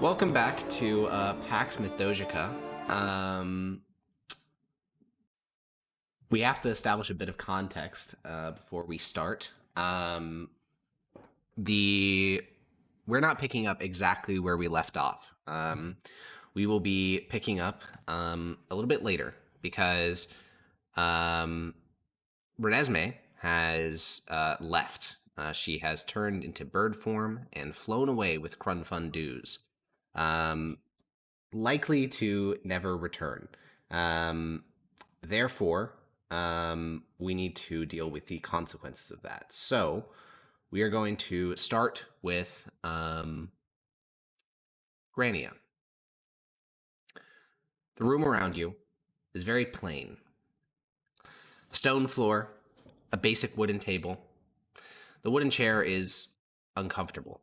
Welcome back to Pax Mithdosica. We have to establish a bit of context before we start. We're not picking up exactly where we left off. We will be picking up a little bit later because Renesmee has left. She has turned into bird form and flown away with Crunfundues. Likely to never return. Therefore, we need to deal with the consequences of that. So, we are going to start with Grania. The room around you is very plain. Stone floor, a basic wooden table. The wooden chair is uncomfortable,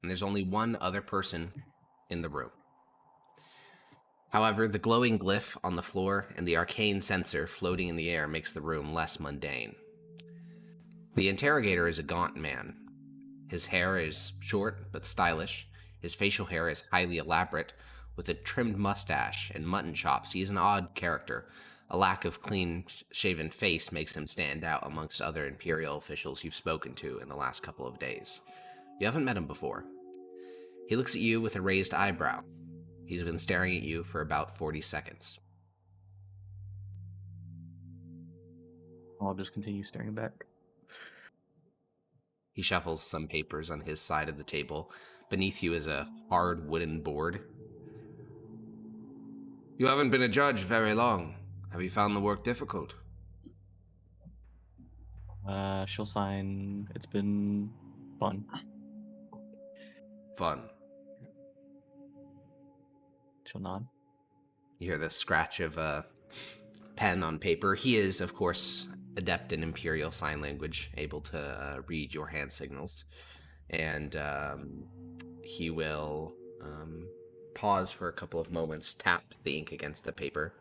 and there's only one other person in the room. However, the glowing glyph on the floor and the arcane sensor floating in the air makes the room less mundane. The interrogator is a gaunt man. His hair is short but stylish. His facial hair is highly elaborate. With a trimmed mustache and mutton chops, he is an odd character. A lack of clean-shaven face makes him stand out amongst other Imperial officials you've spoken to in the last couple of days. You haven't met him before. He looks at you with a raised eyebrow. He's been staring at you for about 40 seconds. I'll just continue staring back. He shuffles some papers on his side of the table. Beneath you is a hard wooden board. You haven't been a judge very long. Have you found the work difficult? She'll sign. It's been fun. Fun. She'll nod. You hear the scratch of a pen on paper. He is, of course, adept in Imperial Sign Language, able to read your hand signals. And he will pause for a couple of moments, tap the ink against the paper.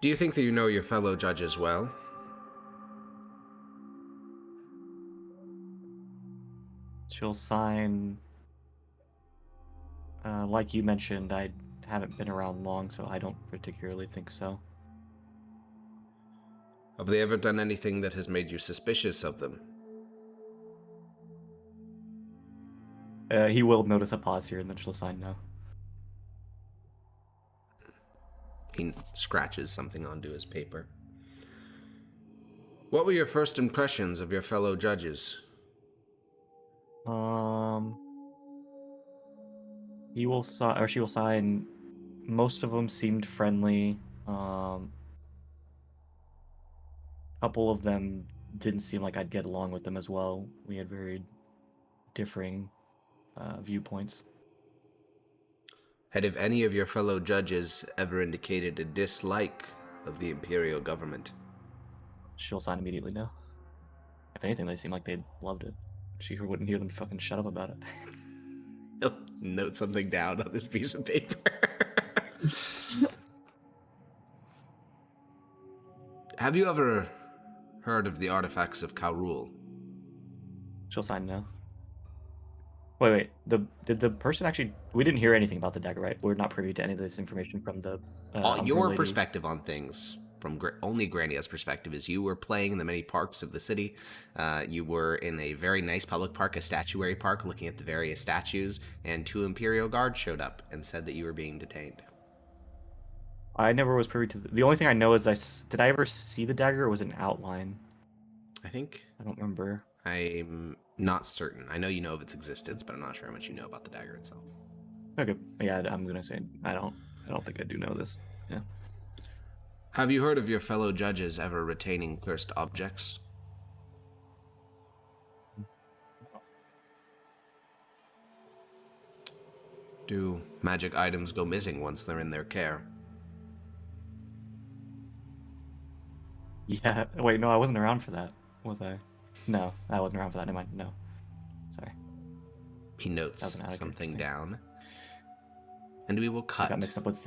Do you think that you know your fellow judges well? She'll sign. Like you mentioned, I haven't been around long, so I don't particularly think so. Have they ever done anything that has made you suspicious of them? He will notice a pause here, and then she'll sign no. He scratches something onto his paper. What were your first impressions of your fellow judges? He will sign, or she will sign. Most of them seemed friendly. Couple of them didn't seem like I'd get along with them as well. We had very differing viewpoints. Had any of your fellow judges ever indicated a dislike of the Imperial government? She'll sign immediately no. If anything, they seem like they loved it. She wouldn't hear them fucking shut up about it. He'll note something down on this piece of paper. Have you ever heard of the artifacts of Kaurul? She'll sign no. Wait. Did the person actually? We didn't hear anything about the dagger, right? We're not privy to any of this information from the. Your lady. perspective on things, from only Grania's perspective, is you were playing in the many parks of the city. You were in a very nice public park, a statuary park, looking at the various statues, and 2 Imperial guards showed up and said that you were being detained. I never was privy to the only thing I know is that did I ever see the dagger, or was it an outline? I think. I don't remember. I'm not certain. I know you know of its existence, but I'm not sure how much you know about the dagger itself. Okay, yeah, I'm gonna say I don't think I do know this. Yeah. Have you heard of your fellow judges ever retaining cursed objects? Do magic items go missing once they're in their care? Yeah. Wait, no, I wasn't around for that. Was I? No, I wasn't around for that. Never mind. No. Sorry. He notes something down. And we will cut. I got mixed up with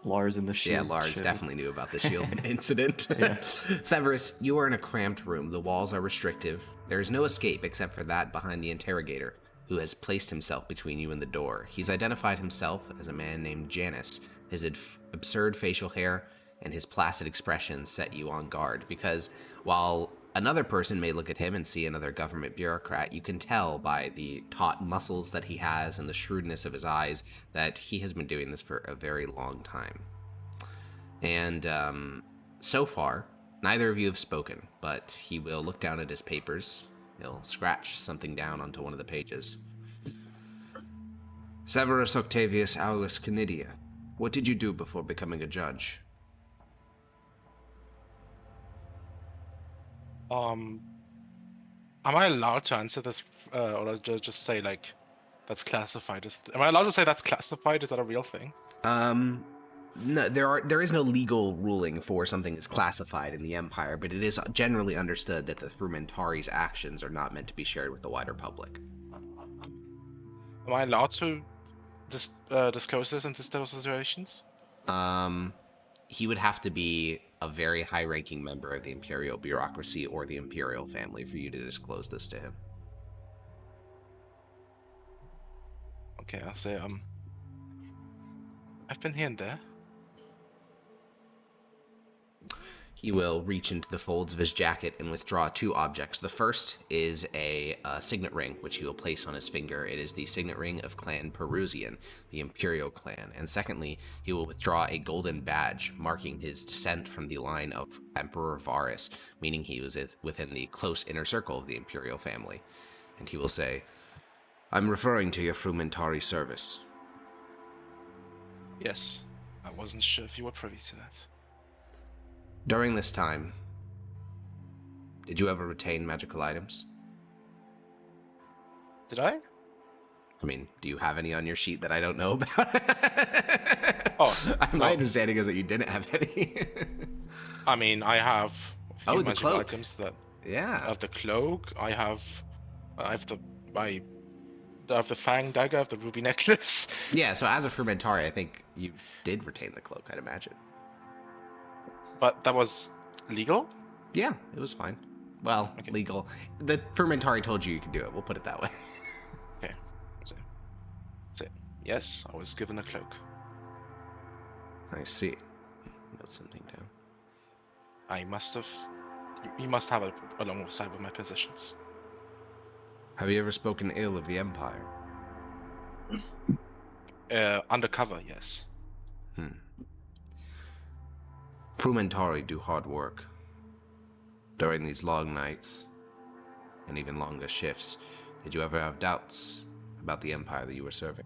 Lars and the shield. Yeah, Lars definitely knew about the shield incident. Yeah. Severus, you are in a cramped room. The walls are restrictive. There is no escape except for that behind the interrogator. who has placed himself between you and the door. He's identified himself as a man named Janus. His absurd facial hair and his placid expression set you on guard, because while another person may look at him and see another government bureaucrat, you can tell by the taut muscles that he has and the shrewdness of his eyes that he has been doing this for a very long time. And so far, neither of you have spoken, but he will look down at his papers. He'll scratch something down onto one of the pages. Severus Octavius Aulus Canidia, what did you do before becoming a judge? Am I allowed to answer this, or just say like that's classified? Am I allowed to say that's classified? Is that a real thing? No, there is no legal ruling for something that's classified in the Empire, but it is generally understood that the Frumentari's actions are not meant to be shared with the wider public. Am I allowed to disclose this in those situations? He would have to be a very high-ranking member of the Imperial bureaucracy or the Imperial family for you to disclose this to him. Okay, I'll say I've been here and there. He will reach into the folds of his jacket and withdraw two objects. The first is a signet ring, which he will place on his finger. It is the signet ring of Clan Perusian, the Imperial clan. And secondly, he will withdraw a golden badge marking his descent from the line of Emperor Varus, meaning he was within the close inner circle of the Imperial family. And he will say, I'm referring to your Frumentari service. Yes, I wasn't sure if you were privy to that. During this time, did you ever retain magical items? Did I? I mean, do you have any on your sheet that I don't know about? My understanding is that you didn't have any. I mean, I have a few the magical cloak. items that. Yeah. I have the cloak. I have the fang dagger. I have the ruby necklace. Yeah. So as a Frumentari, I think you did retain the cloak. I'd imagine. But that was legal? Yeah, it was fine. Well, Okay. legal. The Frumentari told you could do it. We'll put it that way. Okay. So, yes, I was given a cloak. I see. Note something down. I must have. You must have it alongside with my possessions. Have you ever spoken ill of the Empire? Undercover, yes. Frumentari do hard work. During these long nights, and even longer shifts, did you ever have doubts about the Empire that you were serving?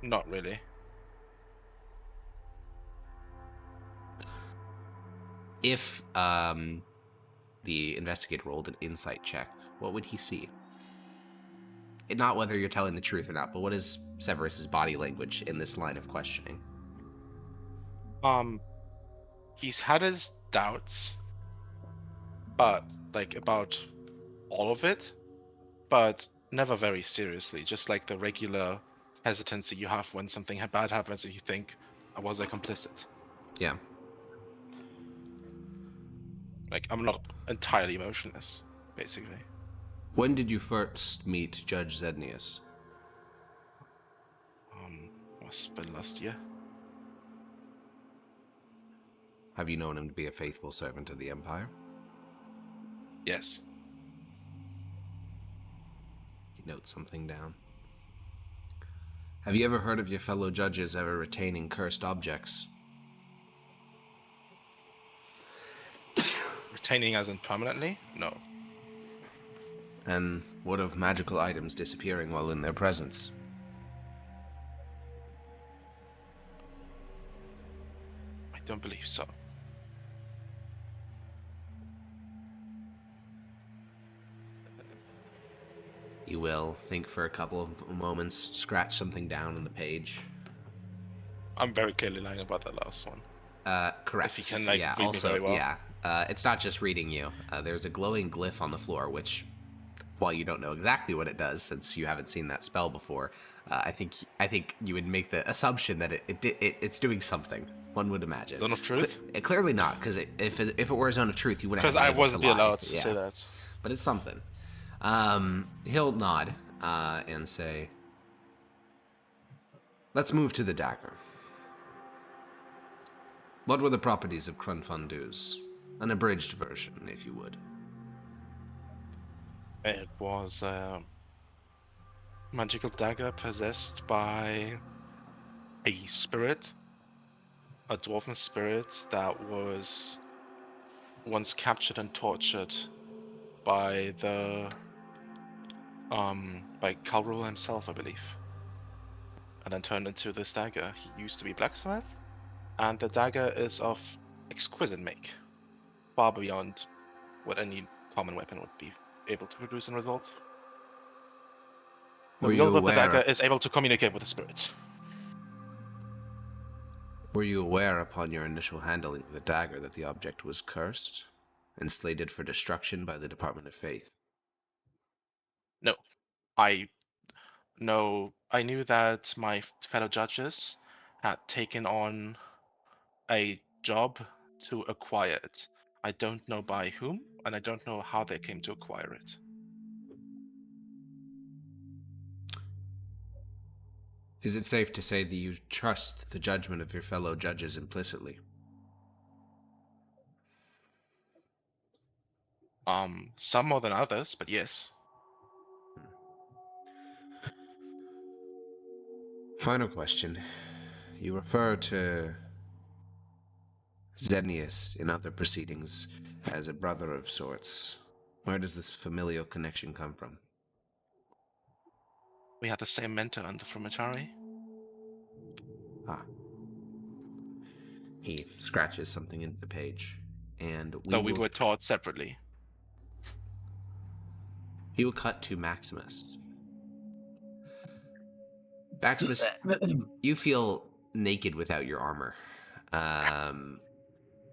Not really. If the investigator rolled an insight check, what would he see? Not whether you're telling the truth or not, but what is Severus's body language in this line of questioning? He's had his doubts, but like about all of it, but never very seriously. Just like the regular hesitancy you have when something bad happens and you think, was I complicit? Yeah. Like, I'm not entirely emotionless, basically. When did you first meet Judge Zednius? Must have been last year. Have you known him to be a faithful servant of the Empire? Yes. He notes something down. Have you ever heard of your fellow judges ever retaining cursed objects? Retaining as in permanently? No. And what of magical items disappearing while in their presence? I don't believe so. You will think for a couple of moments, scratch something down on the page. I'm very clearly lying about that last one. Correct. If you can, like, yeah, read me also, very well. yeah. It's not just reading you. There's a glowing glyph on the floor, which, while you don't know exactly what it does, since you haven't seen that spell before, I think you would make the assumption that it's doing something. One would imagine. Zone of Truth? Clearly not, because if it were a Zone of Truth, you wouldn't. Because I wasn't lie. allowed to say that. But it's something. He'll nod and say, let's move to the dagger. What were the properties of Crunfundu's? An abridged version, if you would. It was a magical dagger possessed by a spirit, a dwarven spirit that was once captured and tortured by by Calrul himself, I believe, and then turned into this dagger. He used to be blacksmith, and the dagger is of exquisite make, far beyond what any common weapon would be able to produce in result. Were We you know that the dagger aware? is able to communicate with the spirit. Were you aware upon your initial handling of the dagger that the object was cursed and slated for destruction by the Department of Faith? No, I I knew that my fellow judges had taken on a job to acquire it. I don't know by whom, and I don't know how they came to acquire it. Is it safe to say that you trust the judgment of your fellow judges implicitly? Some more than others, but yes. Final question. You refer to Zenius in other proceedings as a brother of sorts. Where does this familial connection come from? We had the same mentor in the Frumitari. Ah. He scratches something into the page, and Though we were taught separately. we will cut to Maximus. Maximus, you feel naked without your armor.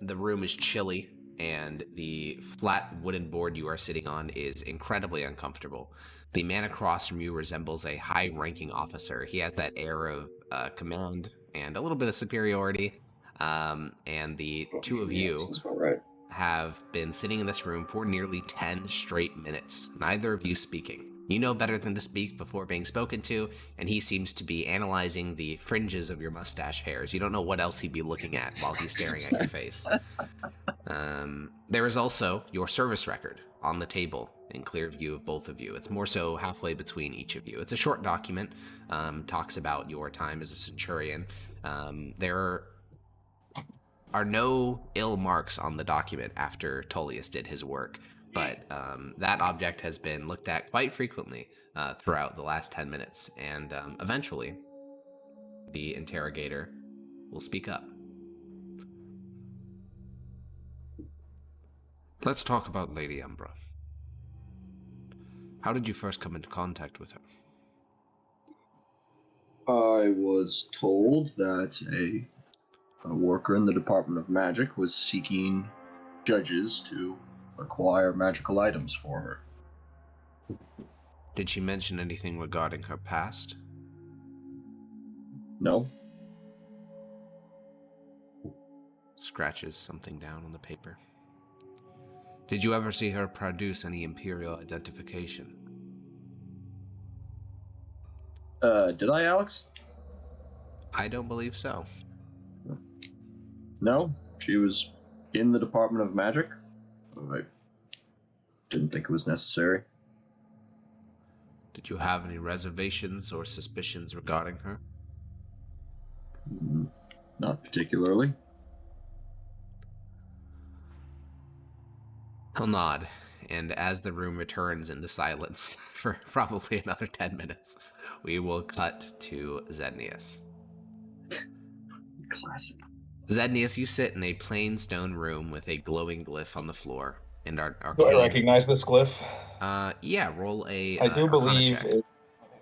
The room is chilly, and the flat wooden board you are sitting on is incredibly uncomfortable. The man across from you resembles a high-ranking officer. He has that air of command and a little bit of superiority. And the two of you That's about right. have been sitting in this room for nearly 10 straight minutes, neither of you speaking. You know better than to speak before being spoken to, and he seems to be analyzing the fringes of your mustache hairs. You don't know what else he'd be looking at while he's staring at your face. There is also your service record on the table in clear view of both of you. It's more so halfway between each of you. It's a short document, talks about your time as a centurion. There are no ill marks on the document after Tullius did his work, but that object has been looked at quite frequently throughout the last 10 minutes, and eventually the interrogator will speak up. Let's talk about Lady Umbra. How did you first come into contact with her? I was told that a worker in the Department of Magic was seeking judges to acquire magical items for her. Did she mention anything regarding her past? No? Scratches something down on the paper. Did you ever see her produce any Imperial identification? Did I, Alex? I don't believe so. No? She was in the Department of Magic? I didn't think it was necessary. Did you have any reservations or suspicions regarding her? Not particularly. He'll nod, and as the room returns into silence for probably another 10 minutes, we will cut to Zednius. Classic. Zednius, you sit in a plain stone room with a glowing glyph on the floor, and our Do I recognize this glyph? yeah, roll a I do Arcana believe check. it.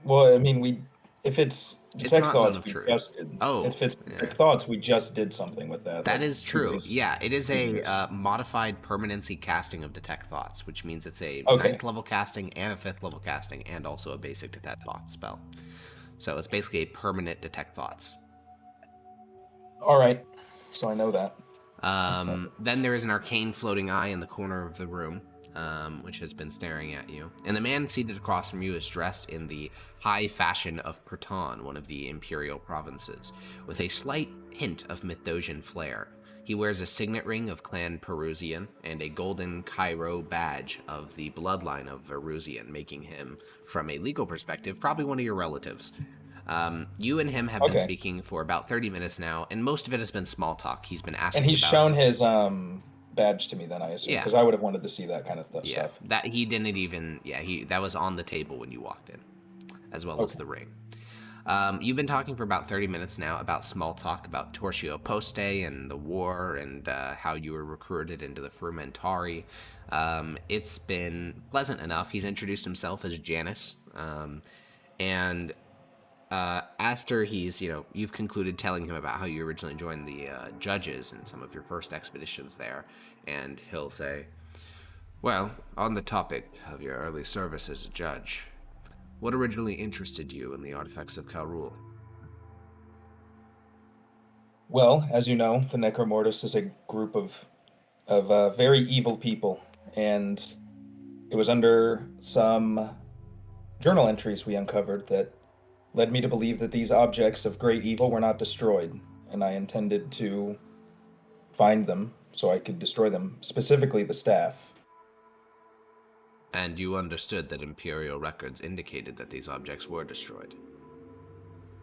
Well, I mean, if it's detect not thoughts, Zone of we Truth. just did. Oh, if it's yeah. detect thoughts, we just did something with that. That like, is true. previous- Yeah, it is a previous. modified permanency casting of Detect Thoughts, which means it's a Okay. 9th level casting and a 5th level casting, and also a basic Detect Thoughts spell. So it's basically a permanent Detect Thoughts. All right, so I know that. Then there is an arcane floating eye in the corner of the room. which has been staring at you. And the man seated across from you is dressed in the high fashion of Perton, one of the imperial provinces, with a slight hint of Mithdosian flair. He wears a signet ring of Clan Perusian and a golden Cairo badge of the bloodline of Verusian, making him, from a legal perspective, probably one of your relatives. You and him have been Okay. speaking for about 30 minutes now, and most of it has been small talk. He's been asking And he's about... shown his badge to me then, I assume, Yeah. because I would have wanted to see that kind of Yeah, stuff. that he didn't even... Yeah, that was on the table when you walked in, as well as Okay. the ring. You've been talking for about 30 minutes now about small talk, about Tortio Poste and the war and how you were recruited into the Frumentari. It's been pleasant enough. He's introduced himself as Janus. And after you've concluded telling him about how you originally joined the judges and some of your first expeditions there, and he'll say, well, on the topic of your early service as a judge, what originally interested you in the artifacts of Kalrul? Well, as you know, the Necromortis is a group of very evil people, and it was under some journal entries we uncovered that led me to believe that these objects of great evil were not destroyed, and I intended to find them so I could destroy them, specifically the staff. And you understood that Imperial records indicated that these objects were destroyed?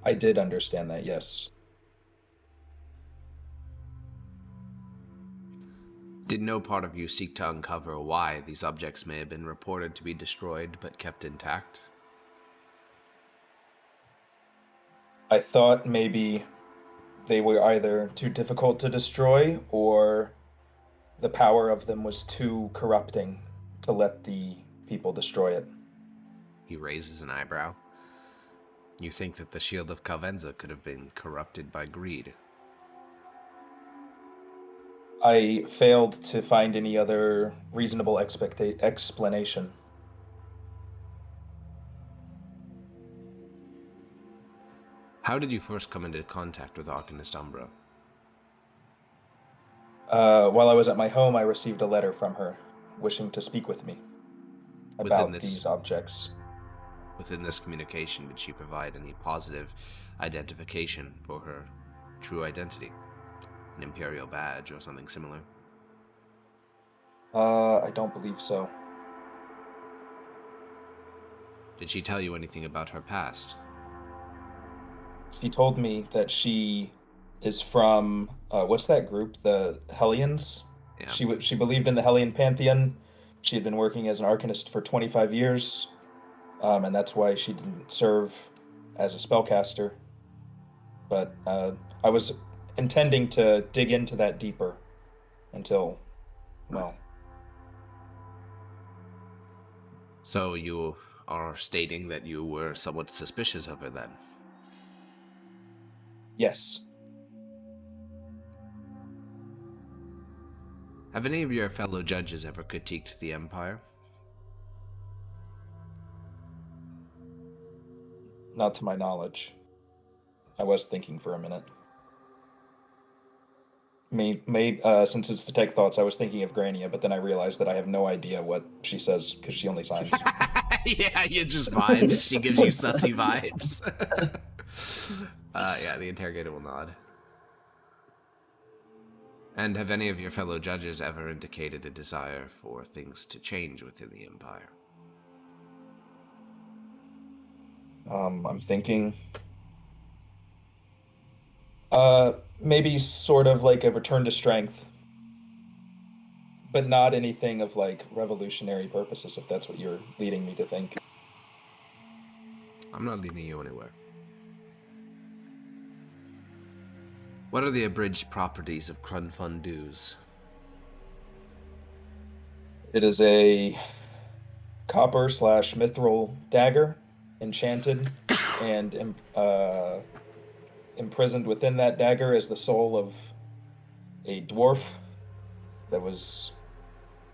I did understand that, yes. Did no part of you seek to uncover why these objects may have been reported to be destroyed but kept intact? I thought maybe they were either too difficult to destroy or the power of them was too corrupting to let the people destroy it. He raises an eyebrow. You think that the Shield of Calvenza could have been corrupted by greed? I failed to find any other reasonable explanation. How did you first come into contact with Arcanist Umbra? While I was at my home, I received a letter from her wishing to speak with me about these objects. Within this communication, did she provide any positive identification for her true identity? An Imperial badge or something similar? I don't believe so. Did she tell you anything about her past? She told me that she is from, what's that group? The Hellions? Yeah. She believed in the Hellion Pantheon. She had been working as an Arcanist for 25 years, and that's why she didn't serve as a spellcaster. But I was intending to dig into that deeper until, well... So you are stating that you were somewhat suspicious of her then? Yes. Have any of your fellow judges ever critiqued the Empire? Not to my knowledge. I was thinking for a minute. Since it's Detect Thoughts, I was thinking of Grania, but then I realized that I have no idea what she says because she only signs. Yeah, you just vibes. She gives you sussy vibes. Yeah, the interrogator will nod. And have any of your fellow judges ever indicated a desire for things to change within the Empire? I'm thinking... maybe sort of like a return to strength. But not anything of like revolutionary purposes, if that's what you're leading me to think. I'm not leading you anywhere. What are the abridged properties of Crunfundu's? It is a copper/mithril dagger, enchanted, and imprisoned within that dagger is the soul of a dwarf that was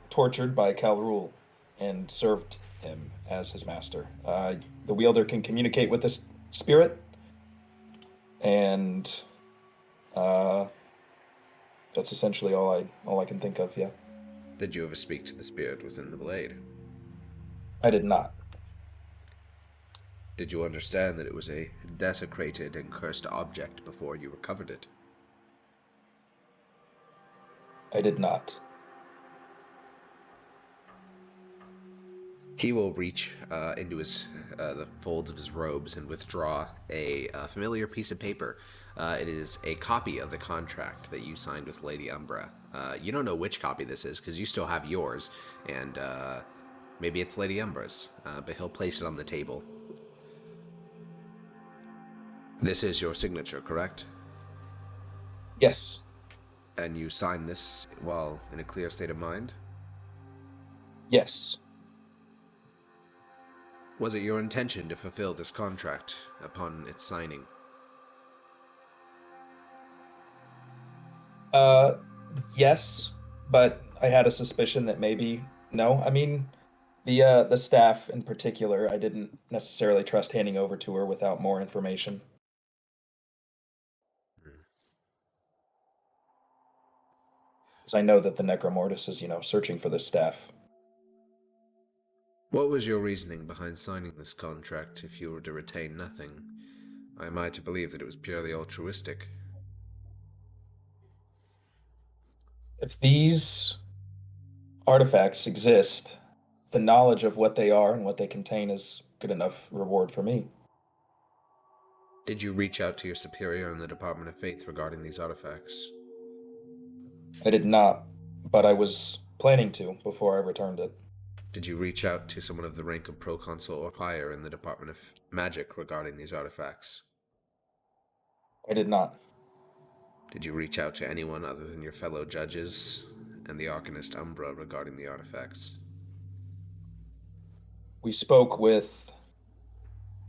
tortured by Kalrul and served him as his master. The wielder can communicate with this spirit, and that's essentially all I can think of. Yeah. Did you ever speak to the spirit within the blade? I did not. Did you understand that it was a desecrated and cursed object before you recovered it? I did not. He will reach into the folds of his robes and withdraw a familiar piece of paper. It is a copy of the contract that you signed with Lady Umbra. You don't know which copy this is because you still have yours, and maybe it's Lady Umbra's, but he'll place it on the table. This is your signature, correct? Yes. And you signed this while in a clear state of mind? Yes. Was it your intention to fulfill this contract upon its signing? Yes, but I had a suspicion that maybe no. I mean, the staff in particular, I didn't necessarily trust handing over to her without more information. Because I know that the Necromortis is, searching for this staff. What was your reasoning behind signing this contract if you were to retain nothing? Am I to believe that it was purely altruistic? If these artifacts exist, the knowledge of what they are and what they contain is good enough reward for me. Did you reach out to your superior in the Department of Faith regarding these artifacts? I did not, but I was planning to before I returned it. Did you reach out to someone of the rank of proconsul or higher in the Department of Magic regarding these artifacts? I did not. Did you reach out to anyone other than your fellow judges and the Arcanist Umbra regarding the artifacts? We spoke with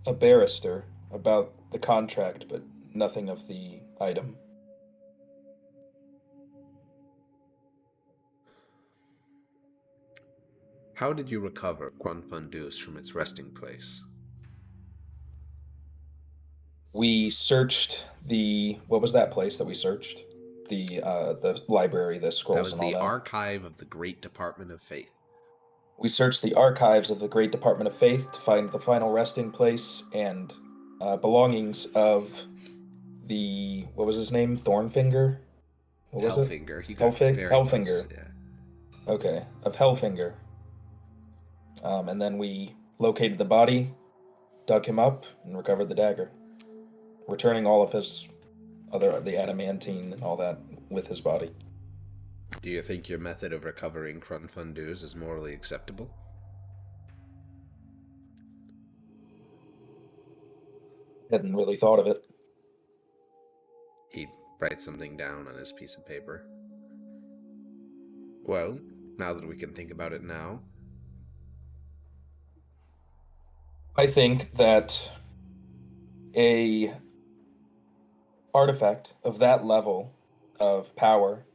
a barrister about the contract, but nothing of the item. How did you recover Grunfundus from its resting place? We searched what was that place that we searched? The library, the scrolls That was and all the that. archive of the Great Department of Faith. We searched the archives of the Great Department of Faith to find the final resting place and belongings of what was his name? Thornfinger? What was it? Hellfinger. He got very Hellfinger. close. Yeah. Okay, of Hellfinger. And then we located the body, dug him up, and recovered the dagger, returning all of the adamantine and all that with his body. Do you think your method of recovering Grunfundus is morally acceptable? Hadn't really thought of it. He writes something down on his piece of paper. Well, now that we can think about it now, I think that a artifact of that level of power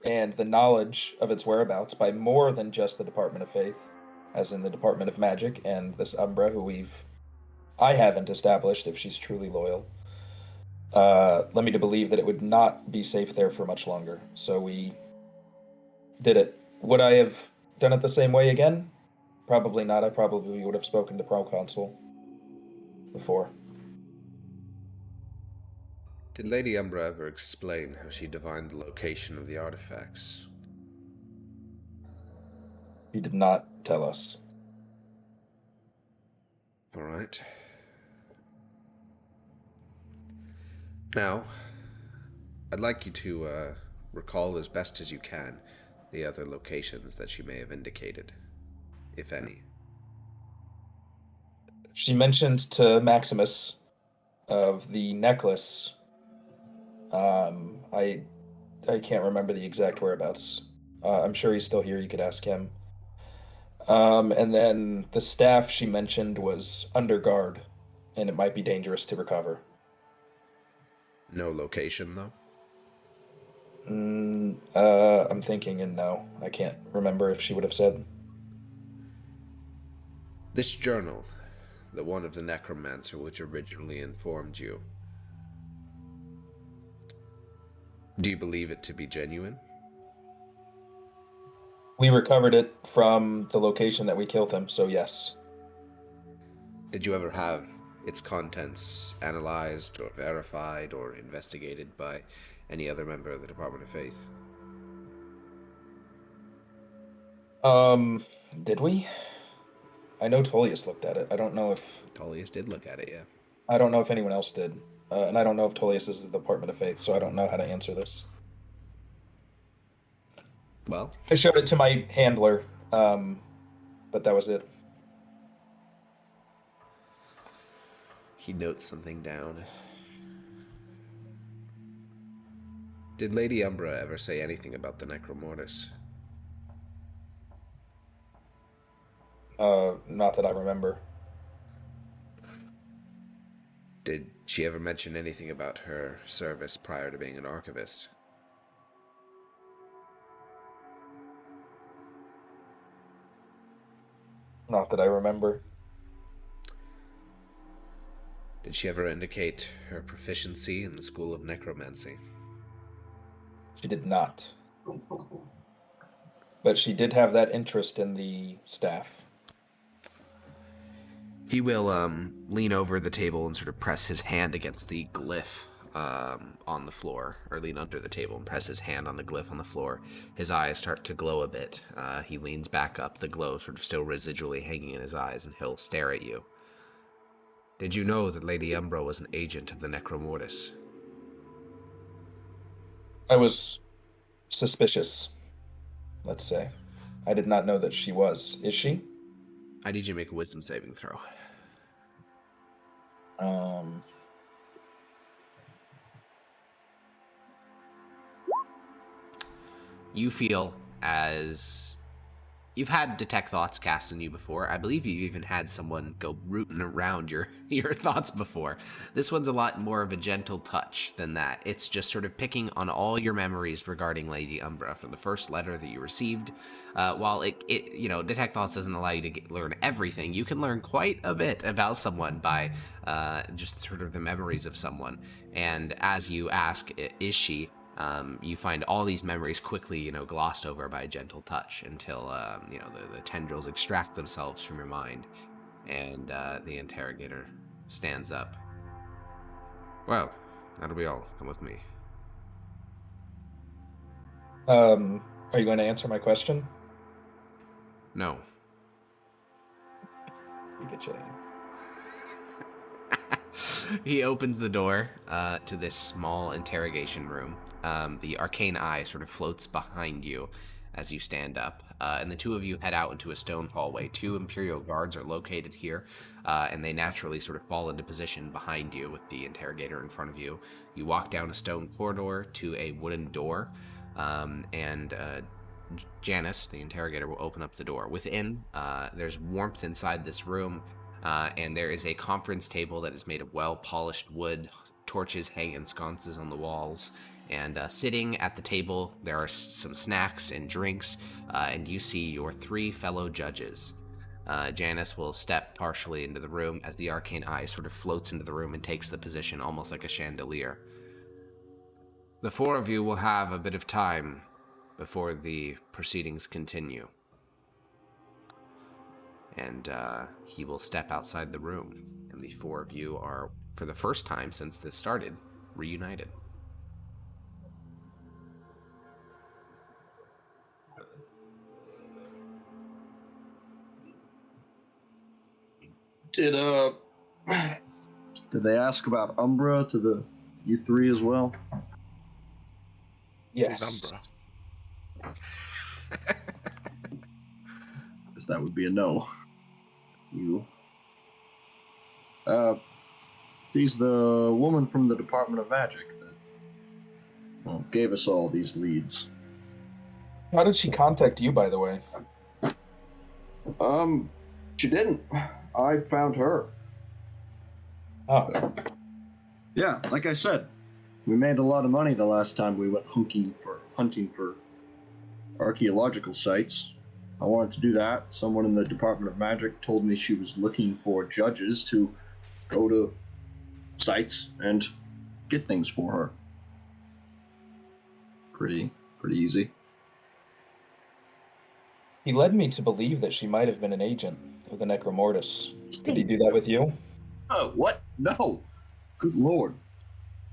and the knowledge of its whereabouts by more than just the Department of Faith, as in the Department of Magic and this Umbra, who I haven't established if she's truly loyal, led me to believe that it would not be safe there for much longer. So we did it. Would I have done it the same way again? Probably not. I probably would have spoken to proconsul before. did Lady Umbra ever explain how she divined the location of the artifacts? He did not tell us. All right. Now, I'd like you to recall as best as you can the other locations that she may have indicated, if any. She mentioned to Maximus of the necklace. I can't remember the exact whereabouts. I'm sure he's still here. You could ask him. And then the staff she mentioned was under guard, and it might be dangerous to recover. No location, though? I'm thinking, and no, I can't remember if she would have said. This journal, the one of the necromancer which originally informed you, do you believe it to be genuine? We recovered it from the location that we killed him, so yes. Did you ever have its contents analyzed or verified or investigated by any other member of the Department of Faith? Did we? I know Tullius looked at it. I don't know if Tullius did look at it, yeah. I don't know if anyone else did. And I don't know if Tullius is the Department of Faith, so I don't know how to answer this. Well, I showed it to my handler, but that was it. he notes something down. Did Lady Umbra ever say anything about the Necromortis? Not that I remember. Did she ever mention anything about her service prior to being an archivist? Not that I remember. Did she ever indicate her proficiency in the school of necromancy? She did not. But she did have that interest in the staff. He will lean over the table and sort of press his hand against the glyph on the floor, or lean under the table and press his hand on the glyph on the floor. His eyes start to glow a bit. He leans back up, the glow sort of still residually hanging in his eyes, and he'll stare at you. Did you know that Lady Umbra was an agent of the Necromortis? I was suspicious, let's say. I did not know that she was. Is she? I need you to make a wisdom saving throw. You feel as you've had detect thoughts cast on you before. I believe you've even had someone go rooting around your thoughts before. This one's a lot more of a gentle touch than that. It's just sort of picking on all your memories regarding Lady Umbra from the first letter that you received. While it detect thoughts doesn't allow you to learn everything, you can learn quite a bit about someone by just sort of the memories of someone. And as you ask, is she? You find all these memories quickly, glossed over by a gentle touch until, the tendrils extract themselves from your mind, and the interrogator stands up. Well, that'll be all. Come with me. Are you going to answer my question? No. You get your hand. He opens the door to this small interrogation room. The arcane eye sort of floats behind you as you stand up, and the two of you head out into a stone hallway. 2 Imperial guards are located here, and they naturally sort of fall into position behind you with the interrogator in front of you. You walk down a stone corridor to a wooden door, and Janice, the interrogator, will open up the door. Within, there's warmth inside this room. And there is a conference table that is made of well-polished wood. Torches hang in sconces on the walls. And sitting at the table, there are some snacks and drinks. And you see your 3 fellow judges. Janice will step partially into the room as the arcane eye sort of floats into the room and takes the position almost like a chandelier. The 4 of you will have a bit of time before the proceedings continue. And he will step outside the room, and the 4 of you are, for the first time since this started, reunited. Did they ask about Umbra to you 3 as well? Yes. Umbra. Because that would be a no. You. She's the woman from the Department of Magic that gave us all these leads. How did she contact you, by the way? She didn't. I found her. Oh. Yeah, like I said, we made a lot of money the last time we went hunting for archaeological sites. I wanted to do that. Someone in the Department of Magic told me she was looking for judges to go to sites and get things for her. Pretty easy. He led me to believe that she might have been an agent of the Necromortis. Did he do that with you? Oh, what? No. Good lord.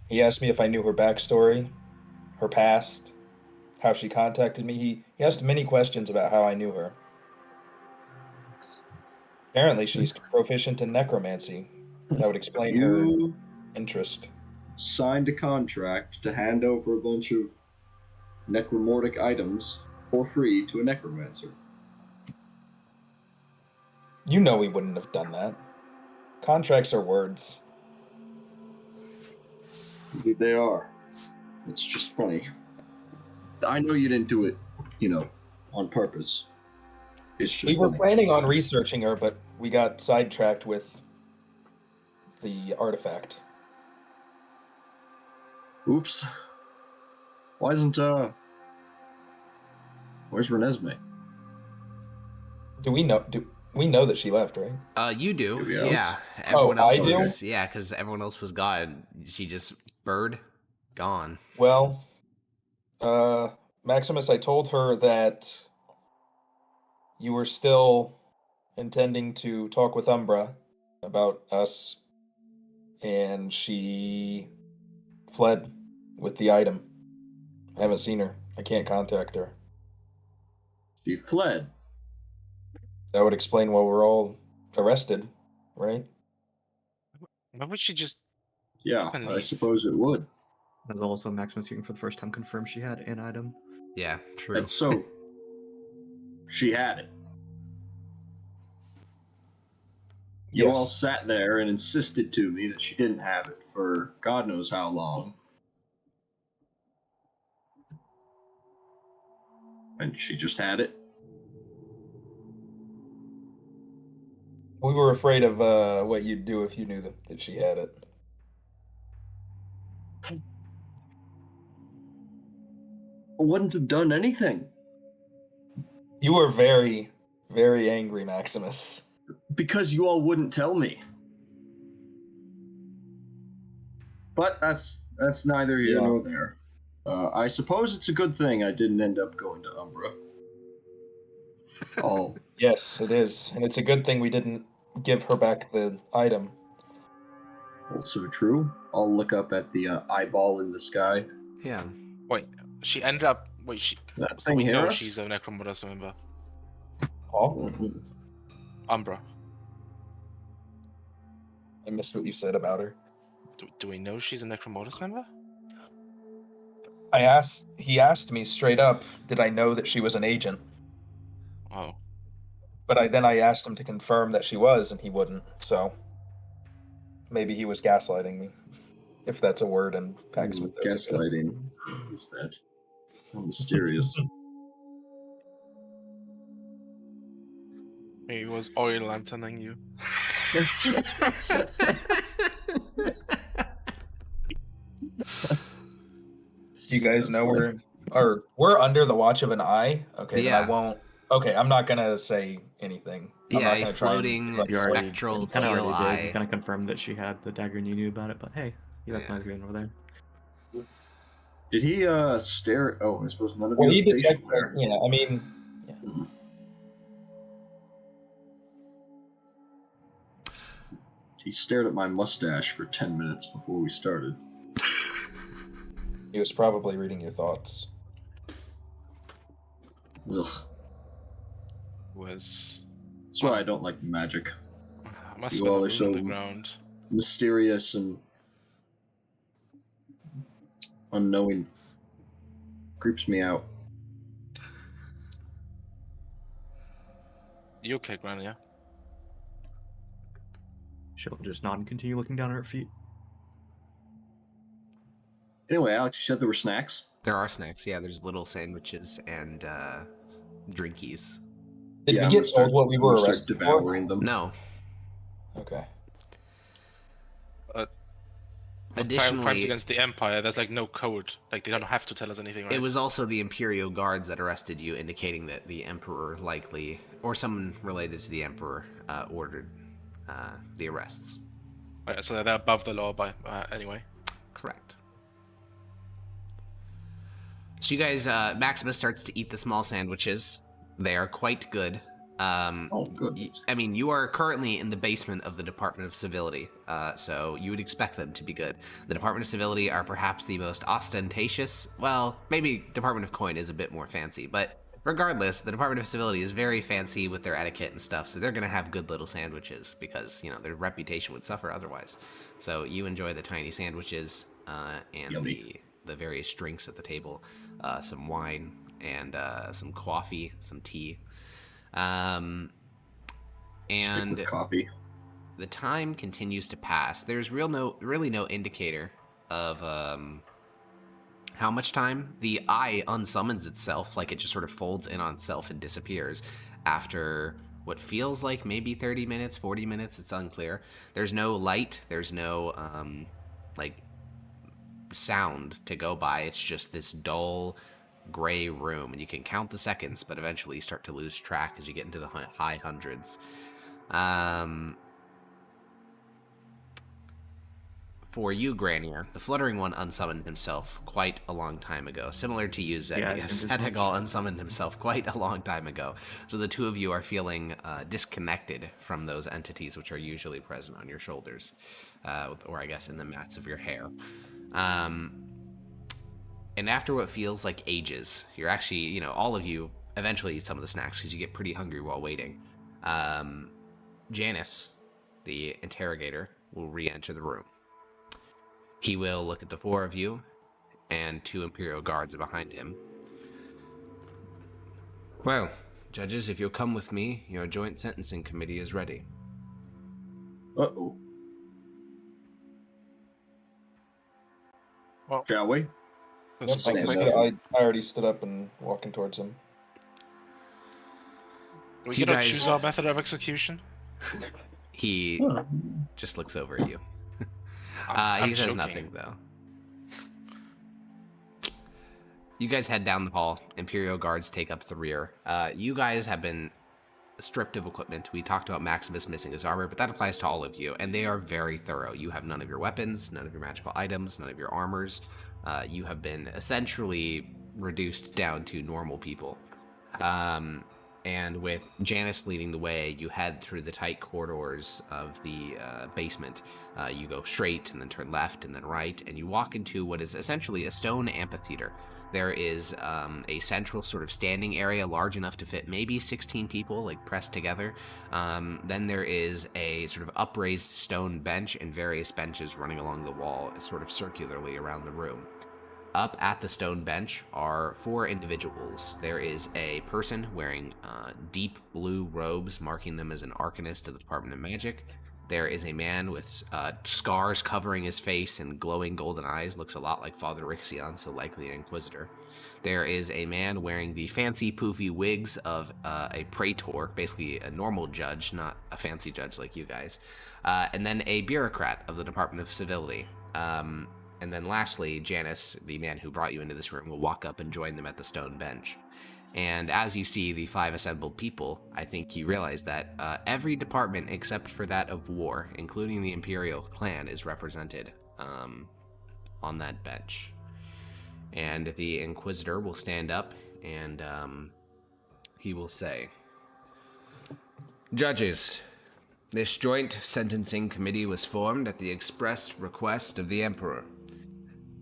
He asked me if I knew her backstory, her past, how she contacted me. He asked many questions about how I knew her. Apparently, she's proficient in necromancy. That would explain her You interest. signed a contract to hand over a bunch of necromortic items for free to a necromancer. You know he wouldn't have done that. Contracts are words. Indeed they are. It's just funny. I know you didn't do it, on purpose. It's just We were funny. planning on researching her, but we got sidetracked with the artifact. Oops. Where's Renesmee? Do we know that she left, right? You do, Yeah. yeah. Everyone Oh, else I do? was, yeah, because everyone else was gone. She just gone. Well, Maximus, I told her that you were still intending to talk with Umbra about us, and she fled with the item. I haven't seen her. I can't contact her. She fled. That would explain why we're all arrested, right? Why would she just Yeah, up and I leave? suppose it would. As also Maximus Heating for the first time confirmed she had an item. Yeah, true. And so, she had it. You all Yes. sat there and insisted to me that she didn't have it for God knows how long. And she just had it. We were afraid of what you'd do if you knew that she had it. I wouldn't have done anything. You were very, very angry, Maximus. Because you all wouldn't tell me. But that's neither here Yeah. nor there. I suppose it's a good thing I didn't end up going to Umbra. Oh, Yes, it is. And it's a good thing we didn't give her back the item. also true. I'll look up at the eyeball in the sky. Yeah. Wait, she ended up. Wait, That so thing we know here? she's a Necromortis member. Oh, Umbra. I missed what you said about her. Do we know she's a Necromortis member? He asked me straight up, did I know that she was an agent? Oh. But then I asked him to confirm that she was, and he wouldn't, so maybe he was gaslighting me, if that's a word in Pax Mithdosica. Gaslighting. What is that? How mysterious. He was oil lanterning you. You guys That's know funny. we're under the watch of an eye. Okay, then I Yeah. won't. Okay, I'm not gonna say anything. I'm Yeah, not a gonna try and floating like, You already spectral kind of teal already did. You eye. kind of confirmed that she had the dagger and you knew about it, but hey, that's Yeah. neither here nor there. Did he stare at... Oh, I suppose none of Well, you he have facial detected. hair. Yeah, I mean, yeah. He stared at my mustache for 10 minutes before we started. He was probably reading your thoughts. Ugh. Was That's why I don't like magic. must You have been all a are rune so on the ground. mysterious and unknowing. Creeps me out. You okay, Granny? Yeah? She'll just nod and continue looking down at her feet. Anyway, Alex, you said there were snacks? There are snacks. Yeah, there's little sandwiches and drinkies. Did Yeah, we I'm get gonna start- told what we I'm were gonna start arrested for? devouring them. No. Okay. Crimes Additionally, against the Empire, there's like no code. Like they don't have to tell us anything, right? it was also the Imperial Guards that arrested you, indicating that the Emperor likely, or someone related to the Emperor, ordered the arrests. Right, so they're above the law by anyway. Correct. So you guys, Maximus starts to eat the small sandwiches. They are quite good. Oh, good. I mean, you are currently in the basement of the Department of Civility, so you would expect them to be good. The Department of Civility are perhaps the most ostentatious. Well, maybe Department of Coin is a bit more fancy, but regardless, the Department of Civility is very fancy with their etiquette and stuff, so they're going to have good little sandwiches because, you know, their reputation would suffer otherwise. So you enjoy the tiny sandwiches and Yummy. the various drinks at the table, some wine and some coffee, some tea. Stick And with coffee. the time continues to pass. There's really no indicator of how much time. The eye unsummons itself, like it just sort of folds in on itself and disappears after what feels like maybe 30 minutes, 40 minutes. It's unclear. There's no light. There's no like sound to go by. It's just this dull gray room, and you can count the seconds, but eventually you start to lose track as you get into the high hundreds. For you, Granier, the Fluttering One unsummoned himself quite a long time ago. Similar to you, Zed, Yeah, I because assumed as much. Senegal unsummoned himself quite a long time ago. So the two of you are feeling disconnected from those entities which are usually present on your shoulders, or I guess in the mats of your hair. And after what feels like ages, you're actually, you know, all of you eventually eat some of the snacks because you get pretty hungry while waiting. Janice, the interrogator, will re-enter the room. He will look at the four of you, and 2 Imperial guards are behind him. Well, judges, if you'll come with me, your joint sentencing committee is ready. Uh-oh. Well, Shall we? that's Stand quick. up. I already stood up and walking towards him. We You get to guys- choose our method of execution. He Huh. just looks over at you. I'm He says joking. nothing, though. You guys head down the hall. Imperial guards take up the rear. You guys have been stripped of equipment. We talked about Maximus missing his armor, but that applies to all of you, and they are very thorough. You have none of your weapons, none of your magical items, none of your armors. You have been essentially reduced down to normal people. And with Janice leading the way, you head through the tight corridors of the basement. You go straight and then turn left and then right, and you walk into what is essentially a stone amphitheater. There is a central sort of standing area large enough to fit maybe 16 people, like pressed together. Then there is a sort of upraised stone bench and various benches running along the wall, sort of circularly around the room. Up at the stone bench are 4 individuals. There is a person wearing deep blue robes, marking them as an arcanist of the Department of Magic. There is a man with scars covering his face and glowing golden eyes, looks a lot like Father Rixion, so likely an Inquisitor. There is a man wearing the fancy poofy wigs of a praetor, basically a normal judge, not a fancy judge like you guys. And then a bureaucrat of the Department of Civility. And then lastly, Janice, the man who brought you into this room, will walk up and join them at the stone bench. And as you see the 5 assembled people, I think you realize that every department except for that of war, including the Imperial clan, is represented on that bench. And the Inquisitor will stand up and he will say, "Judges, this joint sentencing committee was formed at the expressed request of the Emperor.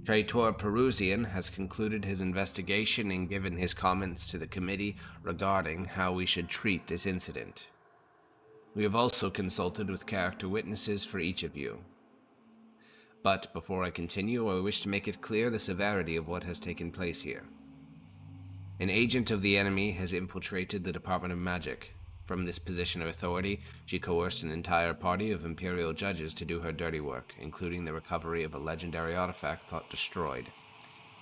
Praetor Perusian has concluded his investigation and given his comments to the committee regarding how we should treat this incident. We have also consulted with character witnesses for each of you. But before I continue, I wish to make it clear the severity of what has taken place here. An agent of the enemy has infiltrated the Department of Magic. From this position of authority, she coerced an entire party of Imperial judges to do her dirty work, including the recovery of a legendary artifact thought destroyed.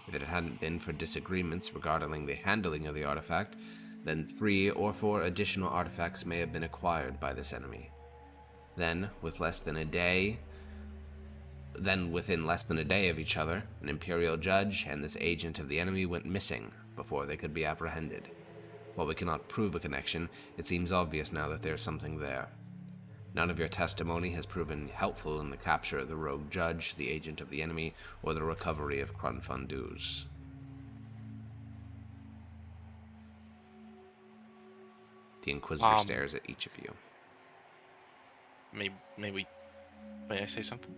If it hadn't been for disagreements regarding the handling of the artifact, then 3 or 4 additional artifacts may have been acquired by this enemy. Then, within less than a day of each other, an Imperial judge and this agent of the enemy went missing before they could be apprehended. While we cannot prove a connection, it seems obvious now that there is something there. None of your testimony has proven helpful in the capture of the rogue judge, the agent of the enemy, or the recovery of Crunfundus." The Inquisitor stares at each of you. May I say something?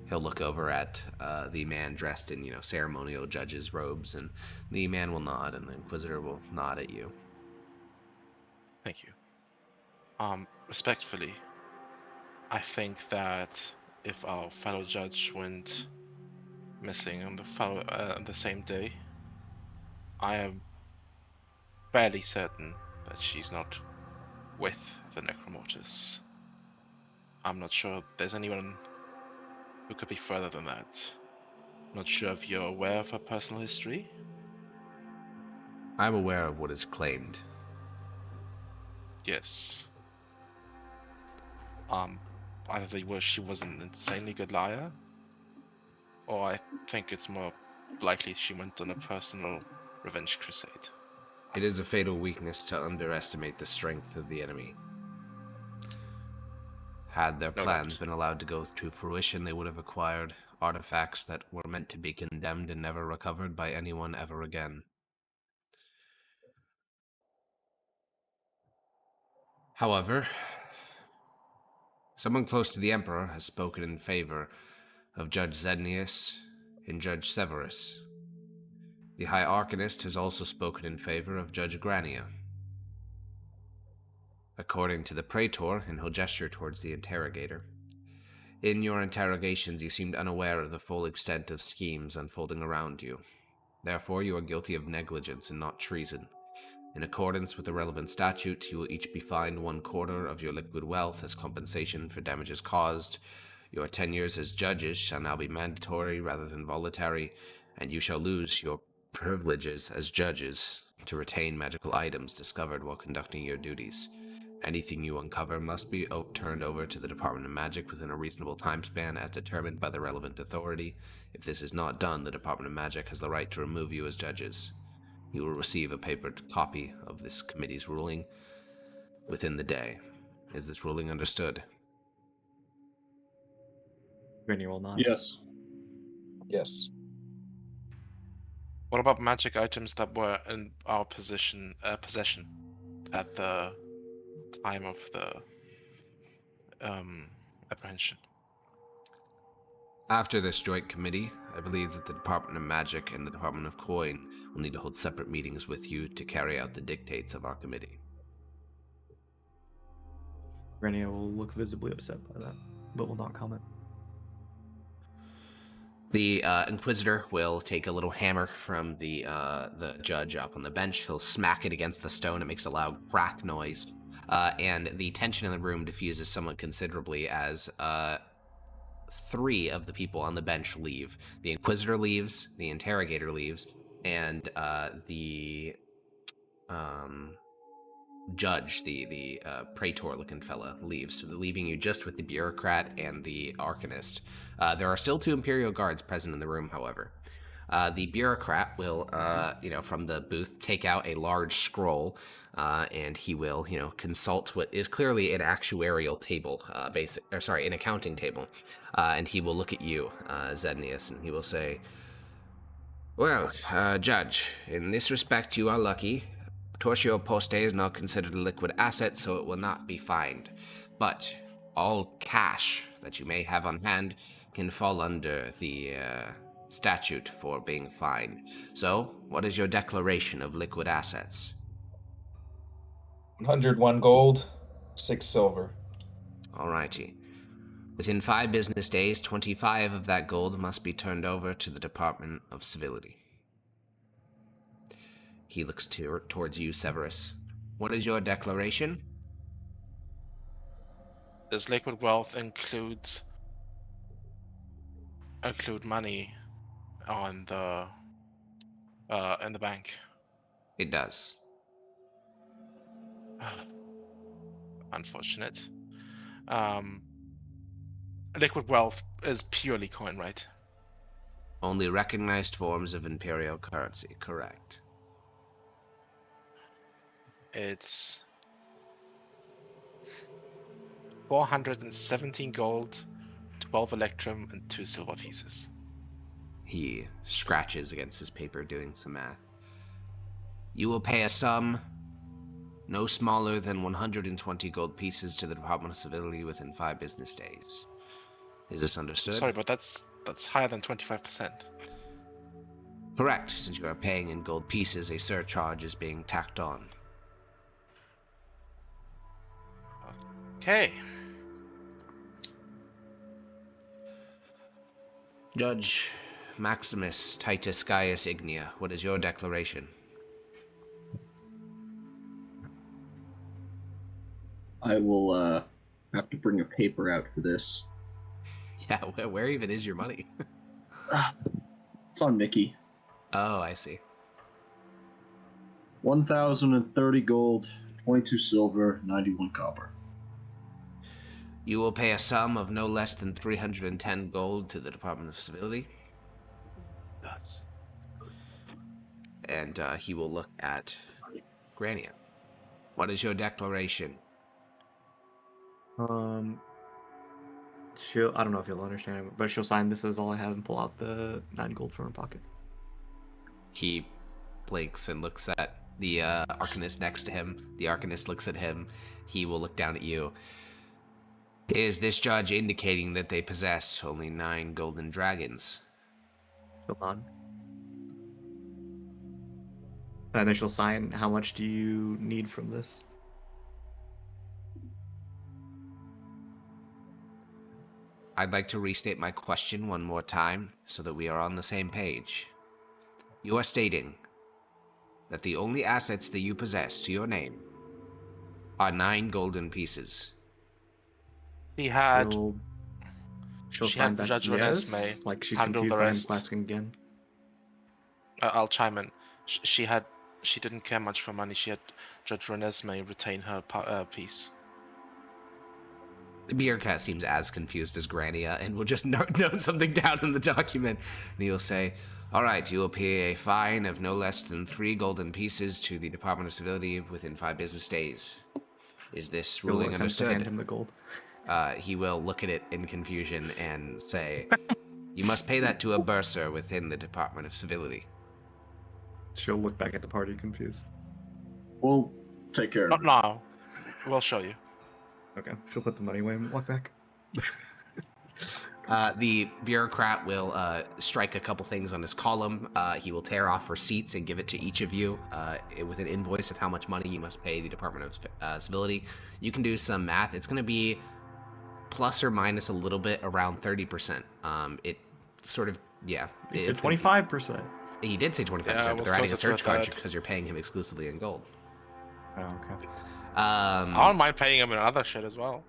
He'll look over at the man dressed in, ceremonial judge's robes, and the man will nod, and the Inquisitor will nod at you. Thank you. Respectfully, I think that if our fellow judge went missing on the same day, I am fairly certain that she's not with the Necromortis. I'm not sure there's anyone who could be further than that. Not sure if you're aware of her personal history. I'm aware of what is claimed. Yes. Either she was an insanely good liar, or I think it's more likely she went on a personal revenge crusade. It is a fatal weakness to underestimate the strength of the enemy. Had their No plans doubt. been allowed to go to fruition, they would have acquired artifacts that were meant to be condemned and never recovered by anyone ever again. However, someone close to the Emperor has spoken in favor of Judge Zednius and Judge Severus. The High Arcanist has also spoken in favor of Judge Grania. According to the Praetor, and he'll gesture towards the interrogator, in your interrogations you seemed unaware of the full extent of schemes unfolding around you. Therefore, you are guilty of negligence and not treason. In accordance with the relevant statute, you will each be fined 1/4 of your liquid wealth as compensation for damages caused. Your tenures as judges shall now be mandatory rather than voluntary, and you shall lose your privileges as judges to retain magical items discovered while conducting your duties. Anything you uncover must be turned over to the Department of Magic within a reasonable time span as determined by the relevant authority. If this is not done, the Department of Magic has the right to remove you as judges. You will receive a papered copy of this committee's ruling within the day. Is this ruling understood? Grinny will nod. Yes. Yes. What about magic items that were in our possession at the time of the apprehension? After this joint committee, I believe that the Department of Magic and the Department of Coin will need to hold separate meetings with you to carry out the dictates of our committee. Grinny will look visibly upset by that, but will not comment. The Inquisitor will take a little hammer from the judge up on the bench. He'll smack it against the stone. It makes a loud crack noise. And the tension in the room diffuses somewhat considerably as 3 of the people on the bench leave. The Inquisitor leaves, the Interrogator leaves, and the judge, the Praetor-looking fella, leaves. So they're leaving you just with the Bureaucrat and the Arcanist. There are still 2 Imperial Guards present in the room, however. The Bureaucrat will, from the booth, take out a large scroll, and he will, consult what is clearly an actuarial table, an accounting table. And he will look at you, Zednius, and he will say, "Well, Judge, in this respect you are lucky. Tortio Poste is not considered a liquid asset, so it will not be fined. But all cash that you may have on hand can fall under the statute for being fined. So, what is your declaration of liquid assets?" 101 gold, 6 silver. Alrighty. Within 5 business days, 25 of that gold must be turned over to the Department of Civility. He looks towards you, Severus. What is your declaration? Does liquid wealth include money on the in the bank? It does. Unfortunate. Liquid wealth is purely coin, right? Only recognized forms of imperial currency, correct. It's 417 gold, 12 electrum, and 2 silver pieces. He scratches against his paper, doing some math. You will pay a sum no smaller than 120 gold pieces to the Department of Civility within 5 business days. Is this understood? Sorry, but that's higher than 25%. Correct. Since you are paying in gold pieces, a surcharge is being tacked on. Okay. Judge Maximus Titus Gaius Ignia, what is your declaration? I will have to bring a paper out for this. Yeah, where even is your money? It's on Mickey. Oh, I see. 1,030 gold, 22 silver, 91 copper. You will pay a sum of no less than 310 gold to the Department of Civility. Nuts. And he will look at Grania. What is your declaration? She'll. I don't know if you'll understand, but she'll sign this as all I have and pull out the 9 gold from her pocket. He blinks and looks at the Arcanist next to him. The Arcanist looks at him. He will look down at you. Is this judge indicating that they possess only 9 golden dragons? She'll nod. And then she'll sign. How much do you need from this? I'd like to restate my question one more time so that we are on the same page. You are stating that the only assets that you possess to your name are 9 golden pieces. He had. She'll She sign had back Judge yes, Renesmee like she's handle confused the by him rest. asking again. I'll chime in. She didn't care much for money. She had Judge Renesmee retain her piece. The beer cat seems as confused as Grania and will just note something down in the document. And he will say, all right, you will pay a fine of no less than 3 golden pieces to the Department of Civility within 5 business days. Is this ruling Attempts to hand understood? him the gold. He will look at it in confusion and say, you must pay that to a bursar within the Department of Civility. She'll look back at the party confused. We'll take care of Not it. now. We'll show you. Okay. She'll put the money away and walk back. The bureaucrat will strike a couple things on his column. He will tear off receipts and give it to each of you with an invoice of how much money you must pay the Department of Civility. You can do some math. It's going to be plus or minus a little bit, around 30%. It sort of, yeah. He said it's 25%. He did say 25%, Yeah, but they're adding a closer to a surcharge third. because you're paying him exclusively in gold. Oh, okay. I don't mind paying him in other shit as well.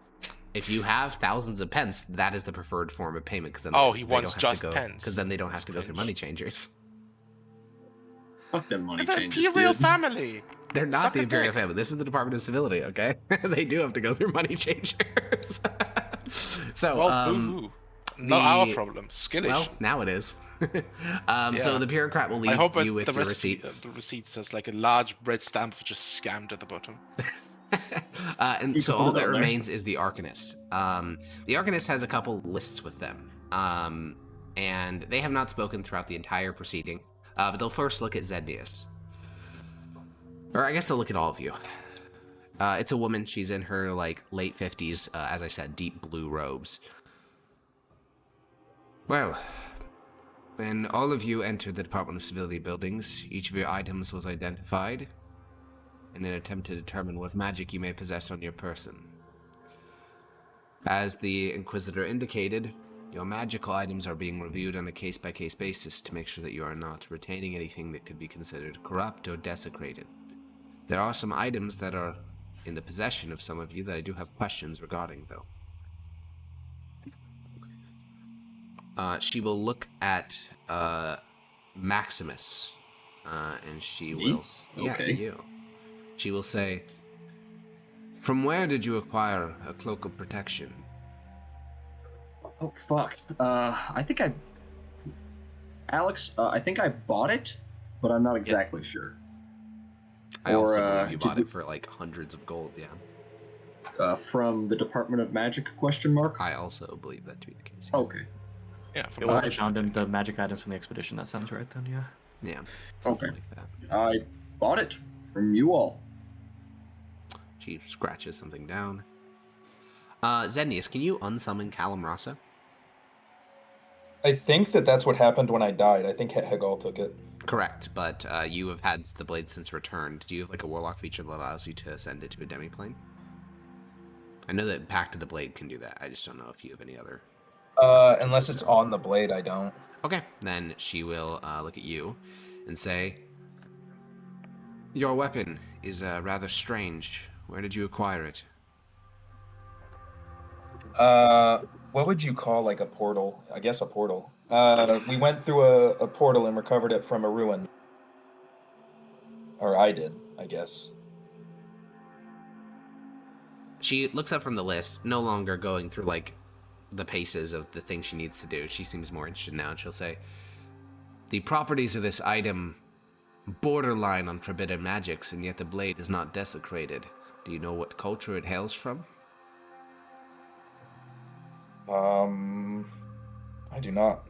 If you have thousands of pence, that is the preferred form of payment. Because then Oh, they he don't wants have to just go, pence. Because then they don't have to go through Strange. money changers. Fuck them money The changes, Imperial dude. family. They're not Suck the a Imperial dick. family. This is the Department of Civility, okay? They do have to go through money changers. So, Well, boo-hoo. Not our problem. Skill well, issue. now it is. So Yeah. the bureaucrat will I leave hope you with the your receipt, receipts. the receipt says like a large red stamp for just scammed at the bottom. And You so can put all it that on there. remains is the Arcanist. The Arcanist has a couple lists with them. And they have not spoken throughout the entire proceeding. But they'll first look at Zednius. Or I guess they'll look at all of you. It's a woman. She's in her like late 50s. As I said, deep blue robes. Well, when all of you entered the Department of Civility buildings, each of your items was identified in an attempt to determine what magic you may possess on your person. As the Inquisitor indicated, your magical items are being reviewed on a case-by-case basis to make sure that you are not retaining anything that could be considered corrupt or desecrated. There are some items that are in the possession of some of you that I do have questions regarding, though. She will look at Maximus, and she Me? will... Okay. Yeah, you. She will say, from where did you acquire a cloak of protection? Oh, fuck. I think I... Alex, I think I bought it, but I'm not exactly sure. I Or, also believe you did bought we- it for like hundreds of gold, yeah. From the Department of Magic, ? I also believe that to be the case. Okay. Yeah, It from was Magic. found in the magic items from the expedition. That sounds right then, yeah. Yeah. Okay. Like that. I bought it from you all. She scratches something down. Zenius, can you unsummon Callum Rasa? I think that's what happened when I died. I think Hegal took it. Correct, but you have had the blade since returned. Do you have like a warlock feature that allows you to send it to a demiplane? I know that Pact of the Blade can do that. I just don't know if you have any other. Unless it's on the blade, I don't. Okay, then she will look at you and say, "Your weapon is rather strange. Where did you acquire it?" What would you call like a portal? I guess a portal. We went through a portal and recovered it from a ruin. Or I did, I guess. She looks up from the list, no longer going through like the paces of the thing she needs to do. She seems more interested now, and she'll say, "The properties of this item borderline on forbidden magics, and yet the blade is not desecrated. Do you know what culture it hails from?" I do not.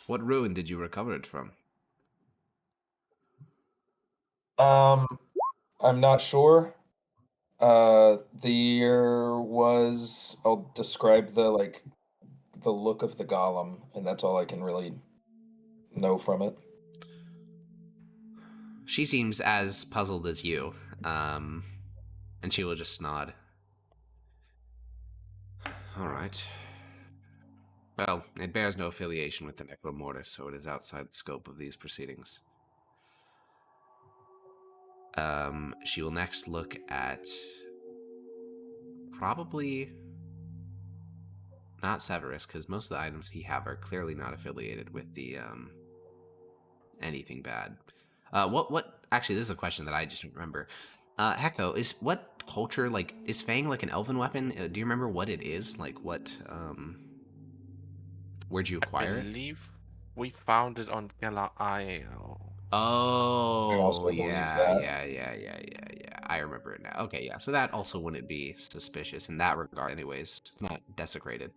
What ruin did you recover it from? I'm not sure. There was. I'll describe the look of the golem, and that's all I can really know from it. She seems as puzzled as you, and she will just nod. All right. Well, it bears no affiliation with the Necromortis, so it is outside the scope of these proceedings. She will next look at probably not Severus, because most of the items he have are clearly not affiliated with the anything bad. What? Actually, this is a question that I just don't remember. Hecko, is what culture like? Is Fang like an elven weapon? Do you remember what it is? Like what? Where'd you acquire I it? believe we found it on Gala Isle. Oh, also believe yeah. that. I remember it now. Okay, yeah. So that also wouldn't be suspicious in that regard, anyways. It's not desecrated.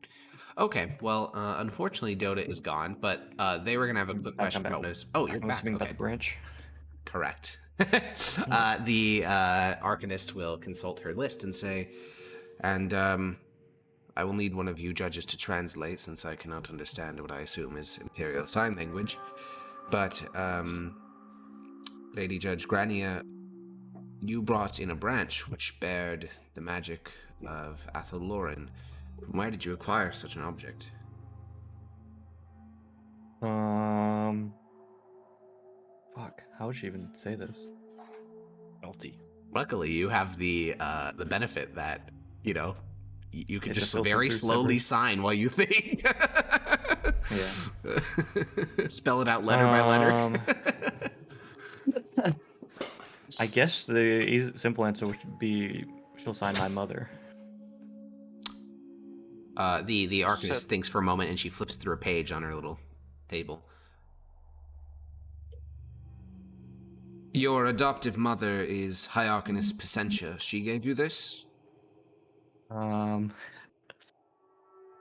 Okay, well, unfortunately, Dota is gone, but they were gonna have a quick Back, I'm question back. about this. Oh, you're I'm back. assuming about Okay, the branch. correct. The Arcanist will consult her list and say, and I will need one of you judges to translate, since I cannot understand what I assume is Imperial Sign Language. But, Lady Judge Grania, you brought in a branch which bared the magic of Athel-Loren. Where did you acquire such an object? Fuck. How would she even say this? Melty. Luckily, you have the benefit that, you know, you can It's just a filter very through slowly Severus. sign while you think. Yeah. Spell it out letter by letter. I guess the simple answer would be she'll sign my mother. The Arcanist Said- thinks for a moment and she flips through a page on her little table. Your adoptive mother is High Arcanist Pecentia. She gave you this?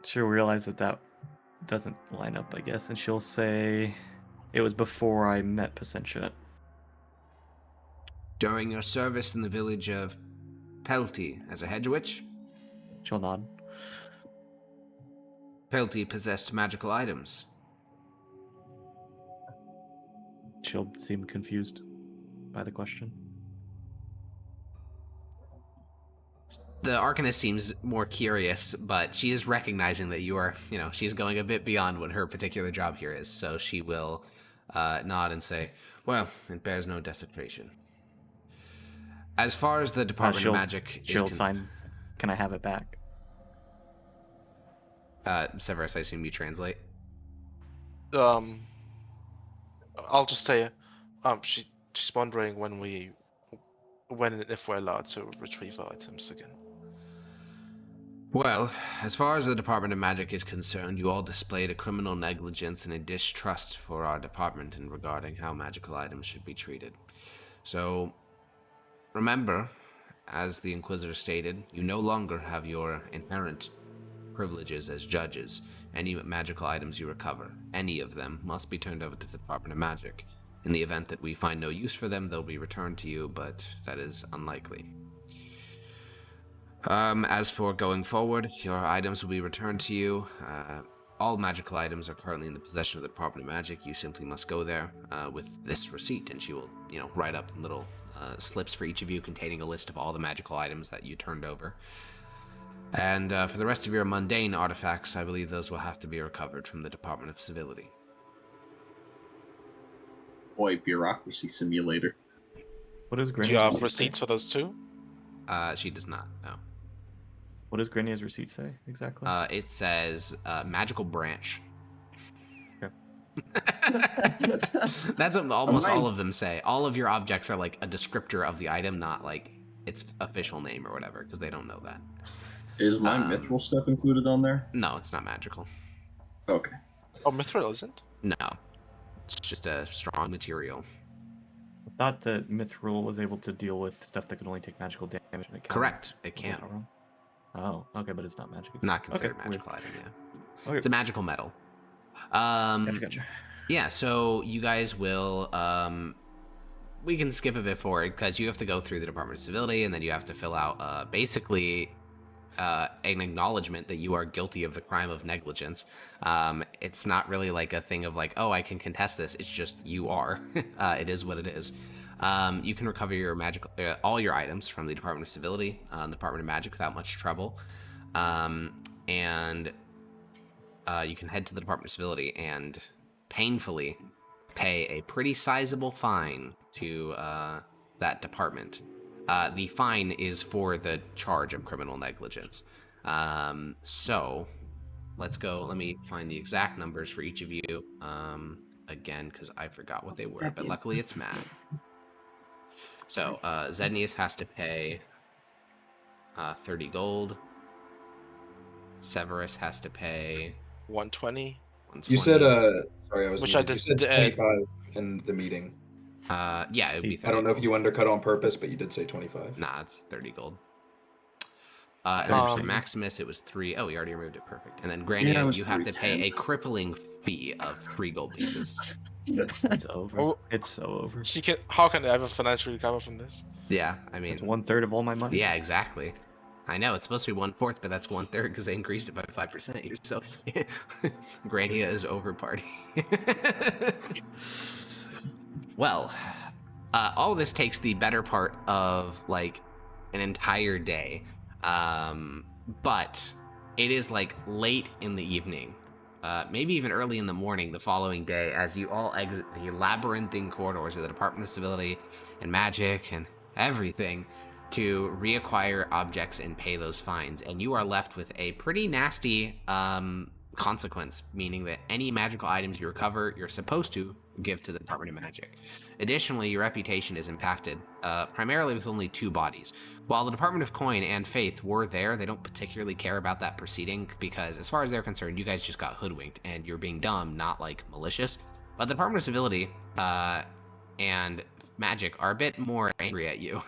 She'll realize that doesn't line up, I guess, and she'll say it was before I met Pacentia. During your service in the village of Pelty as a hedge witch? She'll nod. Pelty possessed magical items. She'll seem confused by the question. The Arcanist seems more curious, but she is recognizing that you are, she's going a bit beyond what her particular job here is. So she will nod and say, well, it bears no desecration. As far as the Department of Magic is she'll sign. Can I have it back? Severus, I assume you translate. I'll just say, she's wondering when and if we're allowed to retrieve our items again. Well, as far as the Department of Magic is concerned, you all displayed a criminal negligence and a distrust for our department in regarding how magical items should be treated. So, remember, as the Inquisitor stated, you no longer have your inherent privileges as judges. Any magical items you recover, any of them, must be turned over to the Department of Magic. In the event that we find no use for them, they'll be returned to you, but that is unlikely. As for going forward, your items will be returned to you. All magical items are currently in the possession of the Department of Magic. You simply must go there with this receipt, and she will, write up little slips for each of you containing a list of all the magical items that you turned over. And for the rest of your mundane artifacts, I believe those will have to be recovered from the Department of Civility. Boy, bureaucracy simulator. What is Do Granny's you have receipt receipts for those too? She does not, no. What does Granny's receipt say exactly? It says magical branch. Okay. That's what almost all of them say. All of your objects are like a descriptor of the item, not like its official name or whatever, because they don't know that. Is my mithril stuff included on there? No, it's not magical. Okay. Oh, mithril isn't? No. It's just a strong material. I thought that Mithril was able to deal with stuff that could only take magical damage. And it can. Correct. It Is can. that wrong? Oh, okay, but it's not magic. Not considered okay, magical item, yeah. Okay. It's a magical metal. Gotcha. Yeah, so you guys will we can skip a bit forward because you have to go through the Department of Civility, and then you have to fill out basically an acknowledgement that you are guilty of the crime of negligence. It's not really like a thing of like, oh, I can contest this. It's just you are. It is what it is. You can recover your magical all your items from the Department of Civility, the Department of Magic, without much trouble. And you can head to the Department of Civility and painfully pay a pretty sizable fine to that department. The fine is for the charge of criminal negligence. So let's go. Let me find the exact numbers for each of you again, because I forgot what they were, but luckily it's Matt. So Zednius has to pay 30 gold. Severus has to pay 120. 120. You said, sorry, I was. Which muted. I You just said did. 25 in the meeting. Yeah, it would be 30. I don't know if you undercut on purpose, but you did say 25. Nah, it's 30 gold. And then for Um, Maximus, it was 3. Oh, we already removed it. Perfect. And then Grania, Yeah, it was you have to pay 310. a crippling fee of 3 gold pieces. It's over. Oh. It's so over. How can I ever financially recover from this? Yeah, I mean, It's 1/3 of all my money. yeah, exactly. I know, it's supposed to be 1/4, but that's 1/3 because they increased it by 5%. So Grania is over party. Well, all this takes the better part of like an entire day. But it is like late in the evening, maybe even early in the morning the following day, as you all exit the labyrinthine corridors of the Department of Civility and Magic and everything to reacquire objects and pay those fines. And you are left with a pretty nasty consequence, meaning that any magical items you recover, you're supposed to give to the Department of Magic. Additionally, your reputation is impacted, primarily with only 2 bodies. While the Department of Coin and Faith were there, they don't particularly care about that proceeding because, as far as they're concerned, you guys just got hoodwinked and you're being dumb, not like malicious. But the Department of Civility and Magic are a bit more angry at you.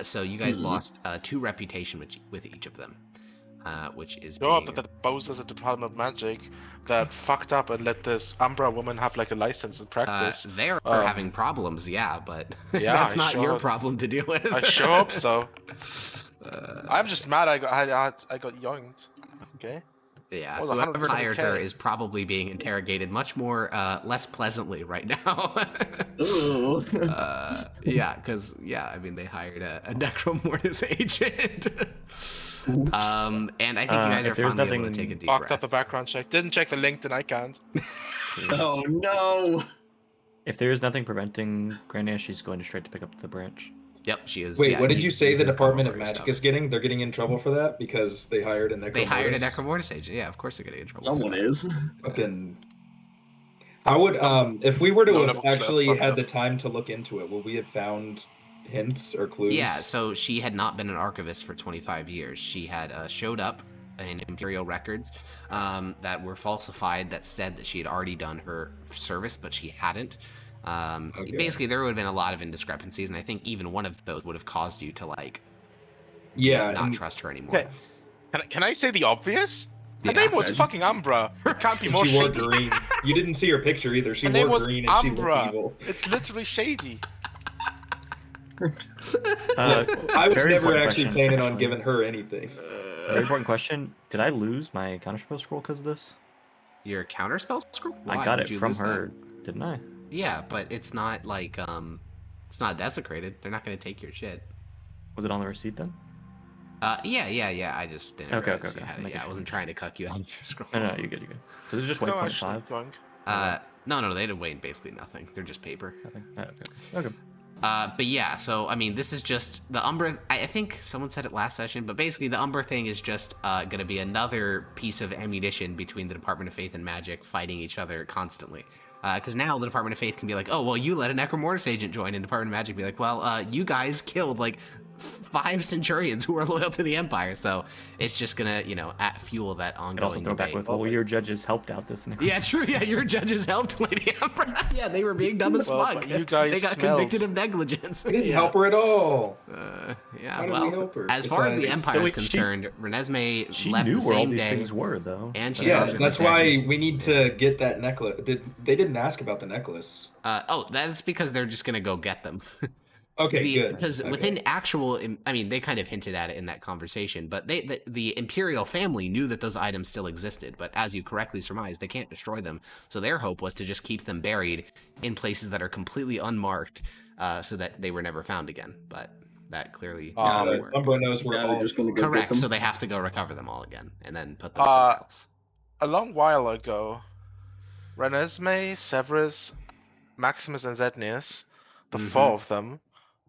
So you guys lost 2 reputation with each of them. Which is You're being... up that Bowser's a Department of Magic that fucked up and let this Umbra woman have like a license and practice. They're having problems, yeah, but Yeah, that's I not your sure- problem to deal with. I sure hope so. I'm just mad I got yoinked. Okay. Yeah, Well, whoever 120K. hired her is probably being interrogated much more less pleasantly right now. Ooh. Yeah, because I mean they hired a Necromortis agent. And I think you guys if are there's finally able to nothing take a deep Fucked breath. up the background check. Didn't check the LinkedIn. I can't. Oh no! If there is nothing preventing Grandia, she's going straight to pick up the branch. Yep, she is. Wait, yeah, what did you say the can Department come of over your Magic stuff. is getting? They're getting in trouble for that because they hired a Necromortis? They hired a Necromortis agent. Yeah, of course they're getting in trouble. for Someone that. is. Fucking... I would, if we were to No, have no, actually fucked had up. the time to look into it, would we have found hints or clues? Yeah, so she had not been an archivist for 25 years. She had showed up in Imperial records that were falsified that said that she had already done her service, but she hadn't. Okay. Basically, there would have been a lot of indiscrepancies, and I think even one of those would have caused you to, like, Yeah, not and trust her anymore. Okay. Can I say the obvious? Her name was fucking Umbra. It can't be more She wore shady. green. You didn't see her picture either. She Her name wore was green and she Umbra. looked evil. It's literally shady. I was very never important actually question, planning on actually. giving her anything. Very important question. Did I lose my counterspell scroll because of this? Your counterspell scroll? I Why got would it you from lose that? her, didn't I? Yeah, but it's not like it's not desecrated. They're not gonna take your shit. Was it on the receipt then? Yeah. I just didn't Okay, realize okay, you okay. had it. Making Yeah, I sure. wasn't trying to cuck you out of your scroll. No, you're good, you're good. So it's just No, white actually, 0.5? going. No, they did weigh basically nothing. They're just paper. Okay. But yeah, so I mean, this is just the Umbra. I think someone said it last session, but basically the Umbra thing is just going to be another piece of ammunition between the Department of Faith and Magic fighting each other constantly. Because now the Department of Faith can be like, oh, well, you let a Necromortis agent join, and Department of Magic be like, well, you guys killed like 5 Centurions who are loyal to the Empire. So it's just gonna, fuel that ongoing And also throw back debate. with, well, your judges helped out this. Yeah, true. Yeah, your judges helped Lady Emperor. Yeah, they were being dumb as Well, fuck. but you guys they got smelled. convicted of negligence. We didn't Yeah. help her at all. Yeah, Why did well, we help her? as far as the Besides- Empire is So she- concerned, Renesmee She left knew the where all same these day. things were, though. And she Yeah, said that's that- why we need to get that necklace. They didn't ask about the necklace. That's because they're just gonna go get them. Okay, good. Because Okay. within actual, I mean, they kind of hinted at it in that conversation, but the Imperial family knew that those items still existed. But as you correctly surmised, they can't destroy them. So their hope was to just keep them buried in places that are completely unmarked, so that they were never found again. But that clearly didn't work. Umbra knows we're Yeah, all they're just going to go get Correct. them. So they have to go recover them all again and then put them somewhere else. A long while ago, Renesmee, Severus, Maximus, and Zednius, the Mhm. 4 of them,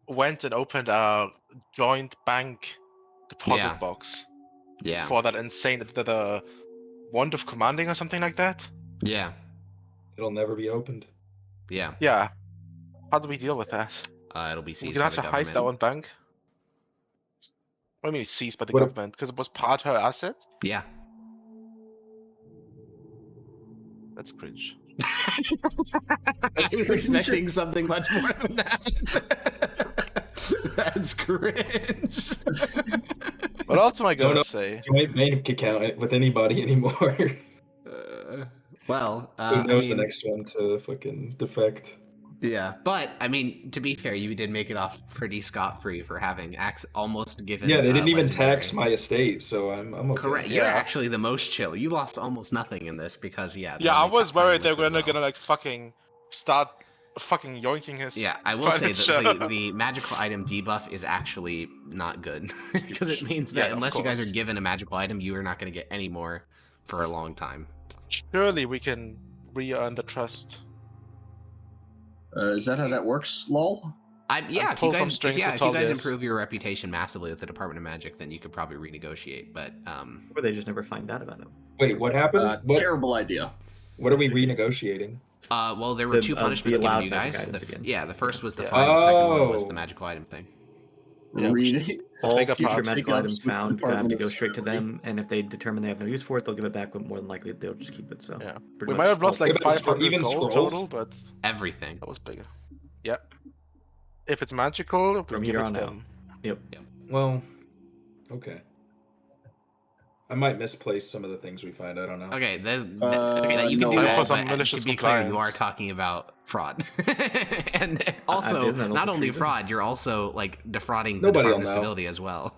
went and opened a joint bank deposit Yeah. box Yeah. for that insane the wand of commanding or something like that. Yeah. It'll never be opened. Yeah. Yeah. How do we deal with that? It'll be We're seized gonna by have the to heist that government. one bank. What do you mean seized by the What if- government? Because it was part her asset? Yeah. That's cringe. I was expecting something much more than that. That's cringe. What else am I gonna no. say? Joint bank account with anybody anymore. Well, Who knows I mean, the next one to fucking defect? yeah, but I mean, to be fair, you did make it off pretty scot-free for having almost given. Yeah, they didn't even legendary. tax my estate, so I'm okay. Correct. You're Yeah. actually the most chill. You lost almost nothing in this because Yeah, they I only was kept worried they finding were good gonna wealth. like fucking start fucking yoinking his. Yeah, I will say furniture. that the magical item debuff is actually not good because it means that Yeah, of unless you guys course. are given a magical item, you are not going to get any more for a long time. Surely we can re-earn the trust. Is that how that works, lol? Yeah, if pull you some guys, strings if you with guys Tullius. improve your reputation massively with the Department of Magic, then you could probably renegotiate. But Or they just never find out about it. Wait, what happened? Terrible idea. What are we renegotiating? well, there were The, 2 the punishments given allowed to you magic guys. items again. Yeah, the first was the Yeah. fine. The second one was Oh. the magical item thing. Yeah, we Read should- it. All Big up future odds. magical Big items ups with the found have to Department go of straight to Security. them, and if they determine they have no use for it, they'll give it back, but more than likely they'll just keep it. So Yeah. pretty We much might have lost all- like Yeah, but it's 500 even gold scrolls? total, but Everything. that was bigger. Yep. If it's magical, we From give here it on to out. them. Yep. Well, okay. I might misplace some of the things we find. I don't know. Okay, that you can no. do I that, put some but malicious to be clear, you are compliance. talking about fraud. And also, isn't that not also only treason? fraud, you're also like defrauding the Nobody will Department of know. Civility as well.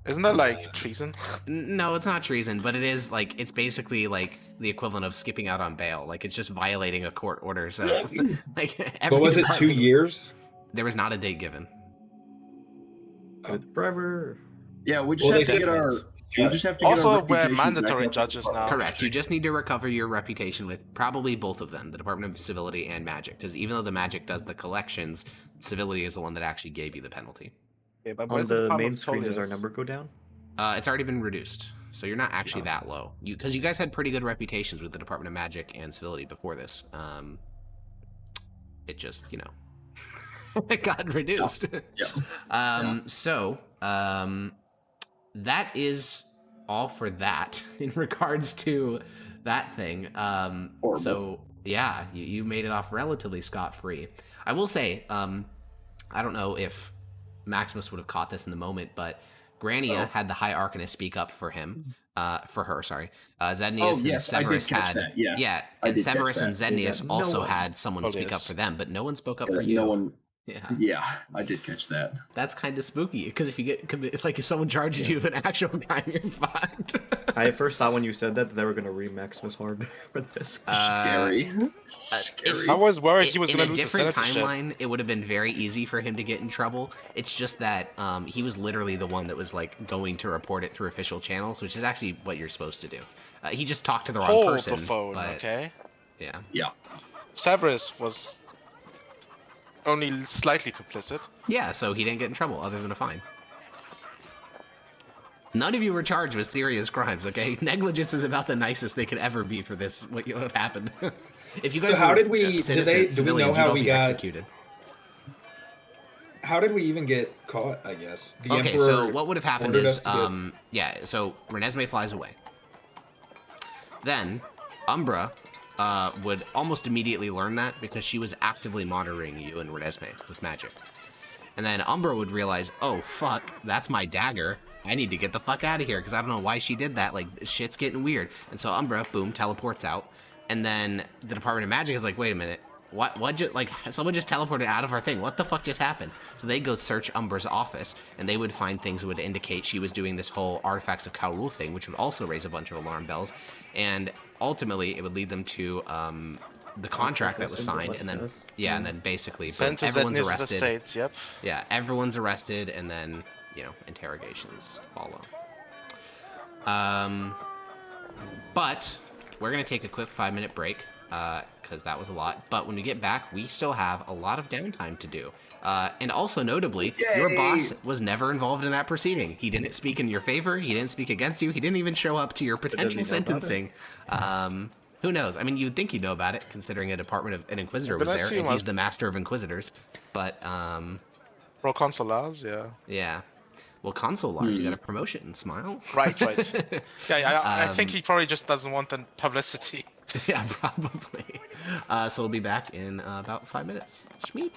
Isn't that like treason? No, it's not treason, but it is like it's basically like the equivalent of skipping out on bail. Like it's just violating a court order. So, like, every But was it 2 department- years? There was not a date given. Forever. Yeah, we just Well, have they to get said- our. We just have to get Also, our we're reputation back mandatory up at the judges Department now. of Correct. You Magic. just need to recover your reputation with probably both of them, the Department of Civility and Magic. Because even though the Magic does the collections, Civility is the one that actually gave you the penalty. Okay, but On where's the Department main of screen, does our Tullius? number go down? It's already been reduced, so you're not actually that low. Because you guys had pretty good reputations with the Department of Magic and Civility before this. It just, it got reduced. Yeah. So, that is all for that in regards to that thing. Horrible. So yeah, you made it off relatively scot-free. I will say, I don't know if Maximus would have caught this in the moment, but Grania had the High Arcanist speak up for him For her, sorry. Oh Zednius and yes, I did Severus catch had. that. Yes, Yeah, I and did catch Severus and that. Zednius no also one. had someone speak up Polius. for them, but no one spoke up Yeah, for you. no one. Yeah. Yeah, I did catch that. That's kind of spooky because if you get committed, like if someone charges you with an actual crime, you're fucked. I at first thought when you said that they were gonna remix Miss Hard for this. Scary. if- I was worried he was in going a to lose the different senatorship. timeline, it would have been very easy for him to get in trouble. It's just that he was literally the one that was like going to report it through official channels, which is actually what you're supposed to do. He just talked to the wrong Hold person. the phone, but, okay? Yeah. Yeah. Severus was only slightly complicit. Yeah, so he didn't get in trouble other than a fine. None of you were charged with serious crimes, okay? Negligence is about the nicest they could ever be for this, what have happened. If you guys So how were did we- citizens, do we know civilians, how you'd all we be got- executed. How did we even get caught? I guess. The Okay, Emperor so what would have happened ordered is, us to get- yeah, so Renesmee flies away. Then, Umbra would almost immediately learn that because she was actively monitoring you and Renesmee with magic. And then Umbra would realize, oh fuck, that's my dagger. I need to get the fuck out of here because I don't know why she did that. Like, shit's getting weird. And so Umbra, boom, teleports out. And then the Department of Magic is like, wait a minute. What just, like, someone just teleported out of our thing. What the fuck just happened? So they go search Umbra's office, and they would find things that would indicate she was doing this whole Artifacts of Kaurul thing, which would also raise a bunch of alarm bells. And ultimately, it would lead them to the contract that was signed, and then, yeah, and then basically, boom, Sent to everyone's Zednius' arrested. estates, yep. Yeah, everyone's arrested, and then, you know, interrogations follow. But we're going to take a quick 5-minute break, because that was a lot. But when we get back, we still have a lot of downtime to do. And also notably, your boss was never involved in that proceeding. He didn't speak in your favor. He didn't speak against you. He didn't even show up to your potential he know about it? sentencing. Who knows? I mean, you'd think he'd know about it, considering an Inquisitor was But I there, see and him he's as- the master of Inquisitors. But, Proconsulars, yeah. yeah. Well, Consul Lars, you got a promotion. Smile. Right, right. Yeah, I think he probably just doesn't want the publicity. Yeah, probably. So we'll be back in about 5 minutes. Schmeep.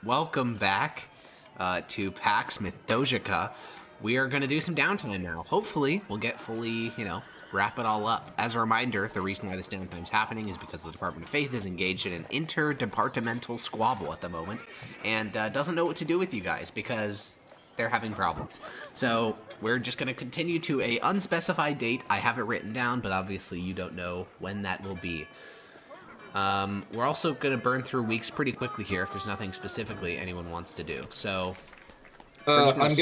welcome back to Pax Mithdosica. We are going to do some downtime now. Hopefully, we'll get fully, wrap it all up. As a reminder, the reason why this downtime is happening is because the Department of Faith is engaged in an interdepartmental squabble at the moment and doesn't know what to do with you guys because they're having problems. So we're just going to continue to a unspecified date. I have it written down, but obviously you don't know when that will be. We're also going to burn through weeks pretty quickly here if there's nothing specifically anyone wants to do. So I'm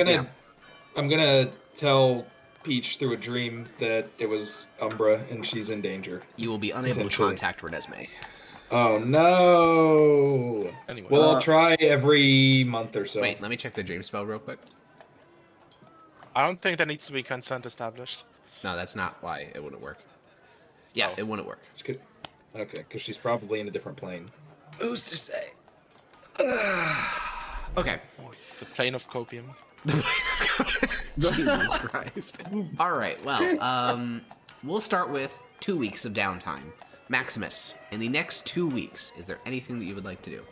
gonna tell Peach through a dream that it was Umbra and she's in danger. You will be unable to contact Renesmee. Oh no! Anyway. Well, I'll try every month or so. Wait, let me check the dream spell real quick. I don't think there needs to be consent established. No, that's not why it wouldn't work. Yeah, Oh. it wouldn't work. It's good. Okay, because she's probably in a different plane. Who's to say? Okay. The plane of copium. Jesus Christ. All right, well, we'll start with 2 weeks of downtime. Maximus, in the next 2 weeks, is there anything that you would like to do?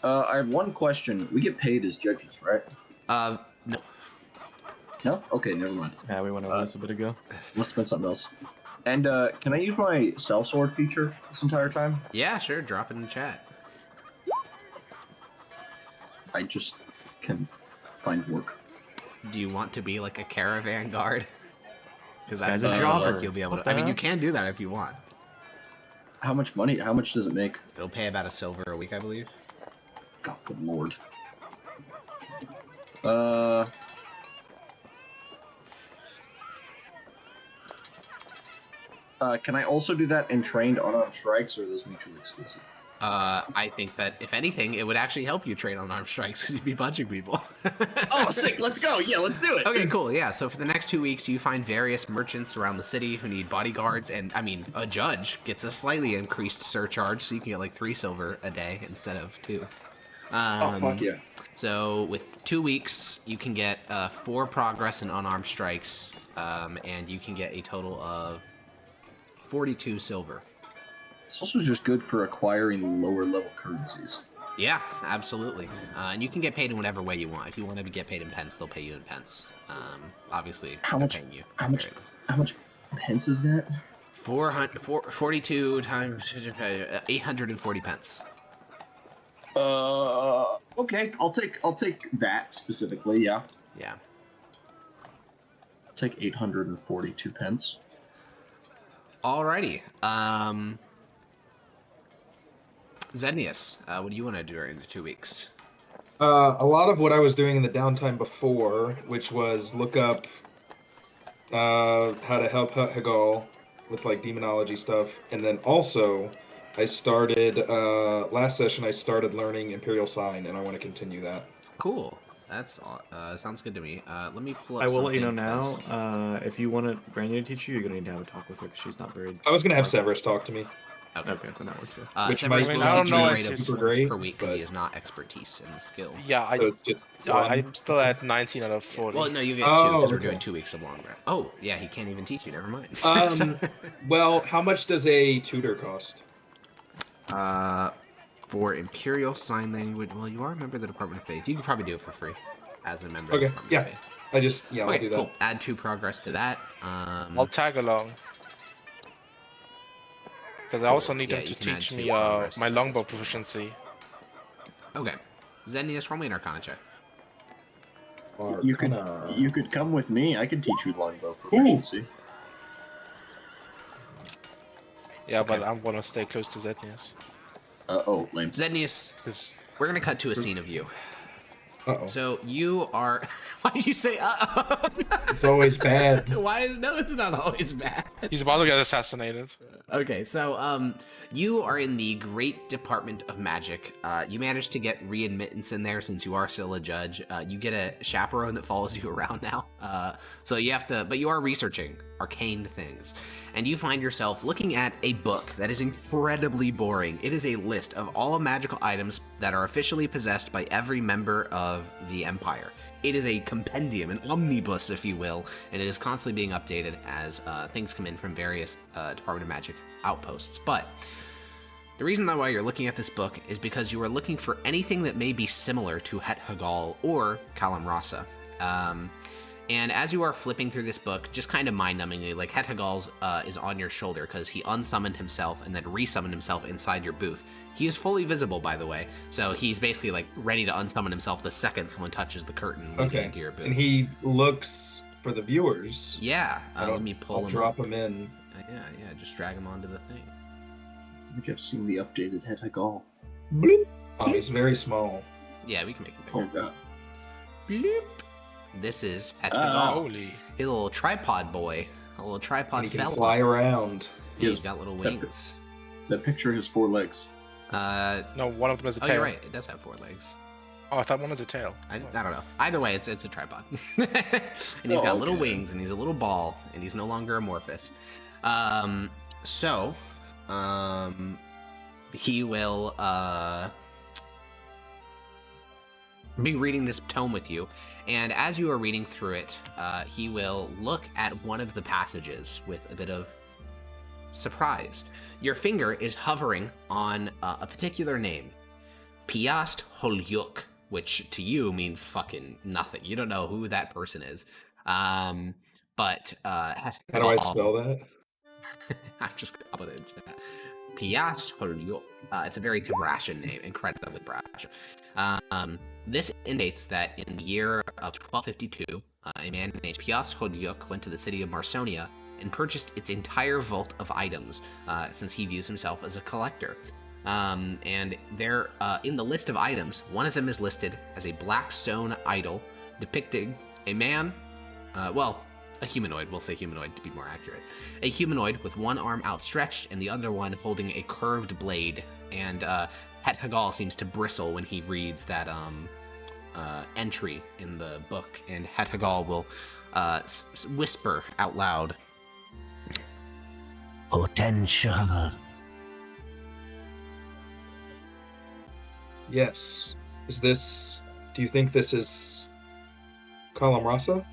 I have one question. We get paid as judges, right? No. No? Okay, never mind. Yeah, we went over this a bit ago. Must have been something else. And can I use my sellsword feature this entire time? Yeah, sure, drop it in the chat. I just can find work. Do you want to be like a caravan guard? Because Guy's that's a the jobber. work you'll be able What to. the I mean, you heck? can do that if you want. How much money? How much does it make? It'll pay about $1 a week, I believe. God, good lord. Can I also do that in trained unarmed strikes, or are those mutually exclusive? I think that if anything, it would actually help you train on armed strikes because you'd be punching people. Oh, sick! Let's go! Yeah, let's do it! Okay, cool. Yeah, so for the next 2 weeks, you find various merchants around the city who need bodyguards, and a judge gets a slightly increased surcharge, so you can get like 3 silver a day instead of 2. Oh, fuck yeah. So with 2 weeks, you can get 4 progress in unarmed strikes, and you can get a total of 42 silver. It's also just good for acquiring lower level currencies. Yeah, absolutely. And you can get paid in whatever way you want. If you want to get paid in pence, they'll pay you in pence. Obviously, How they're much? paying you. How much pence is that? 42 times 840 pence. Okay. I'll take that specifically. Yeah. Yeah. I'll take 842 pence. Alrighty. Zenius, what do you want to do during the 2 weeks? A lot of what I was doing in the downtime before, which was look up how to help Hagal with like demonology stuff, and then also I started last session. I started learning Imperial Sign, and I want to continue that. Cool. That's sounds good to me. Let me pull up. I will let you know something, 'cause- now. If you want Brandon to teach you, you're gonna need to have a talk with her because she's not very. I was gonna have Severus talk to me. Okay, then that works. Yeah. Which Severus might- will I don't teach you know a if rate of it's super once great, per week because he but- has not expertise in the skill. Yeah, So it's just one. I'm still at 19 out of 40. Well, no, you get 2 Oh, because we're okay. doing 2 weeks of long rest. Oh, yeah, he can't even teach you. Never mind. Well, how much does a tutor cost? For Imperial Sign Language, well, you are a member of the Department of Faith. You can probably do it for free as a member Okay, of the Department yeah. of Faith. I'll Okay, do that. cool. Add 2 progress to that. I'll tag along. Because I also need Yeah, him to you can add teach 2 me progress my to longbow that. proficiency. Okay. Zenius, roll me an Arcana check. You could come with me. I could teach you longbow proficiency. Yeah, but Okay. I want to stay close to Zenius. Oh, lame. Zenius, 'Cause we're going to cut to a scene of you. Uh-oh. So you are. Why did you say uh-oh? It's always bad. Why? No, it's not always bad. he's about to get assassinated. Okay, so you are in the Great Department of Magic. You managed to get readmittance in there since you are still a judge. You get a chaperone that follows you around now. So you have to, but you are researching arcane things, and you find yourself looking at a book that is incredibly boring. It is a list of all magical items that are officially possessed by every member of the Empire. It is a compendium, an omnibus, if you will, and it is constantly being updated as things come in from various Department of Magic outposts. But The reason why you're looking at this book is because you are looking for anything that may be similar to Het Hagal or Kalam Rasa. And as you are flipping through this book, just kind of mind-numbingly, like Het Hagal is on your shoulder because he unsummoned himself and then resummoned himself inside your booth. He is fully visible, by the way, so he's basically like ready to unsummon himself the second someone touches the curtain leading into your booth. And he looks for the viewers. Yeah, let me pull him. Drop him in. Yeah, just drag him onto the thing. I think I've seen the updated Het Hagal. Bloop. Oh, he's very small. Yeah, we can make him Oh bigger. god. Bloop. This is Het Hagal. Holy. He's a little tripod boy, a little tripod And he fella. can fly around. He's got little wings. That picture has 4 legs. No, one of them is a Oh, tail. you're right. It does have 4 legs. Oh, I thought one was a tail. I don't know. Either way, it's a tripod, and he's got little wings, and he's a little ball, and he's no longer amorphous. He will be reading this tome with you, and as you are reading through it, he will look at one of the passages with a bit of surprise. Your finger is hovering on a particular name, Piast Holyuk, which to you means fucking nothing. You don't know who that person is. But How do I spell that? I'm just gonna put it in chat. Piast Holyuk. It's a very Tibrashan name, incredibly brash. This indicates that in the year of 1252, a man named Piast Holyuk went to the city of Marsonia and purchased its entire vault of items, since he views himself as a collector. And there, in the list of items, one of them is listed as a black stone idol depicting a man, a humanoid, we'll say humanoid to be more accurate. A humanoid with one arm outstretched and the other one holding a curved blade. And Het Hagal seems to bristle when he reads that entry in the book, and Het Hagal will whisper out loud, "Potential." Yes. Do you think this is Kalam Rasa?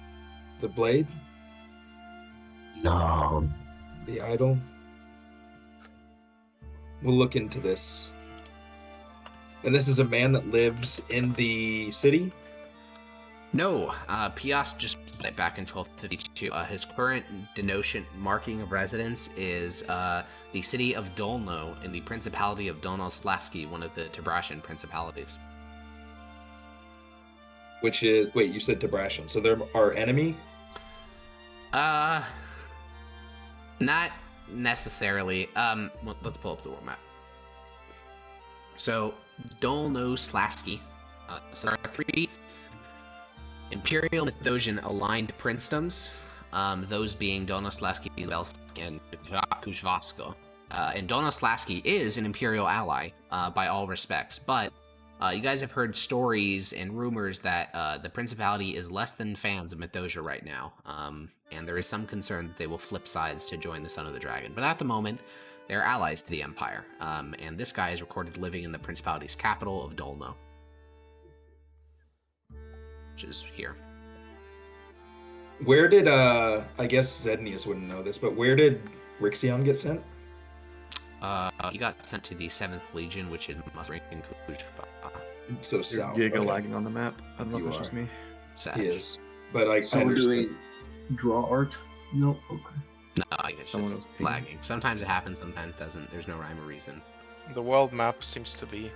The blade? No. The idol? We'll look into this. And this is a man that lives in the city? No, Piast just put it back in 1252. His current denotion marking of residence is the city of Dolno in the Principality of Donoslaski, one of the Tibrashan principalities. Which is... Wait, you said Tibrashan, so they're our enemy? Not necessarily. Well, let's pull up the world map. So, Dolnoslaski. So there are 3 Imperial Mythosian aligned princedoms, those being Donoslaski, Velsk, and Kuzvasko. And Donoslaski is an Imperial ally by all respects, but you guys have heard stories and rumors that the Principality is less than fans of Mythosia right now, and there is some concern that they will flip sides to join the Son of the Dragon. But at the moment, they're allies to the Empire, and this guy is recorded living in the Principality's capital of Dolno, which is here. Where did, I guess Zednius wouldn't know this, but where did Rixion get sent? He got sent to the 7th Legion, which is Musring and Kuzva. So south. Giga okay. lagging on the map. I don't know if You it's just are. me. Sag. He is. But I So we're doing draw art? No? Okay. No, it's Someone just else pinging. lagging. Sometimes it happens, sometimes it doesn't. There's no rhyme or reason. The world map seems to be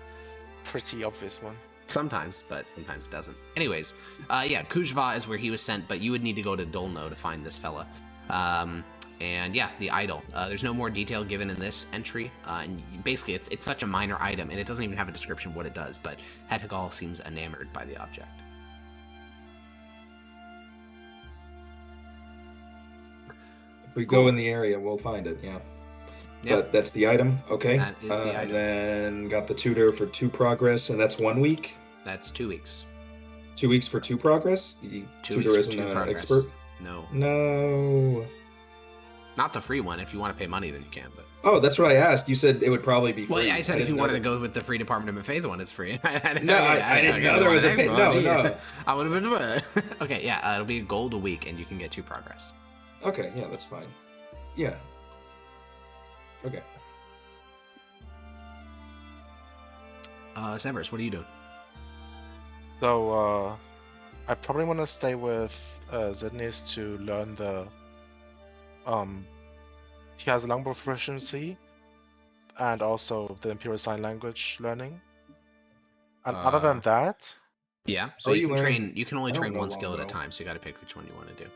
pretty obvious one. Sometimes, but sometimes it doesn't. Anyways, yeah, Kuzva is where he was sent, but you would need to go to Dolno to find this fella. And yeah, the idol. There's no more detail given in this entry, and basically it's such a minor item, and it doesn't even have a description of what it does, but Het Hagal seems enamored by the object. If we go in the area, we'll find it, yeah. Yep. But that's the item, okay. That is the item. And then got the tutor for 2 progress, and that's 1 week. That's 2 weeks. 2 weeks for 2 progress. The 2 tutor weeks for isn't 2 an progress. expert. No. No. Not the free one. If you want to pay money, then you can, but... Oh, that's what I asked. You said it would probably be free. Well, yeah, I said if you didn't wanted to know go with the free Department of Faith one, it's free. No, I didn't know there was a pay- no, no. I would have been. Okay, yeah, it'll be a gold a week, and you can get 2 progress. that. Okay, yeah, that's fine. Yeah. Okay. Severus, what are you doing? So, I probably want to stay with Zidnis to learn the. He has a longbow proficiency, and also the Imperial Sign Language learning. And other than that, Yeah, so Oh, you you can learn- train. You can only I don't train know one skill at a longbow. time, so you got to pick which one you want to do.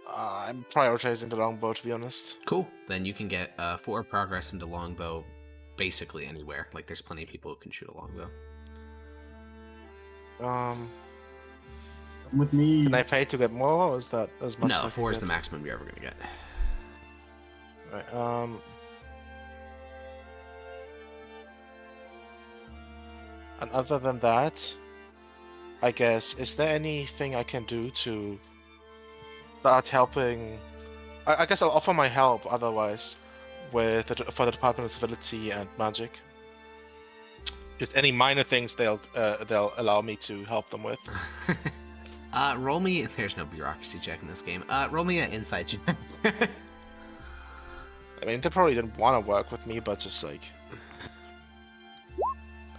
I'm prioritizing the longbow, to be honest. Cool. Then you can get 4 progress into longbow, basically anywhere. Like there's plenty of people who can shoot a longbow. With me. Can I pay to get more, or is that as much? No, as I 4 can is the get? maximum you're ever gonna get. Right. And other than that, I guess, is there anything I can do to start helping? I guess I'll offer my help otherwise with for the Department of Civility and Magic. Just any minor things they'll allow me to help them with. Roll me. There's no bureaucracy check in this game. Roll me an insight check. I mean, they probably didn't want to work with me, but just like,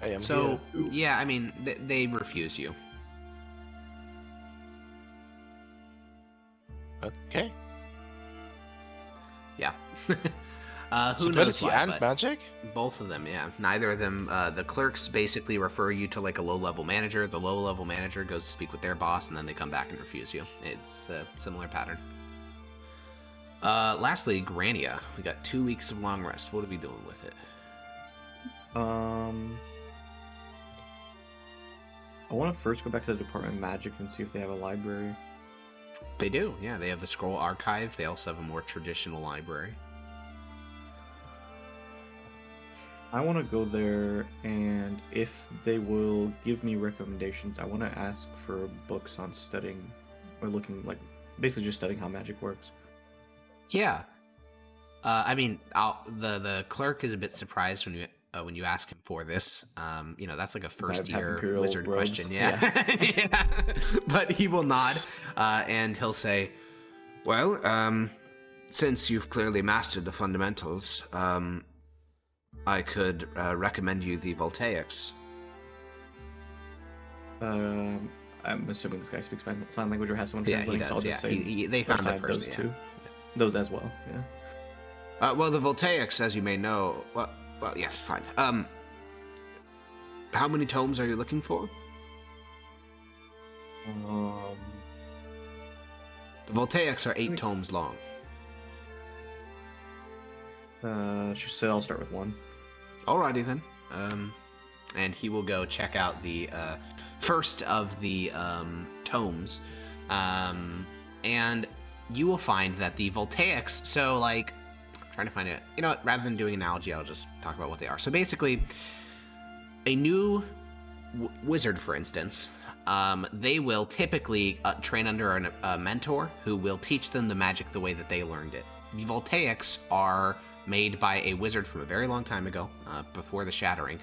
I am So here. yeah, I mean they refuse you. Okay. Yeah. Who knows Civility why? and But Magic? both of them, yeah. Neither of them. The clerks basically refer you to like a low-level manager. The low-level manager goes to speak with their boss, and then they come back and refuse you. It's a similar pattern. Lastly, Grania. We got 2 weeks of long rest. What are we doing with it? I want to first go back to the Department of Magic and see if they have a library. They do, yeah. They have the scroll archive. They also have a more traditional library. I want to go there, and if they will give me recommendations, I want to ask for books on studying, or looking, like, basically just studying how magic works. Yeah. I mean, the clerk is a bit surprised when you ask him for this. That's like a first year Imperial wizard robes. question. Yeah. Yeah. But he will nod, and he'll say, "Well, since you've clearly mastered the fundamentals, I could recommend you the Voltaics." I'm assuming this guy speaks sign language or has someone Yeah, he translating, so I'll does. just Yeah, say they found aside it first. those Yeah. two. Those as well, yeah. Well, the Voltaics, as you may know, well, yes, fine. How many tomes are you looking for? The Voltaics are 8 tomes long. Should say I'll start with 1. Alrighty then. And he will go check out the first of the tomes, and you will find that the Voltaics. So, like, I'm trying to find it. You know what? Rather than doing an analogy, I'll just talk about what they are. So basically, a new wizard, for instance, they will typically train under a mentor who will teach them the magic the way that they learned it. The Voltaics are made by a wizard from a very long time ago, before the Shattering,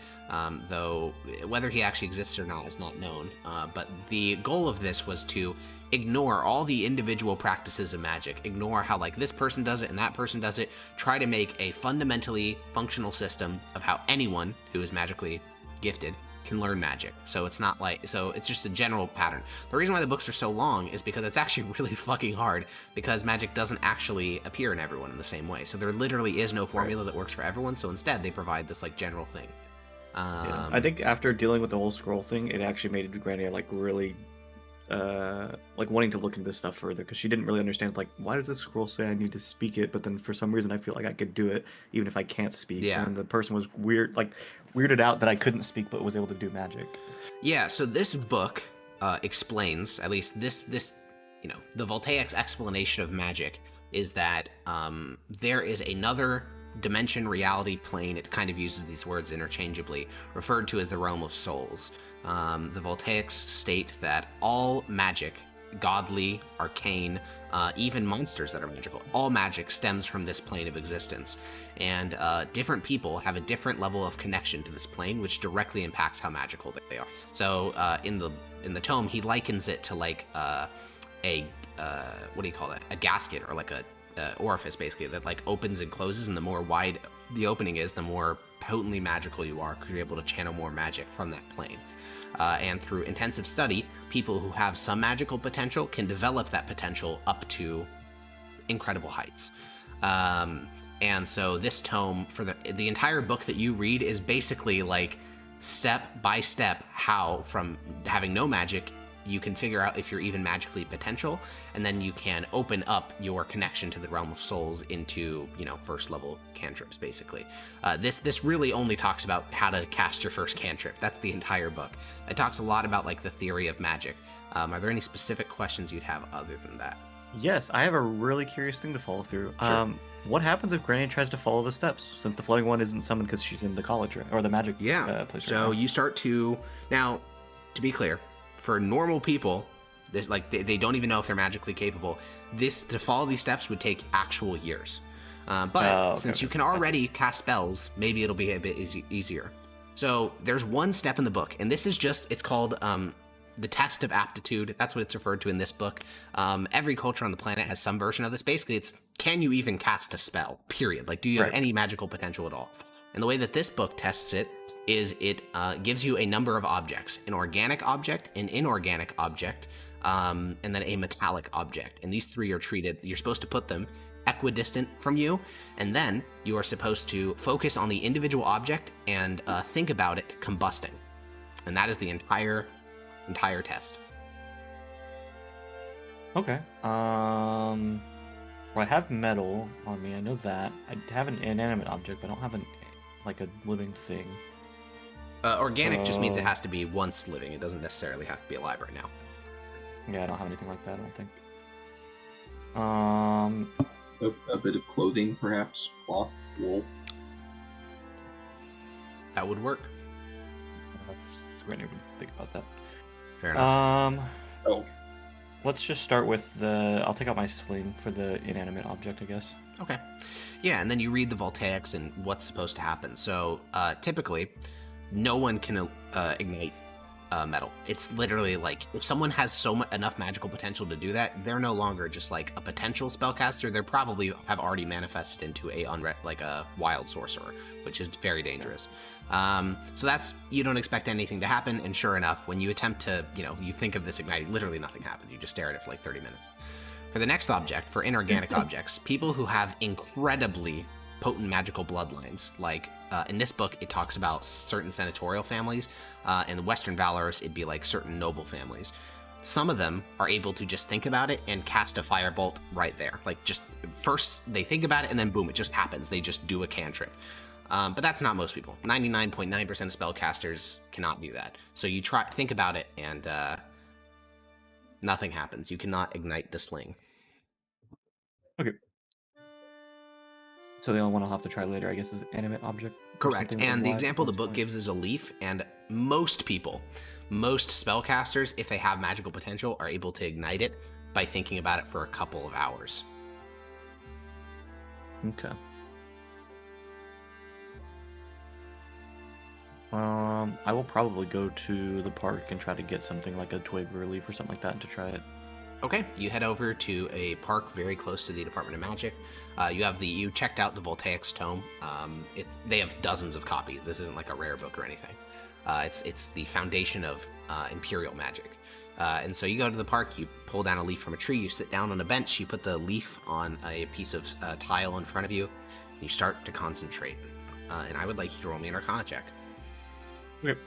though whether he actually exists or not is not known. But the goal of this was to ignore all the individual practices of magic, ignore how like this person does it and that person does it, try to make a fundamentally functional system of how anyone who is magically gifted can learn magic. So it's not like, so it's just a general pattern. The reason why the books are so long is because it's actually really fucking hard, because magic doesn't actually appear in everyone in the same way. So there literally is no formula that works for everyone. So instead they provide this like general thing. Yeah. I think after dealing with the whole scroll thing, it actually made Grania like really like wanting to look into this stuff further, because she didn't really understand, like, why does this scroll say I need to speak it, but then for some reason I feel like I could do it even if I can't speak. Yeah. And the person was weirded out that I couldn't speak but was able to do magic. Yeah, so this book explains, at least this the Voltaic's explanation of magic is that there is another dimension, reality, plane. It kind of uses these words interchangeably, referred to as the realm of souls. The Voltaics state that all magic, godly, arcane, even monsters that are magical, all magic stems from this plane of existence. And different people have a different level of connection to this plane, which directly impacts how magical they are. So in the tome, he likens it to like what do you call that? A gasket, or like a orifice, basically, that like opens and closes, and the more wide the opening is, the more potently magical you are, because you're able to channel more magic from that plane. And through intensive study, people who have some magical potential can develop that potential up to incredible heights. And so this tome, for the entire book that you read, is basically like step by step how from having no magic you can figure out if you're even magically potential, and then you can open up your connection to the realm of souls into, you know, first level cantrips, basically. This really only talks about how to cast your first cantrip. That's the entire book. It talks a lot about like the theory of magic. Are there any specific questions you'd have other than that? Yes, I have a really curious thing to follow through. Sure. What happens if Granny tries to follow the steps, since the floating one isn't summoned because she's in the college, or the magic place? So right you start to, now, to be clear, for normal people, this, like they don't even know if they're magically capable. To follow these steps would take actual years. But since you can already cast spells, maybe it'll be a bit easier. So there's one step in the book, and this is it's called the test of aptitude. That's what it's referred to in this book. Every culture on the planet has some version of this. Basically, it's, can you even cast a spell, period? Like, do you have any magical potential at all? And the way that this book tests it is it gives you a number of objects: an organic object, an inorganic object, and then a metallic object. And these three are treated, you're supposed to put them equidistant from you, and then you are supposed to focus on the individual object and think about it combusting. And that is the entire test. Okay. Well, I have metal on me. I know that. I have an inanimate object, but I don't have a living thing. Organic just means it has to be once living. It doesn't necessarily have to be alive right now. Yeah, I don't have anything like that, I don't think. A bit of clothing, perhaps. Cloth, wool. That would work. It's great to think about that. Fair enough. Let's just start with I'll take out my sling for the inanimate object, I guess. Okay. Yeah, and then you read the voltaics and what's supposed to happen. So typically, no one can ignite metal. It's literally like, if someone has enough magical potential to do that, they're no longer just like a potential spellcaster. They probably have already manifested into a wild sorcerer, which is very dangerous. So that's, you don't expect anything to happen, and sure enough, when you attempt to, you think of this igniting, literally nothing happens. You just stare at it for like 30 minutes. For the next object, for inorganic objects, people who have incredibly potent magical bloodlines, like in this book it talks about certain senatorial families, in the Western Valorous it'd be like certain noble families. Some of them are able to just think about it and cast a firebolt right there. Like, just first they think about it and then boom, it just happens. They just do a cantrip. But that's not most people. 99.9% of spellcasters cannot do that. So you think about it and nothing happens. You cannot ignite the sling. Okay. So the only one I'll have to try later, I guess, is animate object. Correct. And the example the book gives is a leaf, and most spellcasters, if they have magical potential, are able to ignite it by thinking about it for a couple of hours. Okay. I will probably go to the park and try to get something like a twig or a leaf or something like that to try it. Okay, you head over to a park very close to the Department of Magic. You checked out the Voltaics tome. They have dozens of copies. This isn't like a rare book or anything. It's the foundation of Imperial magic. And so you go to the park, you pull down a leaf from a tree, you sit down on a bench, you put the leaf on a piece of tile in front of you, and you start to concentrate. And I would like you to roll me an Arcana check. Okay.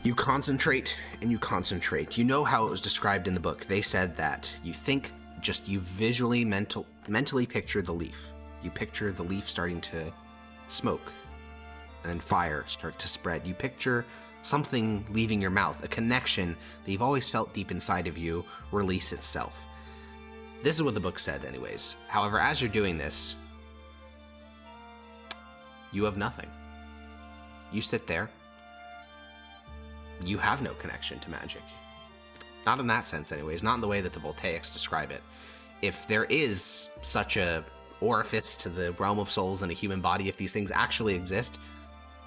You concentrate and you concentrate. You know how it was described in the book. They said that you visually, mentally picture the leaf. You picture the leaf starting to smoke and then fire start to spread. You picture something leaving your mouth, a connection that you've always felt deep inside of you release itself. This is what the book said anyways. However, as you're doing this, you have nothing. You sit there. You have no connection to magic. Not in that sense anyways, not in the way that the Voltaics describe it. If there is such a orifice to the realm of souls in a human body, if these things actually exist,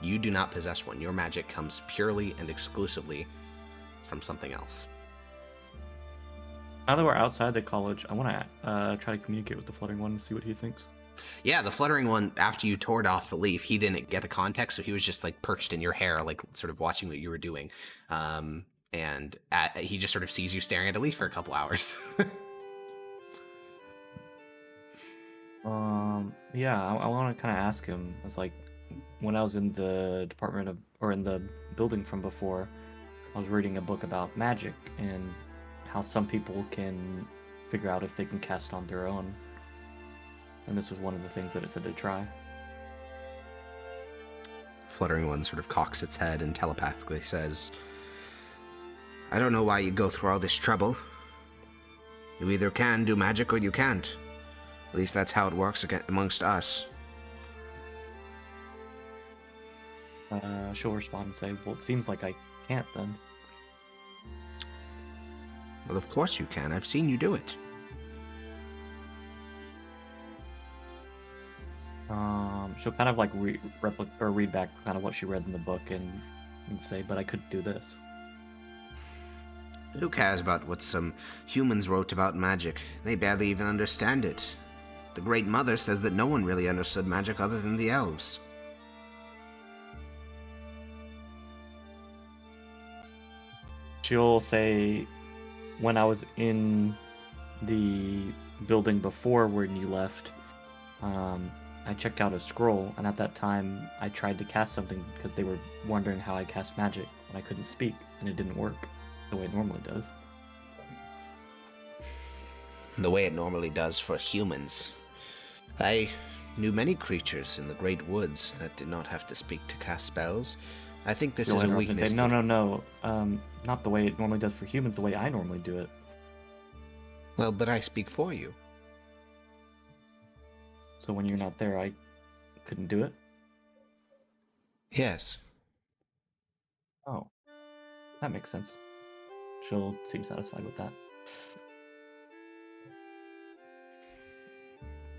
you do not possess one. Your magic comes purely and exclusively from something else. Now that we're outside the college, I want to try to communicate with the Fluttering One and see what he thinks. Yeah, the fluttering one, after you tore off the leaf, he didn't get the context, so he was just like perched in your hair, like sort of watching what you were doing. He just sort of sees you staring at a leaf for a couple hours. Yeah, I want to kind of ask him. It's like when I was in the in the building from before, I was reading a book about magic and how some people can figure out if they can cast on their own. And this was one of the things that it said to try. Fluttering one sort of cocks its head and telepathically says, I don't know why you go through all this trouble. You either can do magic or you can't. At least that's how it works amongst us. She'll respond and say, well, it seems like I can't then. Well, of course you can. I've seen you do it. She'll kind of like read back kind of what she read in the book and say, but I couldn't do this. Who cares about what some humans wrote about magic? They barely even understand it. The Great Mother says that no one really understood magic other than the elves. She'll say, when I was in the building before when you left, I checked out a scroll, and at that time I tried to cast something because they were wondering how I cast magic, and I couldn't speak, and it didn't work the way it normally does. The way it normally does for humans. I knew many creatures in the great woods that did not have to speak to cast spells. I think this is a weakness. Say, no. Not the way it normally does for humans, the way I normally do it. Well, but I speak for you. So when you're not there, I couldn't do it? Yes. Oh. That makes sense. She'll seem satisfied with that.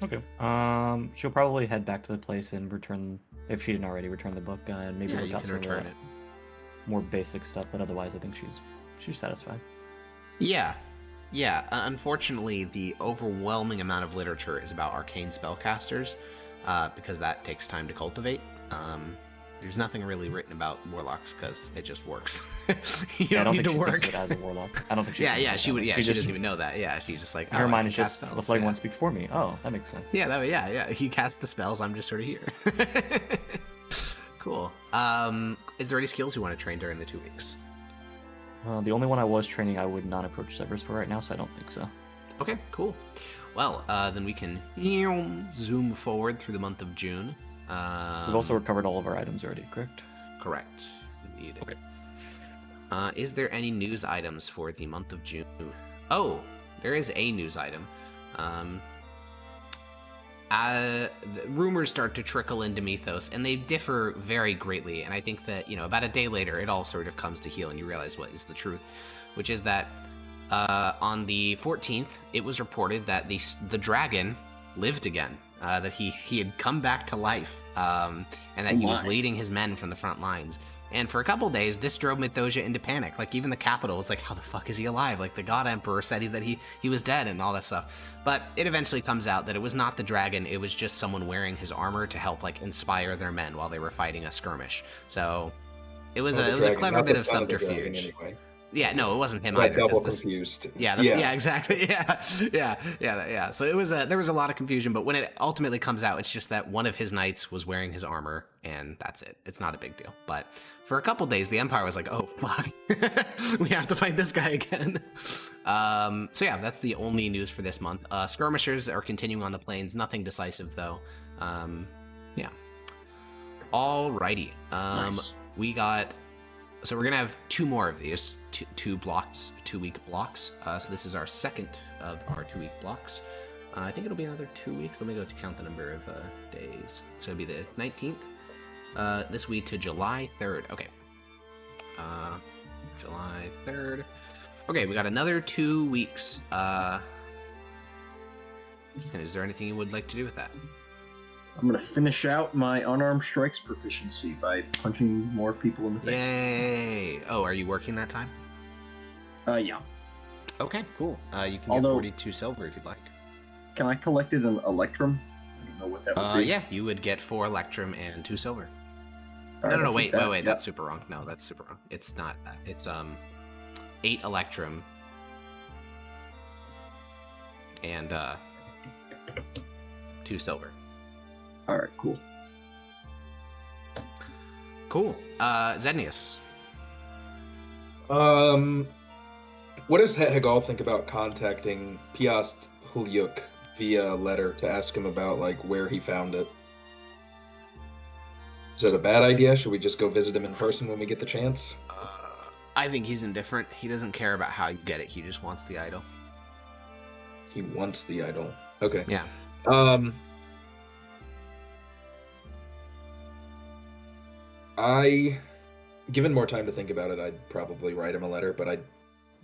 Okay. She'll probably head back to the place and return, if she didn't already return the book, and maybe look out some of the more basic stuff. But otherwise, I think she's satisfied. Yeah. Unfortunately, the overwhelming amount of literature is about arcane spellcasters, because that takes time to cultivate. There's nothing really written about warlocks because it just works. You don't need to work. It as a warlock. I don't think she. She would. Yeah, she doesn't even know that. Yeah, she's just like. Her mind is just the flying one speaks for me. Oh, that makes sense. Yeah. He casts the spells. I'm just sort of here. Cool. Is there any skills you want to train during the 2 weeks? The only one I was training, I would not approach Cerberus for right now, so I don't think so. Okay, cool. Well, then we can zoom forward through the month of June. We've also recovered all of our items already, correct? Correct. Indeed. Okay. Is there any news items for the month of June? Oh, there is a news item. The rumors start to trickle into Mythos, and they differ very greatly. And I think that, about a day later, it all sort of comes to heel, and you realize what is the truth, which is that on the 14th, it was reported that the dragon lived again. That he had come back to life, and that he was leading his men from the front lines. And for a couple days, this drove Mithdosica into panic. Like, even the capital was like, how the fuck is he alive? Like, the God Emperor said that he was dead and all that stuff. But it eventually comes out that it was not the dragon, it was just someone wearing his armor to help, like, inspire their men while they were fighting a skirmish. So, it was a clever bit of subterfuge. Anyway. Yeah, no, it wasn't him either. Double confused. Yeah, exactly. Yeah. So there was a lot of confusion, but when it ultimately comes out, it's just that one of his knights was wearing his armor, and that's it. It's not a big deal. But for a couple days, the Empire was like, "Oh fuck, we have to fight this guy again." So yeah, that's the only news for this month. Skirmishers are continuing on the plains. Nothing decisive though. Yeah. Alrighty. Nice. So we're gonna have 2 more of these, 2 blocks, 2-week blocks. So this is our second of our 2-week blocks. I think it'll be another 2 weeks. Let me go to count the number of days. So it'll be the 19th this week to July 3rd. Okay. July 3rd. Okay, we got another 2 weeks. Is there anything you would like to do with that? I'm going to finish out my unarmed strikes proficiency by punching more people in the face. Yay! Oh, are you working that time? Yeah. Okay, cool. You can get 42 silver if you'd like. Can I collect it in Electrum? I don't know what that would be. Yeah, you would get 4 electrum and 2 silver. All right, No, I'll take that. wait. Yep. That's super wrong. No, that's super wrong. It's not. It's 8 electrum and 2 silver. All right, cool. Cool. Zednius. What does Hegal think about contacting Piast Hulyuk via letter to ask him about like where he found it? Is that a bad idea? Should we just go visit him in person when we get the chance? I think he's indifferent. He doesn't care about how you get it. He just wants the idol. He wants the idol. Okay. Yeah. Given more time to think about it, I'd probably write him a letter, but I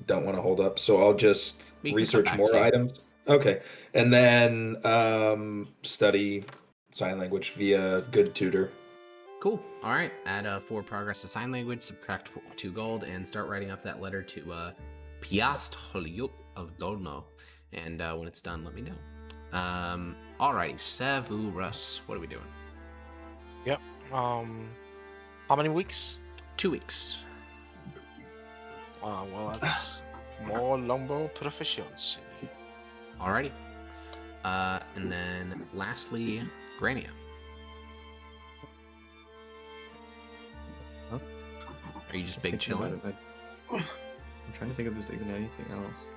don't want to hold up, so I'll just We can come research back more to you. items. Okay. And then study sign language via good tutor. Cool. All right. Add 4 progress to sign language, subtract 2 gold, and start writing up that letter to Piast Hulyuk of Dolno. And when it's done, let me know. Alrighty. Severus. What are we doing? Yep. How many weeks? 2 weeks. Well, that's more longbow proficiency. Alrighty. And then lastly, Grania. Huh? Are you just big Thinking about chilling? it, I'm trying to think if there's even anything else.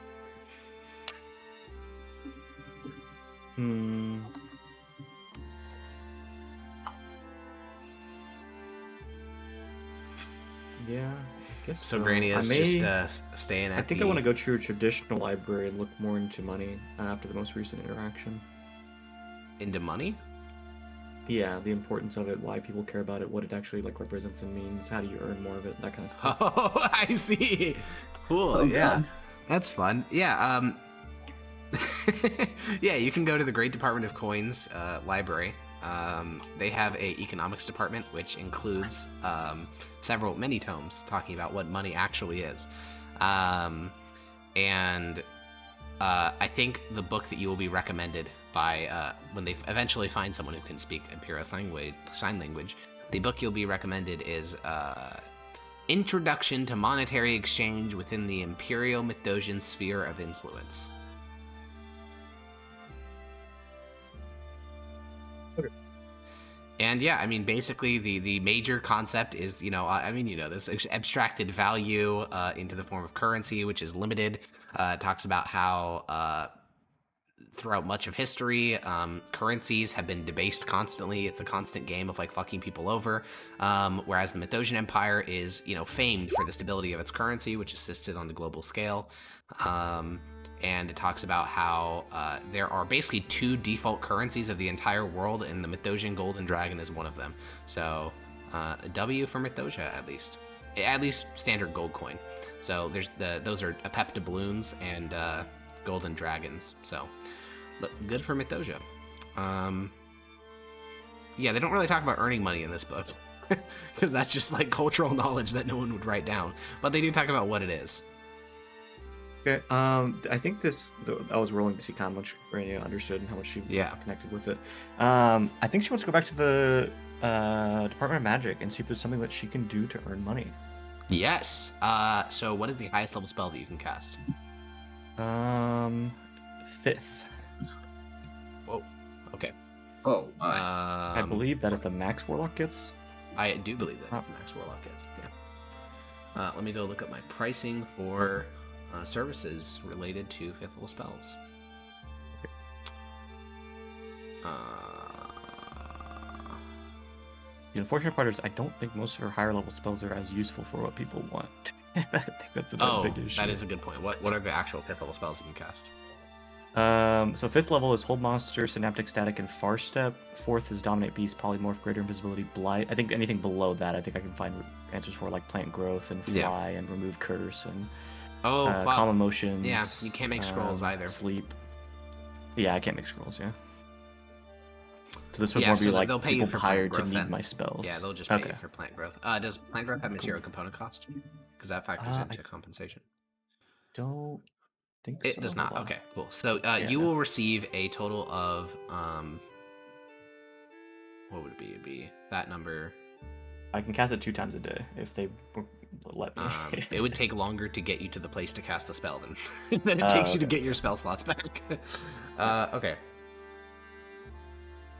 Yeah, I guess So Grania's just staying at I think I want to go to a traditional library and look more into money after the most recent interaction. into money? Yeah, the importance of it, why people care about it, what it actually like represents and means, how do you earn more of it, that kind of stuff. Oh, I see. Cool. Oh, yeah, God. that's fun. Yeah. Yeah, you can go to the Great Department of Coins library. They have a economics department, which includes many tomes talking about what money actually is. And I think the book that you will be recommended by when they eventually find someone who can speak Imperial sign language, the book you'll be recommended is Introduction to Monetary Exchange Within the Imperial Mithdosian Sphere of Influence. And yeah, I mean, basically the major concept is, this abstracted value into the form of currency, which is limited. It talks about how throughout much of history, currencies have been debased constantly. It's a constant game of like fucking people over. Whereas the Mithdosian Empire is, famed for the stability of its currency, which assisted on the global scale. And it talks about how there are basically 2 default currencies of the entire world, and the Mithdosian Golden Dragon is one of them. So, a W for Mythosia, at least standard gold coin. So those are Apep doubloons and Golden Dragons. So, good for Mythosia. Yeah, they don't really talk about earning money in this book, because that's just like cultural knowledge that no one would write down. But they do talk about what it is. Okay, I think I was rolling to see how much Grania understood and how much she connected with it. I think she wants to go back to the Department of Magic and see if there's something that she can do to earn money. Yes. So what is the highest level spell that you can cast? 5th. Whoa. Okay. Oh, I believe that is the max Warlock gets. I do believe that it's max Warlock gets. Yeah. Let me go look up my pricing for services related to 5th level spells. The unfortunate part is I don't think most of her higher level spells are as useful for what people want. I think that's a big issue. That is a good point. What are the actual 5th level spells you can cast? So 5th level is Hold Monster, Synaptic Static, and Far Step. 4th is Dominate Beast, Polymorph, Greater Invisibility, Blight. I think anything below that, I think I can find answers for, like Plant Growth and Fly and Remove Curse and Calm Emotions. Yeah, you can't make scrolls either. Sleep. Yeah, I can't make scrolls, yeah. So this would more be like they'll pay you people for hired plant to growth need my spells. Yeah, they'll just pay you for plant growth. Does plant growth have material component cost? Because that factors into compensation. Don't think so. It does not. Okay, cool. So you will receive a total of what would it be? It'd be that number. I can cast it 2 times a day if they let me. It would take longer to get you to the place to cast the spell than it takes you to get your spell slots back. Okay.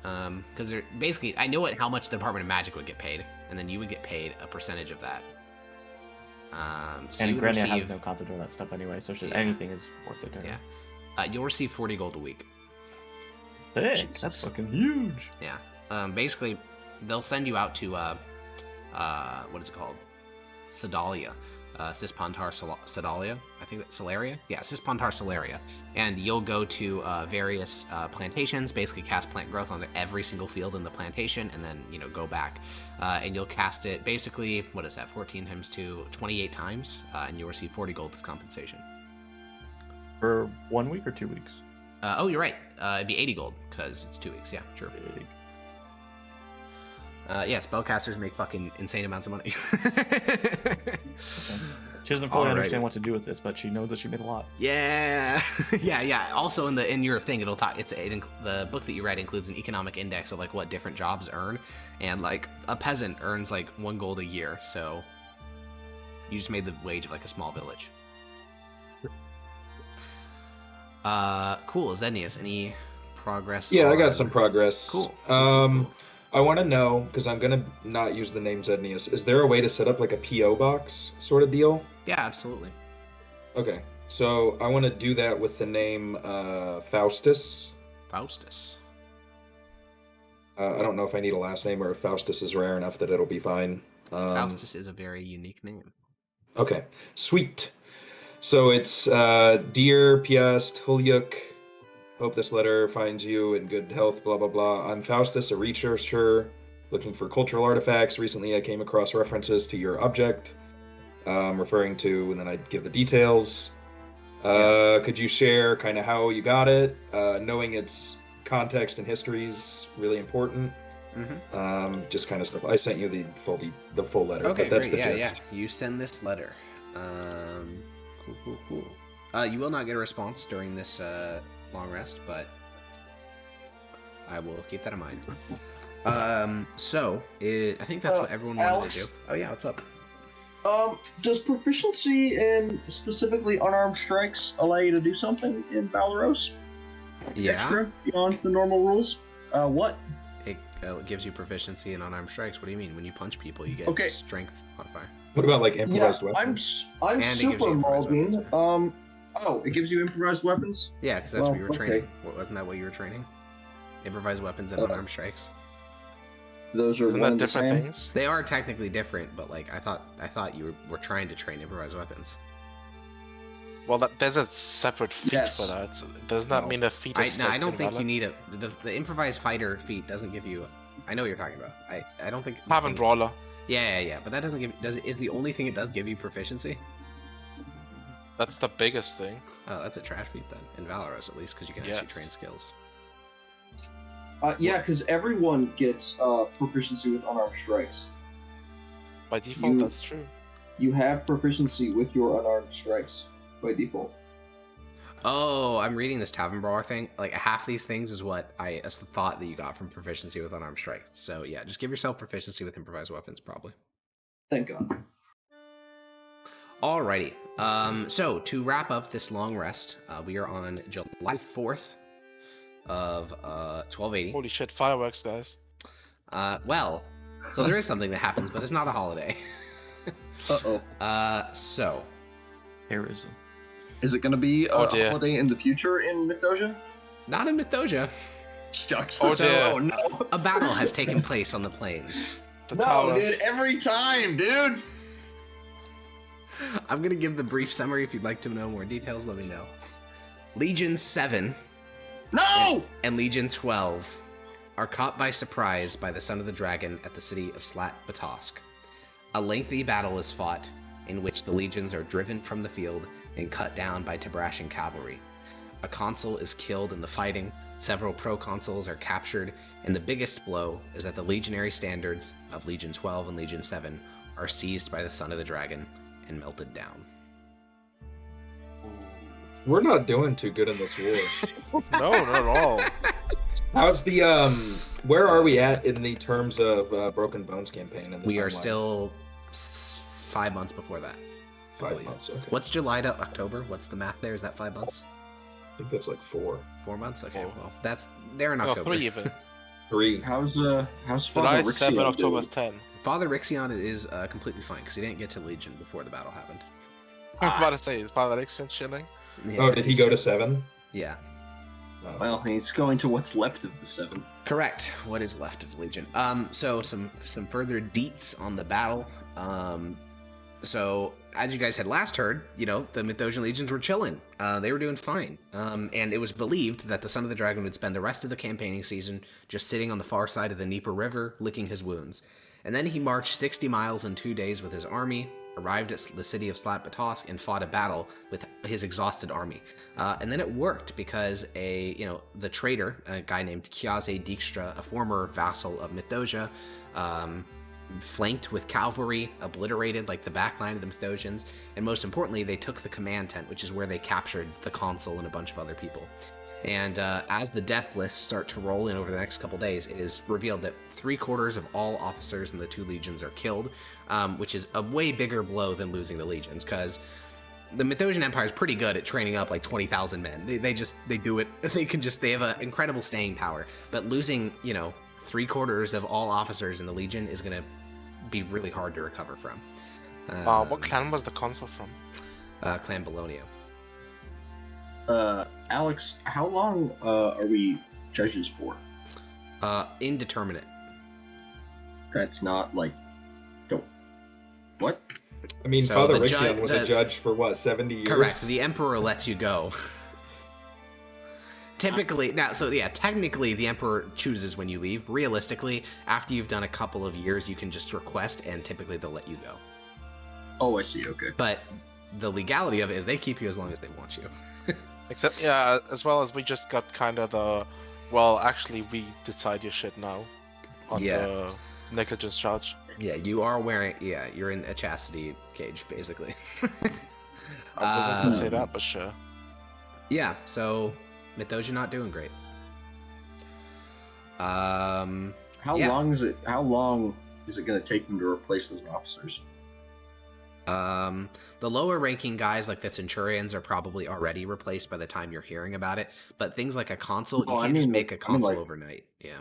Because basically, I know how much the Department of Magic would get paid, and then you would get paid a percentage of that. So and you Grandia receive, has no concept of that stuff anyway, so anything is worth it to her. Yeah. You'll receive 40 gold a week. Hey, Jesus. that's fucking huge. Yeah. Basically, they'll send you out to what is it called? Sedalia. Cispontar Sedalia. I think that's Solaria. Yeah, Cispontar Solaria. And you'll go to various plantations, basically cast plant growth on every single field in the plantation, and then, go back. And you'll cast it basically, what is that, 14 times 2, 28 times, and you'll receive 40 gold as compensation. For 1 week or 2 weeks? Oh, you're right. It'd be 80 gold, because it's 2 weeks. Yeah, sure. Yeah, spellcasters make fucking insane amounts of money. She doesn't fully understand what to do with this, but she knows that she made a lot. Yeah, yeah. Also, in your thing, it'll talk. The book that you read includes an economic index of like what different jobs earn, and like a peasant earns like 1 gold a year. So you just made the wage of like a small village. Cool. Zednius, any progress? Yeah, I got some progress. Cool. I want to know, because I'm going to not use the name Zednius, is there a way to set up like a P.O. box sort of deal? Yeah, absolutely. Okay, so I want to do that with the name Faustus. Faustus. I don't know if I need a last name or if Faustus is rare enough that it'll be fine. Faustus is a very unique name. Okay, sweet. So it's Dear Piast Hulyuk. Hope this letter finds you in good health, blah, blah, blah. I'm Faustus, a researcher looking for cultural artifacts. Recently, I came across references to your object, referring to, and then I'd give the details. Could you share kind of how you got it? Knowing its context and history is really important. Mm-hmm. Just kind of stuff. I sent you the full letter, okay, but that's great. the gist. Yeah. You send this letter. Cool. You will not get a response during this long rest, but I will keep that in mind. I think that's what everyone wanted Alex? to do. Oh yeah, what's up? Does proficiency in specifically unarmed strikes allow you to do something in Valoros? Yeah. Extra beyond the normal rules? What? It gives you proficiency in unarmed strikes. What do you mean? When you punch people, you get strength modifier. What about like improvised weapons? I'm And it gives you super improvised Malvin. weapons, It gives you improvised weapons? Yeah, because that's what you were training. Okay. Wasn't that what you were training? Improvised weapons and unarmed strikes. Those are Isn't one that and the different same? things? They are technically different, but like I thought you were trying to train improvised weapons. Well, there's a separate feat Yes. for that. So does not mean the feat is I don't think you invalid. need the improvised fighter feat doesn't give you. I know what you're talking about. I don't think. Tavern Brawler. Yeah, but that doesn't give. Is the only thing it does give you proficiency? That's the biggest thing. Oh, that's a trash feat then in Valoros at least because you can actually train skills. Yeah, because everyone gets proficiency with unarmed strikes. By default, that's true. You have proficiency with your unarmed strikes by default. Oh, I'm reading this Tavern Brawler thing. Like half these things is what I thought that you got from proficiency with unarmed strike. So yeah, just give yourself proficiency with improvised weapons probably. Thank God. Alrighty. So to wrap up this long rest, we are on July 4th of 1280. Holy shit, fireworks, guys. Well, so there is something that happens, but it's not a holiday. So Terrorism. Is it going to be a holiday in the future in Mythdosia? not in Mythdosia. Shucks. Oh, dear. Oh, no. A battle has taken place on the plains. The No, towers. dude, every time, dude. I'm gonna give the brief summary. If you'd like to know more details, let me know. Legion 7 No! and Legion 12 are caught by surprise by the Son of the Dragon at the city of Slat Batosk. A lengthy battle is fought, in which the legions are driven from the field and cut down by Tabrashan cavalry. A consul is killed in the fighting, several proconsuls are captured, and the biggest blow is that the legionary standards of Legion 12 and Legion 7 are seized by the Son of the Dragon and melted down. We're not doing too good in this war. No, not at all. How's the Where are we at in the terms of Broken Bones campaign? We are still 5 months before that. 5 months. Okay. What's July to October? What's the math there? Is that 5 months? I think that's like 4. 4 months? Okay, Oh. well, they're in No, October. 3 even. 3. How's July Father 7, Rixion October's doing? 10. Father Rixion is completely fine because he didn't get to Legion before the battle happened. I was about to say, is Father Rixion chilling? Oh, did he go to 7? Yeah. Oh. Well, he's going to what's left of the 7th. Correct. What is left of Legion? So some further deets on the battle. So as you guys had last heard, the Mithdosian legions were chilling. They were doing fine. And it was believed that the Son of the Dragon would spend the rest of the campaigning season just sitting on the far side of the Dnieper River, licking his wounds. And then he marched 60 miles in 2 days with his army, arrived at the city of Slat-Batosk, and fought a battle with his exhausted army. And then it worked because the traitor, a guy named Kyaze Dijkstra, a former vassal of Mithdosia, flanked with cavalry, obliterated the back line of the Mithdosians, and most importantly, they took the command tent, which is where they captured the consul and a bunch of other people. And as the death lists start to roll in over the next couple days, it is revealed that 3/4 of all officers in the 2 legions are killed, which is a way bigger blow than losing the legions, because the Mithdosian Empire is pretty good at training up 20,000 men. They do it. They have an incredible staying power. But losing 3/4 of all officers in the legion is going to be really hard to recover from. What clan was the consul from? Clan Bologna. Alex, how long are we judges for? Indeterminate. That's not don't. What? I mean, So Father the Rixion was a judge for what, 70 years? Correct. The Emperor lets you go. Typically, technically the Emperor chooses when you leave. Realistically, after you've done a couple of years, you can just request, and typically they'll let you go. Oh, I see. Okay. But the legality of it is they keep you as long as they want you. Except, as well as we just got kind of actually, we decide your shit now. On the negligence charge. Yeah, you are wearing, you're in a chastity cage, basically. I wasn't gonna say that, but sure. Yeah, so Mithdosia not doing great. How long is it going to take them to replace those officers? The lower ranking guys like the Centurions are probably already replaced by the time you're hearing about it, but things like a consul, you can't just make a consul overnight. Yeah.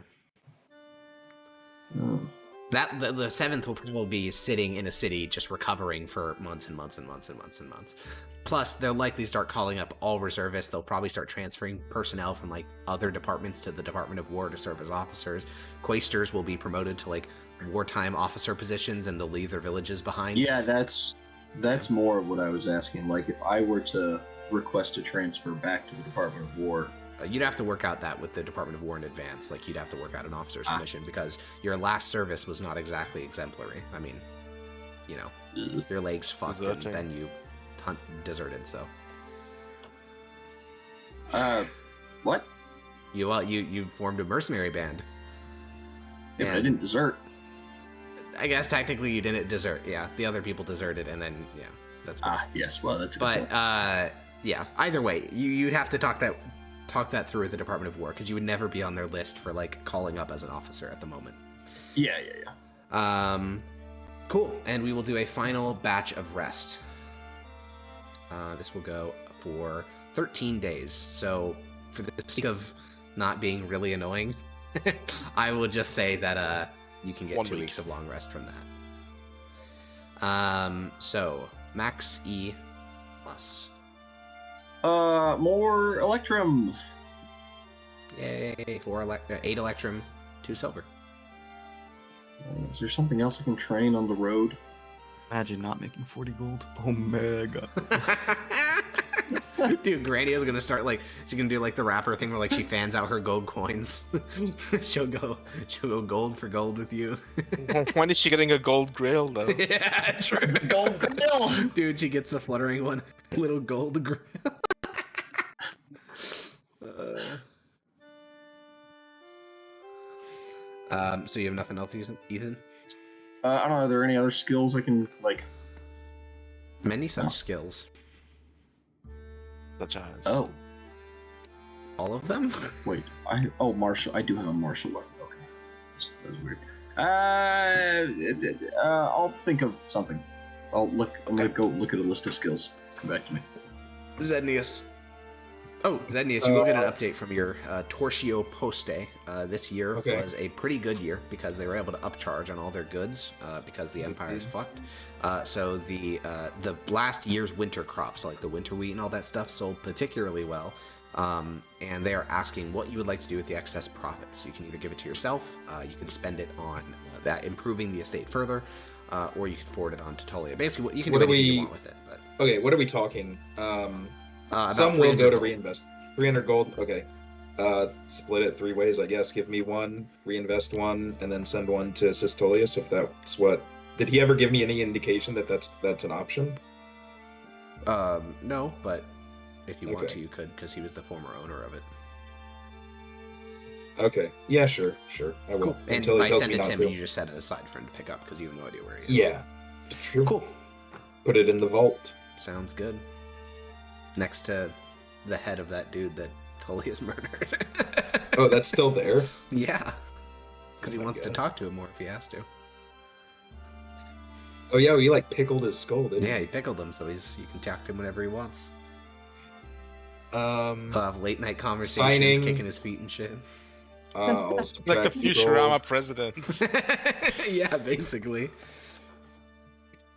That the 7th will probably be sitting in a city just recovering for months and months and months and months and months. Plus, they'll likely start calling up all reservists. They'll probably start transferring personnel from other departments to the Department of War to serve as officers. Quaestors will be promoted to wartime officer positions, and they'll leave their villages behind. Yeah, that's more of what I was asking. If I were to request a transfer back to the Department of War, you'd have to work out that with the Department of War in advance. You'd have to work out an officer's commission because your last service was not exactly exemplary. I mean, your legs fucked and then you deserted. So, what? You formed a mercenary band. Yeah, but I didn't desert. I guess technically you didn't desert. Yeah, the other people deserted, and then that's fine. Yes. Well, that's. But either way, you'd have to talk that through with the Department of War because you would never be on their list for calling up as an officer at the moment. Yeah. Cool. And we will do a final batch of rest. This will go for 13 days. So for the sake of not being really annoying, I will just say that you can get 1 2 week. weeks of long rest from that. So Max E plus. More Electrum. Yay! 8 Electrum, 2 silver. Is there something else I can train on the road? Imagine not making 40 gold. Oh my god. Dude, Granny is gonna start she's gonna do the rapper thing where she fans out her gold coins. she'll go gold for gold with you. When is she getting a gold grill though? Yeah, true. The gold grill. Dude, she gets the fluttering one. Little gold grill. So you have nothing else, Ethan? I don't know. Are there any other skills I can Many such skills. Such as. Oh, All of them? wait. Martial. I do have a martial weapon. Okay. That was weird. I'll think of something. I'm gonna go look at a list of skills. Come back to me. Zednius. Oh, Zednius, you will get an update from your Tortio Poste. This year was a pretty good year because they were able to upcharge on all their goods because the Empire is fucked. So the last year's winter crops, like the winter wheat and all that stuff, sold particularly well. And they are asking what you would like to do with the excess profits. You can either give it to yourself, you can spend it on that improving the estate further, or you can forward it on to Tolia. Basically, you can do anything you want with it. But okay, what are we talking? some will go to gold. reinvest. 300 gold. Okay. Split it 3 ways, I guess. Give me 1, reinvest 1, and then send 1 to Sistolius. If that's what. Did he ever give me any indication that that's an option? No, but if you want to, you could, because he was the former owner of it. Okay. Yeah, sure. I will. Cool. And Until he by tells send me it not to him, to. you just set it aside for him to pick up because you have no idea where he is. Yeah. True. Cool. Put it in the vault. Sounds good. Next to the head of that dude that Tullius murdered. Oh, that's still there? Yeah. Because he Oh my wants to God. talk to him more if he has to. Oh yeah, he like pickled his skull, didn't Yeah, he pickled him, so you can talk to him whenever he wants. he? He'll have late night conversations, Signing. kicking his feet and shit. I'll Like a subtract the Futurama gold. president. Yeah, basically.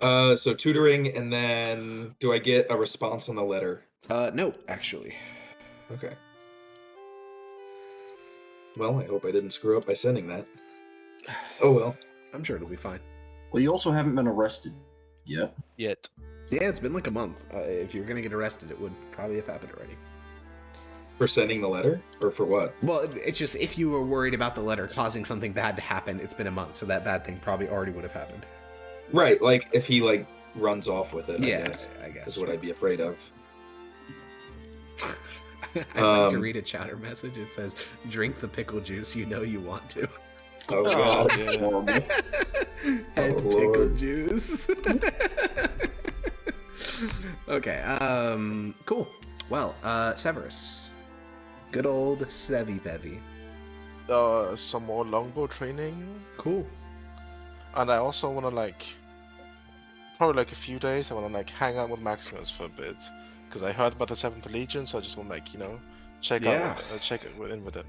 So tutoring, and then do I get a response on the letter? No, actually. Okay. Well, I hope I didn't screw up by sending that. Oh well. I'm sure it'll be fine. Well, you also haven't been arrested yet. Yet. Yeah, it's been like a month. If you're gonna get arrested, it would probably have happened already. For sending the letter? Or for what? Well, it's just if you were worried about the letter causing something bad to happen, it's been a month, so that bad thing probably already would have happened. Right, like if he like runs off with it, Yeah, I guess. I guess. Is what I'd be afraid of. I'd like to Um, read a chatter message. It says, "Drink the pickle juice you know you want to." Oh Oh, god. yeah. Horrible. Head Oh, pickle Lord. juice. Okay, cool. Well, Severus. Good old Sevi Bevy. Some more longbow training. Cool. And I also want to probably a few days, I want to hang out with Maximus for a bit. Because I heard about the 7th Legion, so I just want to check in with him.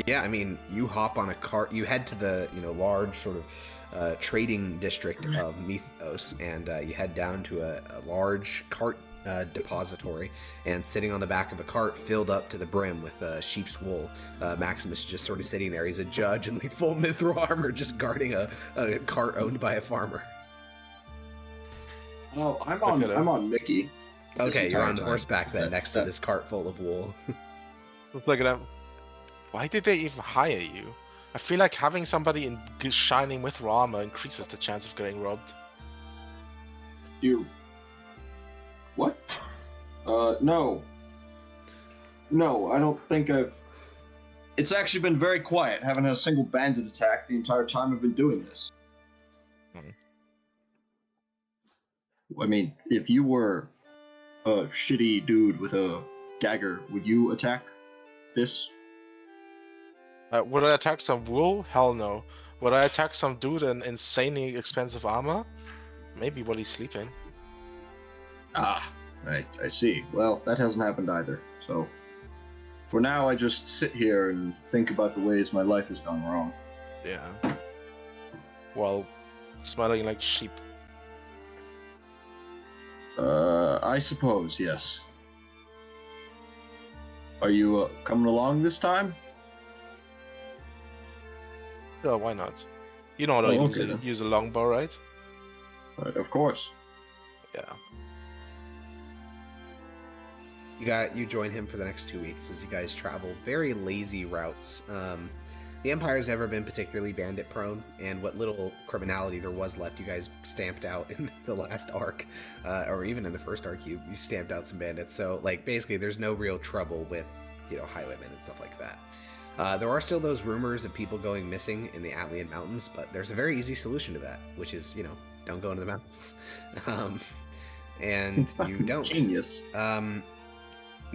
Yeah, I mean, you hop on a cart, you head to the, large sort of trading district of Mythos, and you head down to a large cart depository, and sitting on the back of a cart filled up to the brim with sheep's wool, Maximus is just sort of sitting there. He's a judge in full mithril armor, just guarding a cart owned by a farmer. Oh, I'm Okay, on Mickey. this Okay, you're entire on time. horseback then, next to this cart full of wool. Look at them. Why did they even hire you? I feel like having somebody in shining with armor increases the chance of getting robbed. You. What? No. No, I don't think I've. It's actually been very quiet. Haven't had a single bandit attack the entire time I've been doing this. I mean, if you were a shitty dude with a dagger, would you attack this? Would I attack some wool? Hell no. Would I attack some dude in insanely expensive armor? Maybe while he's sleeping. Ah, I see. Well, that hasn't happened either. So, for now, I just sit here and think about the ways my life has gone wrong. Yeah. While smelling like sheep. I suppose, yes. Are you coming along this time? Yeah, why not? You know how to Oh, use, okay, then. use a longbow, right? Of course. Yeah. You join him for the next 2 weeks as you guys travel very lazy routes. The Empire's never been particularly bandit prone, and what little criminality there was left, you guys stamped out in the last arc, or even in the first arc, you stamped out some bandits. So, basically, there's no real trouble with, highwaymen and stuff like that. There are still those rumors of people going missing in the Atlian Mountains, but there's a very easy solution to that, which is, don't go into the mountains. And you don't. Genius.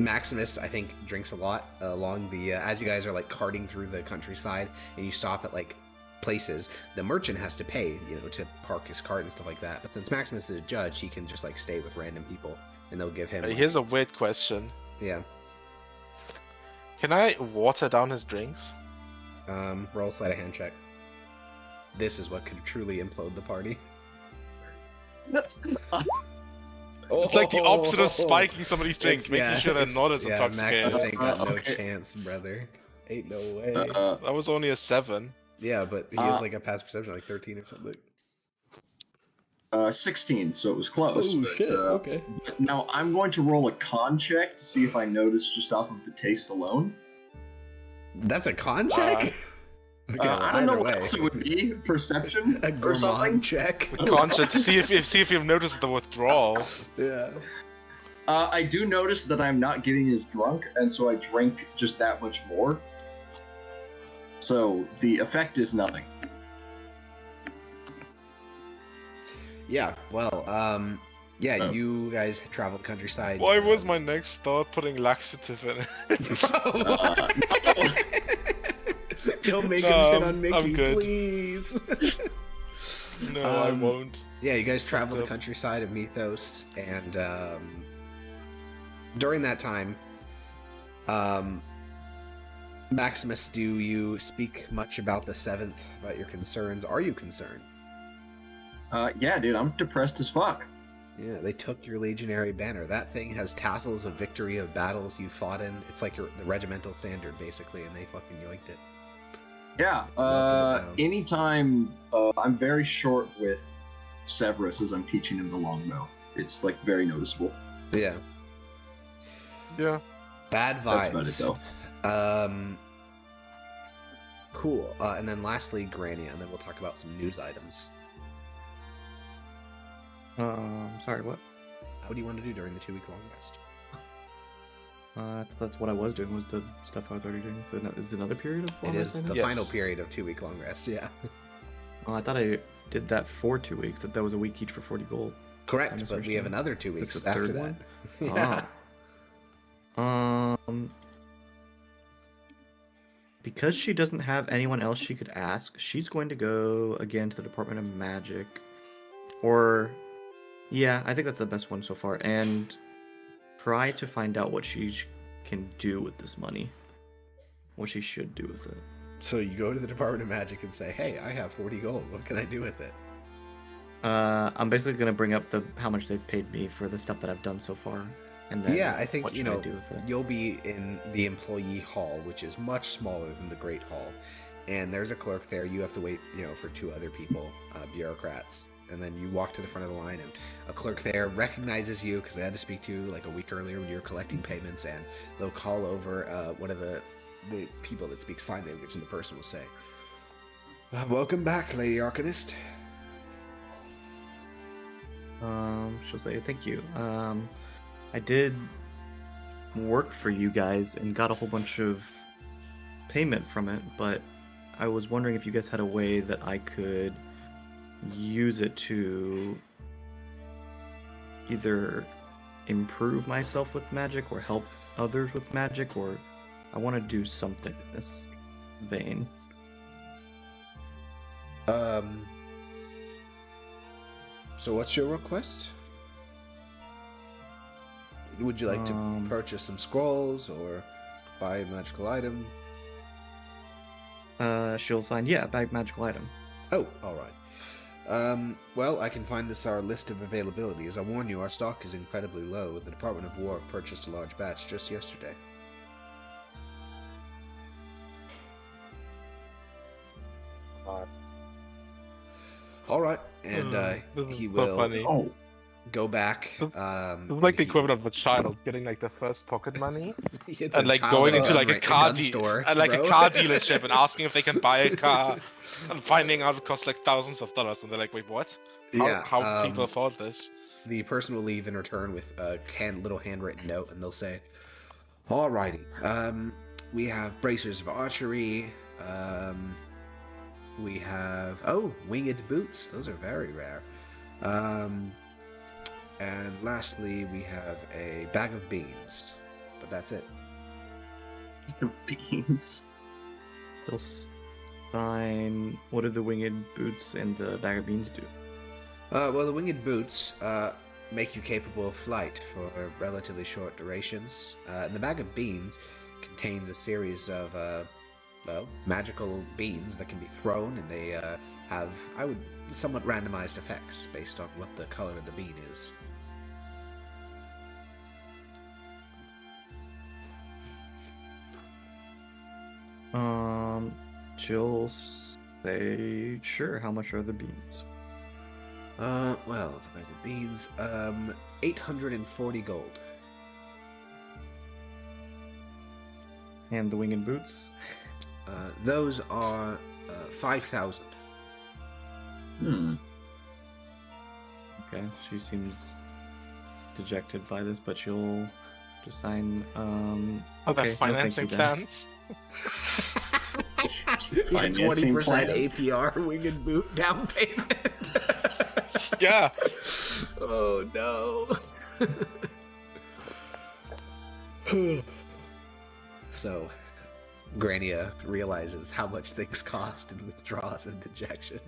Maximus, I think, drinks a lot along the as you guys are carting through the countryside, and you stop at places, the merchant has to pay, to park his cart and stuff like that. But since Maximus is a judge, he can just like stay with random people, and they'll give him. Here's a weird question. Yeah. Can I water down his drinks? Roll sleight of hand check. This is what could truly implode the party. It's like the opposite of spiking somebody's drinks, making sure they're not as intoxicated. Maximus ain't got no chance, brother. Ain't no way. That was only a 7. Yeah, but he has like a past perception, like 13 or something. 16, so it was close. Oh, but, shit, okay. But now I'm going to roll a con check to see if I notice just off of the taste alone. That's a con check? Okay, I don't know what else it would be. Perception a or something? check. A con check to see if you've noticed the withdrawal. Yeah. I do notice that I'm not getting as drunk, and so I drink just that much more. So the effect is nothing. Yeah, well, you guys travel the countryside. Why was my next thought putting laxative in it? Don't make him shit on Mickey, I'm good. please. No, I won't. Yeah, you guys travel the countryside of Mythos, and during that time, Maximus, do you speak much about the 7th, about your concerns? Are you concerned? Yeah, dude, I'm depressed as fuck. Yeah, they took your legionary banner. That thing has tassels of victory of battles you fought in. It's like the regimental standard, basically, and they fucking yoinked it. Yeah, anytime, I'm very short with Severus as I'm teaching him the longbow. It's, like, very noticeable. Yeah. Yeah. Bad vibes. That's about it, though. Cool. And then lastly, Granny, and then we'll talk about some news items. Sorry, what? What do you want to do during the 2-week long rest? That's what I was doing, was the stuff I was already doing. So is it another period of long It rest is I the did? final period of 2-week long rest, yeah. Well, I thought I did that for 2 weeks, that was a week each for 40 gold. Correct, but we have another 2 weeks It's the after third that. one? Yeah. Because she doesn't have anyone else she could ask, she's going to go again to the Department of Magic. Or, yeah, I think that's the best one so far. And try to find out what she can do with this money. What she should do with it. So you go to the Department of Magic and say, hey, I have 40 gold. What can I do with it? I'm basically going to bring up how much they've paid me for the stuff that I've done so far. And then Yeah, I think, what should I do with it? you'll be in the employee hall, which is much smaller than the Great Hall. And there's a clerk there. You have to wait, for 2 other people, bureaucrats. And then you walk to the front of the line, and a clerk there recognizes you because they had to speak to you like a week earlier when you were collecting payments, and they'll call over one of the people that speak sign language, and the person will say, welcome back, Lady Arcanist. She'll say, thank you. I did work for you guys and got a whole bunch of payment from it, but I was wondering if you guys had a way that I could use it to either improve myself with magic or help others with magic, or I want to do something in this vein. So what's your request? Would you like to purchase some scrolls or buy a magical item? She'll sign, yeah, buy magical item. Oh, alright. Well, I can find this our list of availability. As I warn you, our stock is incredibly low. The Department of War purchased a large batch just yesterday. Alright, and he will go back. This is like the equivalent of a child getting like the first pocket money and like child going at into like a car store, and like bro. a car dealership and asking if they can buy a car and finding out it costs like thousands of dollars, and they're like, wait, what? How people afford this? The person will leave in return with a little handwritten note, and they'll say, alrighty, we have bracers of archery, we have, winged boots, those are very rare, and lastly, we have a bag of beans, but that's it. Beans. Fine. What do the winged boots and the bag of beans do? Well, the winged boots make you capable of flight for relatively short durations. And the bag of beans contains a series of, magical beans that can be thrown, and they have, somewhat randomized effects based on what the color of the bean is. She'll say, sure, how much are the beans? Well, the bag of beans, 840 gold. And the winged boots? Those are 5,000. Okay, she seems dejected by this, but she'll just sign, okay, Financing no, thank you, plans. 20% plans. APR winged boot down payment. Yeah. Oh no. So, Grania realizes how much things cost and withdraws in dejection.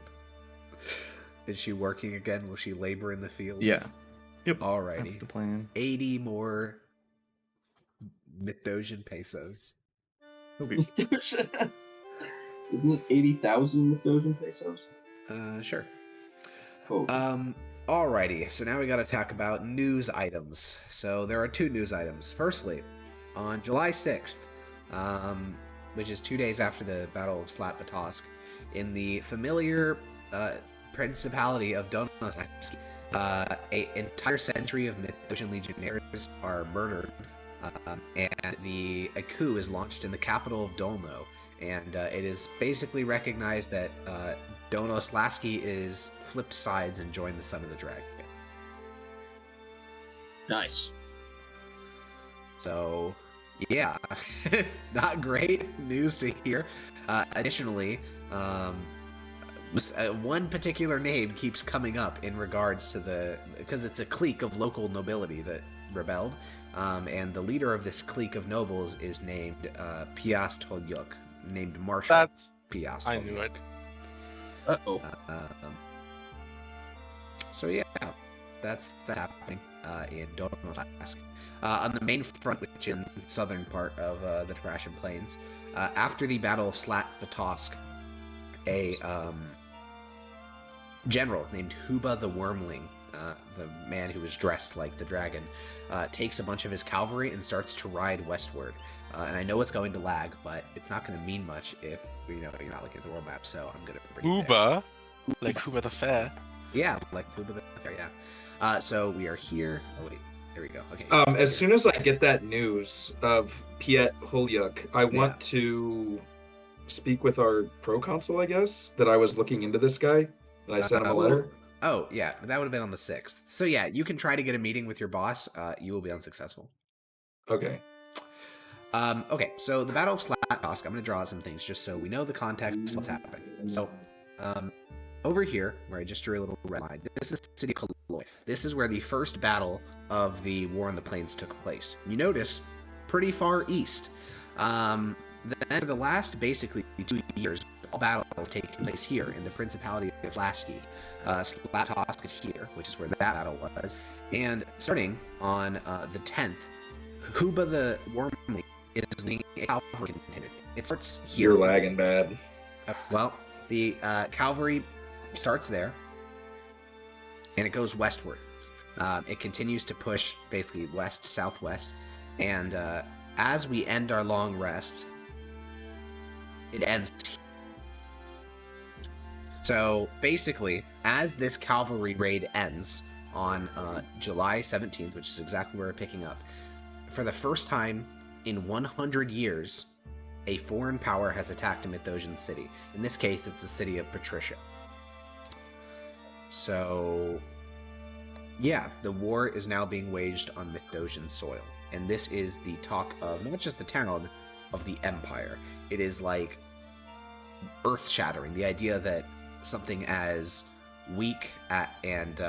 Is she working again? Will she labor in the fields? Yeah. Yep. Alrighty. That's the plan. 80 more Mithdosian pesos. Isn't it 80,000 Mithdosian pesos? Sure. Oh. Alrighty, so now we gotta talk about news items. So there are 2 news items. Firstly, on July 6th, which is 2 days after the Battle of Slat-Batosk, in the familiar Principality of Donos, an entire century of Mithdosian legionnaires are murdered, and a coup is launched in the capital of Dolno, and it is basically recognized that Donos Lasky is flipped sides and joined the Son of the Dragon. Nice. So, yeah, not great news to hear. Additionally, one particular name keeps coming up in regards to because it's a clique of local nobility that rebelled, and the leader of this clique of nobles is named Piastholyuk, named Marshal Piastholyuk. I knew it. Uh-oh. So yeah, that's happening in Donos. On the main front, which is in the southern part of the Thrashin Plains, after the Battle of Slat-Batosk, a general named Huba the Wormling, the man who was dressed like the dragon, takes a bunch of his cavalry and starts to ride westward. And I know it's going to lag, but it's not going to mean much if you're not looking at the world map. So I'm going to bring it there. Uber, like Huber the Fair. Yeah, like Huba the Fair. Yeah. So we are here. Oh wait, here we go. Okay. As soon as I get that news of Piet Holyuk, I want to speak with our proconsul, I guess, that I was looking into this guy, and I sent him a letter. Oh, yeah, that would have been on the 6th. So yeah, you can try to get a meeting with your boss. You will be unsuccessful. Okay. Okay, so the Battle of Slat-Batosk, I'm going to draw out some things just so we know the context of what's happening. So, over here, where I just drew a little red line, this is the city of Kaloy. This is where the first battle of the War on the Plains took place. You notice, pretty far east. Then for the last, basically, 2 years, all battles have taken place here in the Principality of Slasky. Slat-Batosk is here, which is where that battle was. And starting on the 10th, Huba the Wormling is leading a cavalry contingent. It starts here. You're lagging bad. Well, the cavalry starts there, and it goes westward. It continues to push basically west-southwest, and as we end our long rest, it ends here. So basically, as this cavalry raid ends on July 17th, which is exactly where we're picking up, for the first time in 100 years, a foreign power has attacked a Mithdosian city. In this case, it's the city of Patricia. So, yeah, the war is now being waged on Mithdosian soil. And this is the talk of not just the town, of the empire. It is like earth-shattering. The idea that something as weak and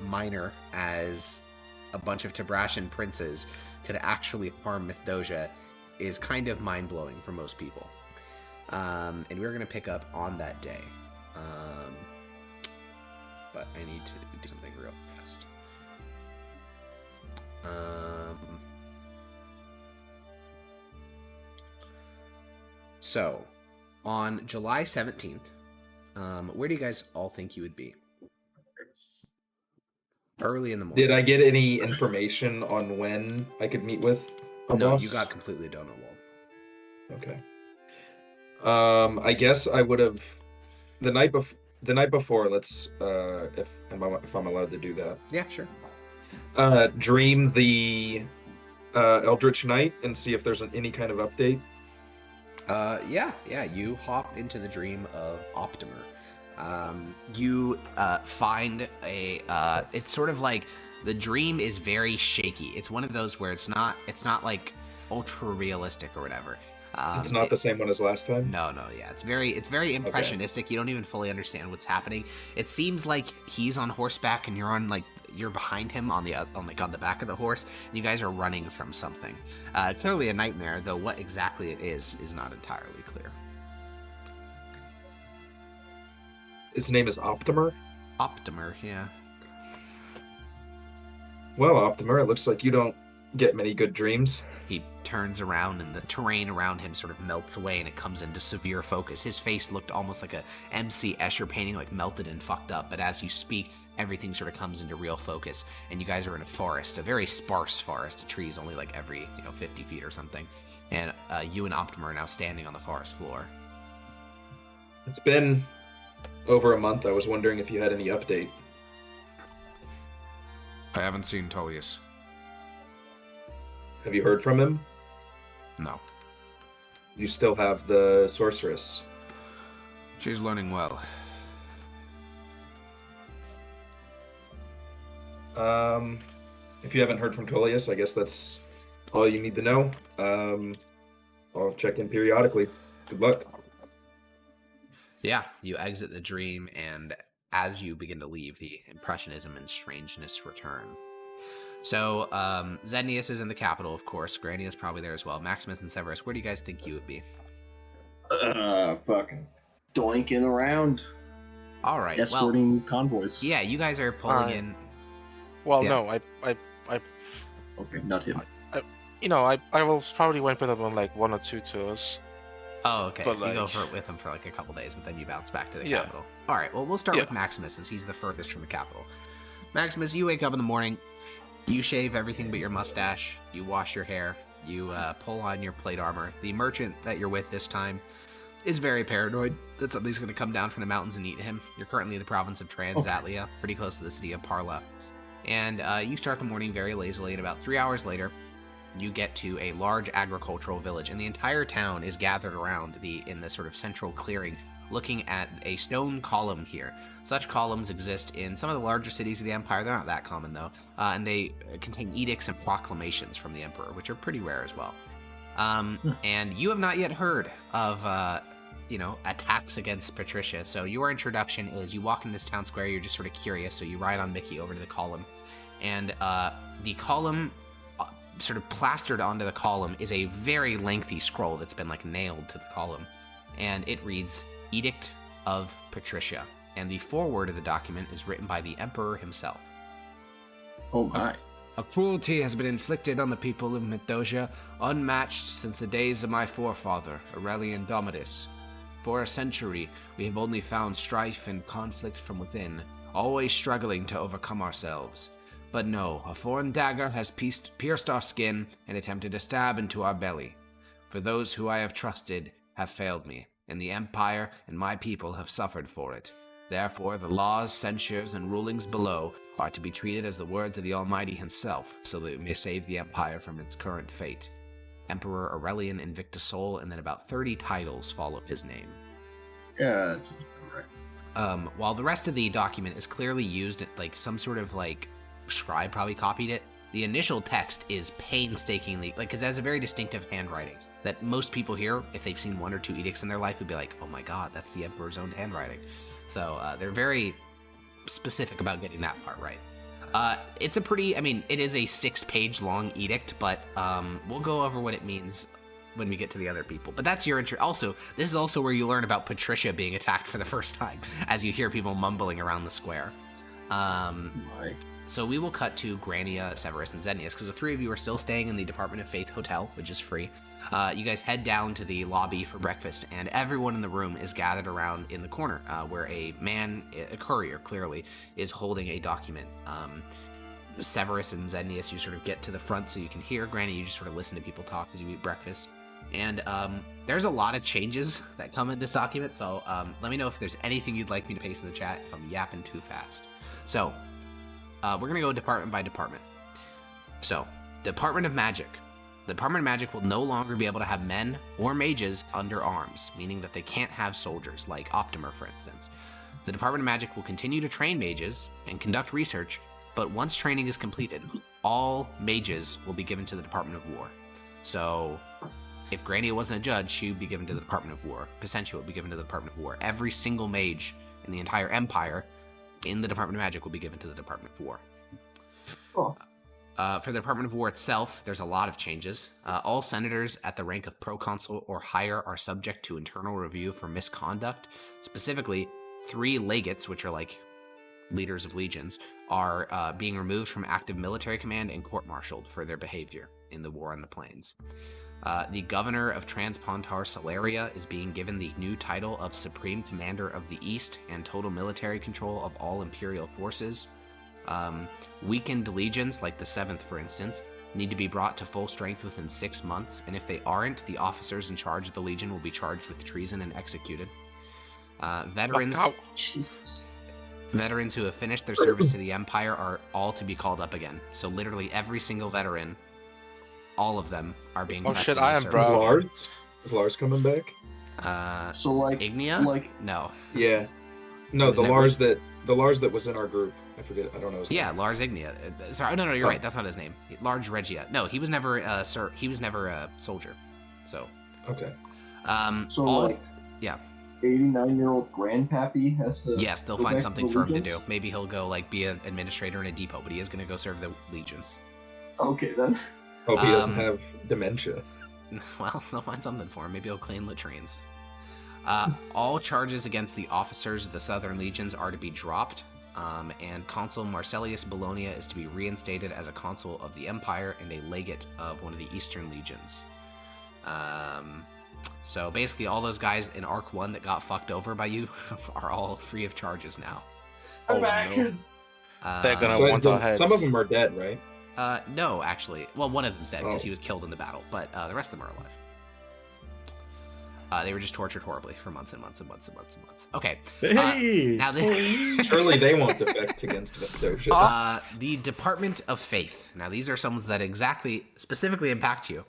minor as a bunch of Tabrashan princes could actually harm Mithdosia is kind of mind-blowing for most people. And we're going to pick up on that day. But I need to do something real fast. So, on July 17th, where do you guys all think you would be? Early in the morning. Did I get any information on when I could meet with a No, boss? you got completely donut walled. Okay. I guess I would have the night before. Let's if I'm allowed to do that. Yeah, sure. Dream the Eldritch Knight and see if there's any kind of update. Yeah. You hop into the dream of Optimer. You find a. It's sort of like the dream is very shaky. It's one of those where it's not like ultra realistic or whatever. It's not the same one as last time. No, yeah. It's very impressionistic. Okay. You don't even fully understand what's happening. It seems like he's on horseback and you're behind him on the back of the horse, and you guys are running from something. Clearly a nightmare, though what exactly it is not entirely clear. Its name is Optimer? Optimer, yeah. Well, Optimer, it looks like you don't get many good dreams. He turns around and the terrain around him sort of melts away and it comes into severe focus. His face looked almost like a MC Escher painting, like melted and fucked up, but as you speak, everything sort of comes into real focus, and you guys are in a forest, a very sparse forest, of trees only like every 50 feet or something, and you and Optimer are now standing on the forest floor. It's been over a month. I was wondering if you had any update. I haven't seen Tullius. Have you heard from him? No. You still have the sorceress. She's learning well. If you haven't heard from Tullius, I guess that's all you need to know. I'll check in periodically. Good luck. Yeah, you exit the dream, and as you begin to leave, the impressionism and strangeness return. So, Zednius is in the capital, of course. Grania is probably there as well. Maximus and Severus, where do you guys think you would be? Fucking doinking around. All right, escorting convoys. Yeah, you guys are pulling in. Well, Yeah. no, I Okay, not him. I will probably went with him on like 1 or 2 tours. Oh, okay. But So you go like- with him for like a couple days, but then you bounce back to the Yeah. capital. All right. Well, we'll start Yeah. with Maximus since he's the furthest from the capital. Maximus, you wake up in the morning. You shave everything but your mustache. You wash your hair. You pull on your plate armor. The merchant that you're with this time is very paranoid that something's going to come down from the mountains and eat him. You're currently in the province of Transatlia, pretty close to the city of Parla. And you start the morning very lazily, and about 3 hours later, you get to a large agricultural village, and the entire town is gathered around in the sort of central clearing, looking at a stone column here. Such columns exist in some of the larger cities of the Empire. They're not that common, though, and they contain edicts and proclamations from the Emperor, which are pretty rare as well. And you have not yet heard of, attacks against Patricia, so your introduction is you walk in this town square, you're just sort of curious, so you ride on Mickey over to the column, and the column, sort of plastered onto the column, is a very lengthy scroll that's been like nailed to the column, and it reads Edict of Patricia, and the foreword of the document is written by the Emperor himself. Oh my. A cruelty has been inflicted on the people of Mithdosica, unmatched since the days of my forefather, Aurelian Domitus. For a century, we have only found strife and conflict from within, always struggling to overcome ourselves. But no, a foreign dagger has pierced our skin and attempted to stab into our belly. For those who I have trusted have failed me, and the Empire and my people have suffered for it. Therefore, the laws, censures, and rulings below are to be treated as the words of the Almighty himself, so that it may save the Empire from its current fate. Emperor Aurelian Invictus Sol, and then about 30 titles follow his name. Yeah, that's right. While the rest of the document is clearly used, like some sort of like scribe probably copied it, the initial text is painstakingly, because it has a very distinctive handwriting that most people here, if they've seen 1 or 2 edicts in their life, would be like, oh my god, that's the Emperor's own handwriting. So they're very specific about getting that part right. It is a 6-page long edict, but we'll go over what it means when we get to the other people. But that's your interest. Also, this is also where you learn about Patricia being attacked for the first time, as you hear people mumbling around the square. So we will cut to Grania, Severus, and Zenius, because the three of you are still staying in the Department of Faith Hotel, which is free. You guys head down to the lobby for breakfast, and everyone in the room is gathered around in the corner, where a man, a courier, clearly, is holding a document. Severus and Zenius, you sort of get to the front so you can hear. Grania, you just sort of listen to people talk as you eat breakfast. And there's a lot of changes that come in this document, so let me know if there's anything you'd like me to paste in the chat if I'm yapping too fast. So, we're going to go department by department. So, Department of Magic. The Department of Magic will no longer be able to have men or mages under arms, meaning that they can't have soldiers, like Optimer, for instance. The Department of Magic will continue to train mages and conduct research, but once training is completed, all mages will be given to the Department of War. So, if Grania wasn't a judge, she would be given to the Department of War. Pacentia would be given to the Department of War. Every single mage in the entire Empire in the Department of Magic will be given to the Department of War. Cool. For the Department of War itself, there's a lot of changes. All senators at the rank of proconsul or higher are subject to internal review for misconduct. Specifically, 3 legates, which are like leaders of legions, are being removed from active military command and court-martialed for their behavior in the War on the Plains. The governor of Transpontar Salaria is being given the new title of Supreme Commander of the East and total military control of all Imperial forces. Weakened legions, like the 7th for instance, need to be brought to full strength within 6 months, and if they aren't, the officers in charge of the legion will be charged with treason and executed. Veterans who have finished their service to the Empire are all to be called up again. So literally every single veteran, all of them, are being Oh pressed shit, into I am service. bro. Is Lars coming back? So like Ignia? like No. Yeah. No, There's the never- Lars that was in our group. I forget. I don't know his Yeah, name. Lars Ignia. Sorry, no, you're Oh. right. That's not his name. Large Regia. No, he was never a he was never a soldier. So, Okay. so all, like yeah. 89-year-old grandpappy has to. Yes, they'll go find back to something the for him to Legions? do. Maybe he'll go like be an administrator in a depot, but he is going to go serve the legions. Okay then. Hope he doesn't Um, have dementia. Well, they'll find something for him. Maybe he'll clean latrines. All charges against the officers of the Southern Legions are to be dropped, and Consul Marcellius Bologna is to be reinstated as a consul of the Empire and a legate of one of the Eastern Legions. So basically, all those guys in Arc 1 that got fucked over by you are all free of charges now. Oh, back. no. They're gonna So want our heads. some of them are dead, right? No, actually. Well, one of them's dead because Oh. he was killed in the battle, but the rest of them are alive. They were just tortured horribly for months and months and months and months and months. Okay. Hey! Now this... Surely they won't defect against Mithdosica. the Department of Faith. Now, these are summons that specifically impact you.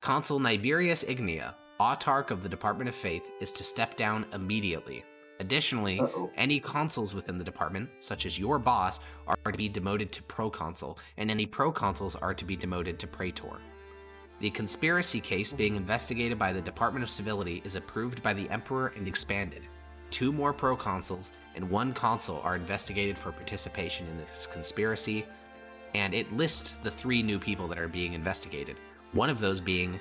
Consul Niberius Ignia, autarch of the Department of Faith, is to step down immediately. Additionally, Uh-oh. any consuls within the department, such as your boss, are to be demoted to proconsul, and any proconsuls are to be demoted to praetor. The conspiracy case being investigated by the Department of Civility is approved by the Emperor and expanded. 2 more proconsuls and 1 consul are investigated for participation in this conspiracy, and it lists the 3 new people that are being investigated. One of those being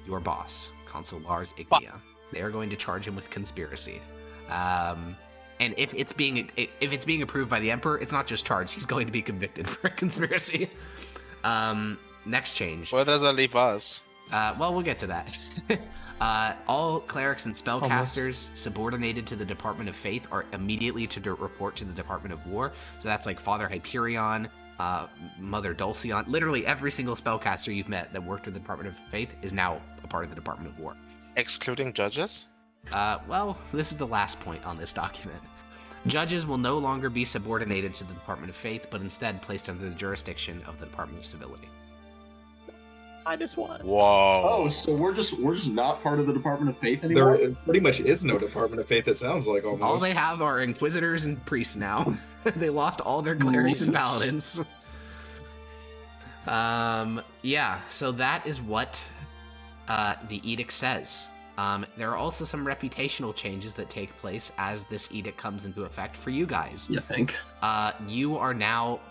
your boss, Consul Lars Ignia. They are going to charge him with conspiracy. And if it's being approved by the Emperor, it's not just charged; he's going to be convicted for conspiracy. Next change. Where does that leave us? Well, we'll get to that. All clerics and spellcasters subordinated to the Department of Faith are immediately to report to the Department of War. So that's like Father Hyperion, Mother Dulcian. Literally every single spellcaster you've met that worked with the Department of Faith is now a part of the Department of War. Excluding judges? Well, this is the last point on this document. Judges will no longer be subordinated to the Department of Faith, but instead placed under the jurisdiction of the Department of Civility. I just won. Whoa. Oh, so we're just not part of the Department of Faith anymore. There pretty much is no Department of Faith, it sounds like, almost. All they have are inquisitors and priests now. They lost all their clerics and Jesus. paladins. Yeah, so that is what the edict says. There are also some reputational changes that take place as this edict comes into effect for you guys. You think? You are now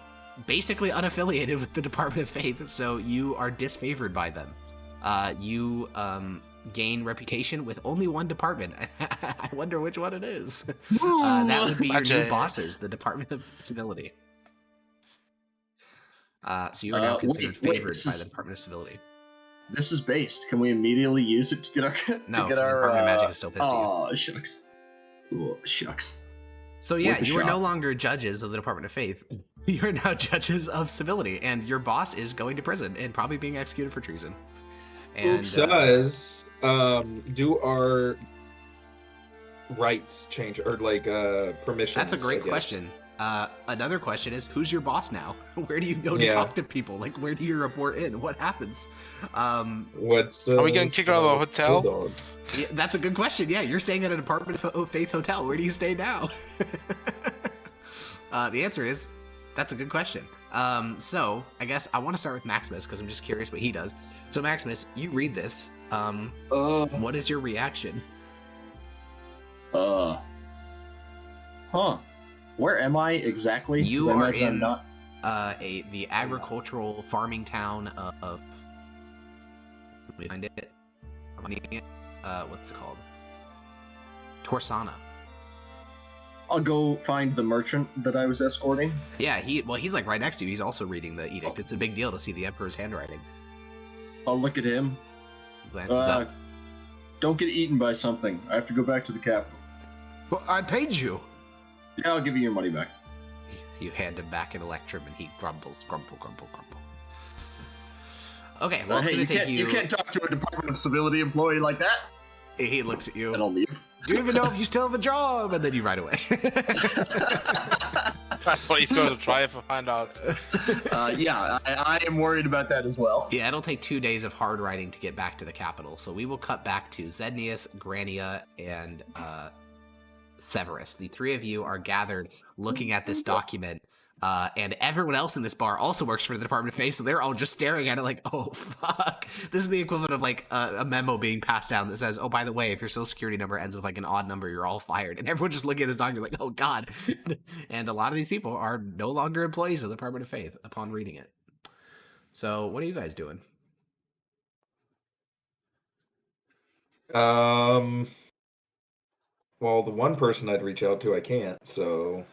basically unaffiliated with the Department of Faith, so you are disfavored by them. You gain reputation with only one department. I wonder which one it is. That would be your new Magic. bosses, the Department of Civility. So you are now considered favored by the Department of Civility. This is based. Can we immediately use it to get our No, to get because the our Department of Magic is still pissed at you. Oh, shucks. Oh, shucks. So yeah, Worth a you are no shot. longer judges of the Department of Faith. You are now judges of civility, and your boss is going to prison and probably being executed for treason. And Does do our rights change or like permissions? that's a I great guess? question. Another question is, who's your boss now? Where do you go to talk to people? Like, where do you report in? What happens? What's Are we getting kicked out of the hotel? hold on. Yeah, that's a good question. Yeah, you're staying at a Department of Faith hotel. Where do you stay now? The answer is, that's a good question. So I guess I want to start with Maximus because I'm just curious what he does. So Maximus, you read this. What is your reaction? Huh. Where am I exactly? 'Cause You I are imagine I'm in not. the agricultural farming town of. Let me find it. What's it called? Torsana. I'll go find the merchant that I was escorting. Yeah, he's like right next to you. He's also reading the edict. It's a big deal to see the Emperor's handwriting. I'll look at him. He glances up. Don't get eaten by something. I have to go back to the capital. Well, I paid you. Yeah, I'll give you your money back. You hand him back an electrum, and he grumbles, grumble. Okay, well, it's Hey, gonna take you can't talk to a Department of Civility employee like that. He looks at you. And I'll leave. Do you even know if you still have a job? And then you ride away. That's what he's going to try if I find out. Yeah, I am worried about that as well. Yeah, it'll take 2 days of hard riding to get back to the capital. So we will cut back to Zednius, Grania, and Severus. The three of you are gathered looking at this document. And everyone else in this bar also works for the Department of Faith, so they're all just staring at it like, oh, fuck. This is the equivalent of, like, a memo being passed down that says, oh, by the way, if your social security number ends with, like, an odd number, you're all fired. And everyone's just looking at this document like, oh, God. And a lot of these people are no longer employees of the Department of Faith upon reading it. So what are you guys doing? Well, the one person I'd reach out to, I can't, so...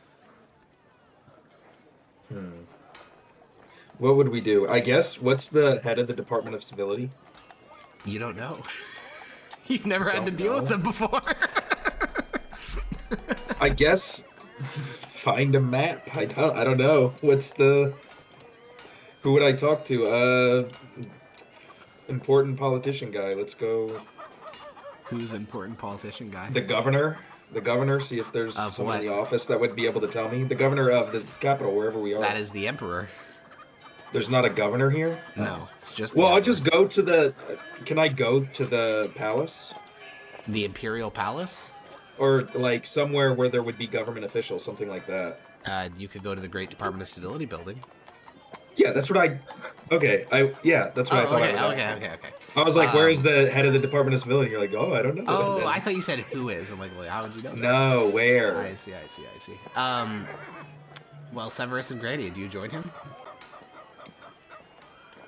What would we do? I guess, what's the head of the Department of Civility? You don't know. You've never had to deal with them before. I guess find a map. I don't know. Who would I talk to? Important politician guy. Let's go. Who's important politician guy? The governor. The governor, see if there's Of someone in what? the office that would be able to tell me. The governor of the capital, wherever we are. That is the Emperor. There's not a governor here? No, it's just Well, the I'll just go to the... Can I go to the palace? The Imperial Palace? Or, like, somewhere where there would be government officials, something like that. You could go to the Great Department of Civility building. Yeah, that's what I... Okay, that's what I thought I was okay. I was like, where is the head of the Department of Civility? You're like, oh, I don't know. Oh, And then- I thought you said who is. I'm like, well, how would you know that? No, where? I see. Well, Severus and Grady, do you join him?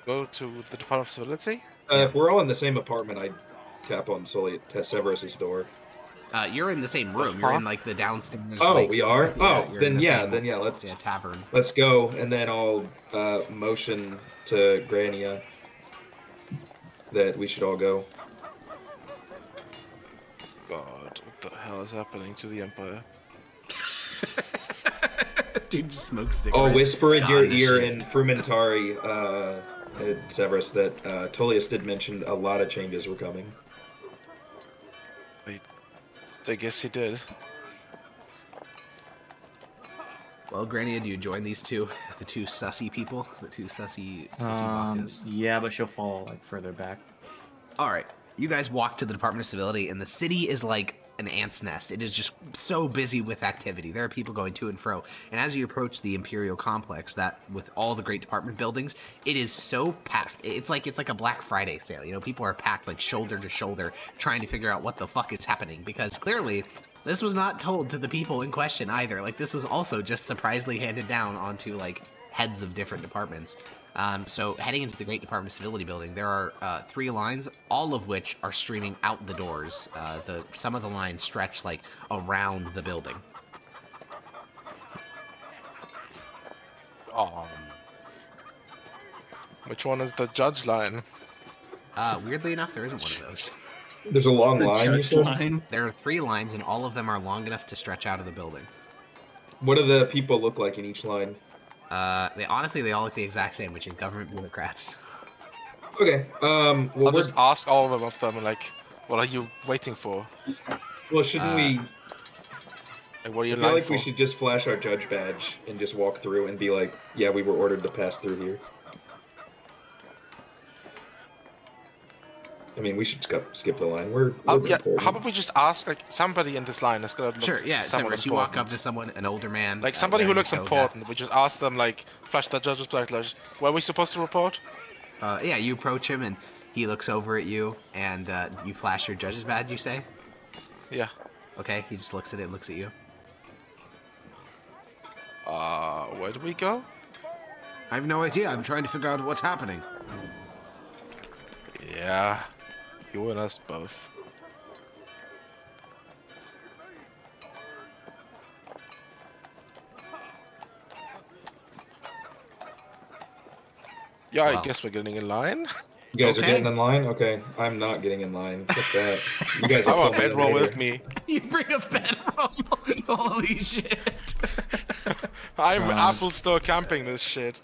Go to the Department of Civility? If we're all in the same apartment, I'd tap on Severus's door. You're in the same room. You're in, like, the downstairs. Oh, like, we are? you're in the same, let's tavern. let's go, and then I'll motion to Grania that we should all go. God, what the hell is happening to the Empire? Dude just smokes cigarettes. I'll whisper in It's your gone to ear shit. in Frumentari, Severus, that Tullius did mention a lot of changes were coming. I guess he did. Well, Grania, do you join these two? The two sussy people? The two sussy Baccas? Yeah, but she'll fall like further back. All right. You guys walk to the Department of Civility, and the city is like an ant's nest. It is just so busy with activity. There are people going to and fro. And as you approach the Imperial Complex, that with all the great department buildings, it is so packed. It's like a Black Friday sale. You know, people are packed like shoulder to shoulder, trying to figure out what the fuck is happening. Because clearly, this was not told to the people in question either. Like, this was also just surprisingly handed down onto like heads of different departments. So heading into the Great Department of Civility building, there are 3 lines, all of which are streaming out the doors. Some of the lines stretch like around the building. Which one is the judge line? Weirdly enough, there isn't one of those. There's a long line, you Judge said? line. There are 3 lines, and all of them are long enough to stretch out of the building. What do the people look like in each line? They all look the exact same, which is government bureaucrats. Okay. Well, I'll just ask all of them, like, what are you waiting for? well, shouldn't we? Like, what are you I feel lying like for? we should just flash our judge badge and just walk through and be like, "Yeah, we were ordered to pass through here." I mean, we should skip the line. We're Yeah, important. how about we just ask, like, somebody in this line is gonna look Sure, yeah. somewhat Severus, you walk up important. to someone, an older man. Like, somebody who wearing a looks toga. important. We just ask them, like, flash the judge's badge, like, where are we supposed to report? Yeah, you approach him, and he looks over at you, and you flash your judge's badge, you say? Yeah. Okay, he just looks at it and looks at you. Where do we go? I have no idea. I'm trying to figure out what's happening. Yeah. You and us both. Yeah, I Wow. guess we're getting in line. You guys are Okay. getting in line? Okay, I'm not getting in line. Fuck that. You guys I are want filming bedroll later. with me. You bring a bedroll. Holy shit. I'm Apple Store camping this shit.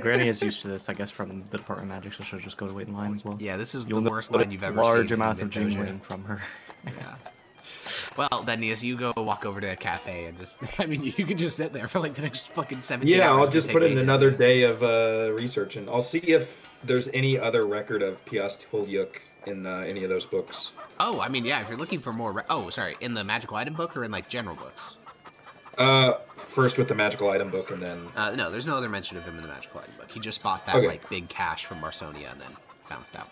Granny is used to this, I guess, from the Department of Magic, so she'll just go to wait in line as well. Yeah, this is You'll the know worst what line you've ever large seen. amounts in of Jing Mid-Dojo. Wing from her. Yeah. Well, then, as you go walk over to a cafe and just, I mean, you can just sit there for like the next fucking 17 Yeah, hours. I'll It'll just take put in ages. another day of research, and I'll see if there's any other record of Piast Hulyuk in any of those books. Oh, I mean, yeah, if you're looking for more... Oh, sorry, in the magical item book or in, like, general books? First with the magical item book, and then... No, there's no other mention of him in the magical item book. He just bought that, Okay. like, big cash from Marsonia and then bounced out.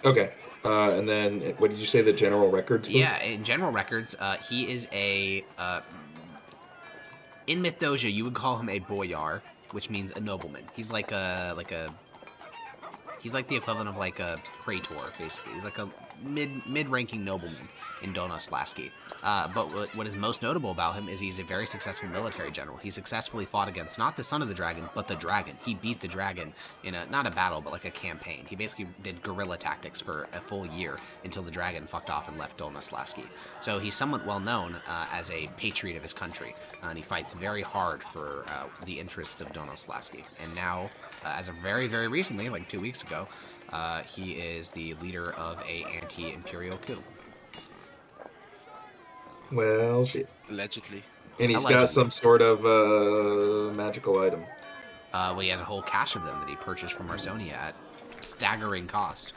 Okay. And then, what did you say, the general records book? Yeah, in general records, he is a... in Mythdosia, you would call him a boyar, which means a nobleman. He's like he's like the equivalent of like a praetor, basically. He's like a mid-ranking nobleman in Donos Lasky. But what is most notable about him is he's a very successful military general. He successfully fought against not the son of the dragon, but the dragon. He beat the dragon in not a battle, but like a campaign. He basically did guerrilla tactics for a full year until the dragon fucked off and left Donos Lasky. So he's somewhat well known as a patriot of his country, and he fights very hard for the interests of Donos Lasky. And now, as of very, very recently, like 2 weeks ago, he is the leader of a anti-imperial coup. Well, shit. Allegedly. And he's Allegedly. got some sort of magical item. Well, he has a whole cache of them that he purchased from Marsonia at staggering cost.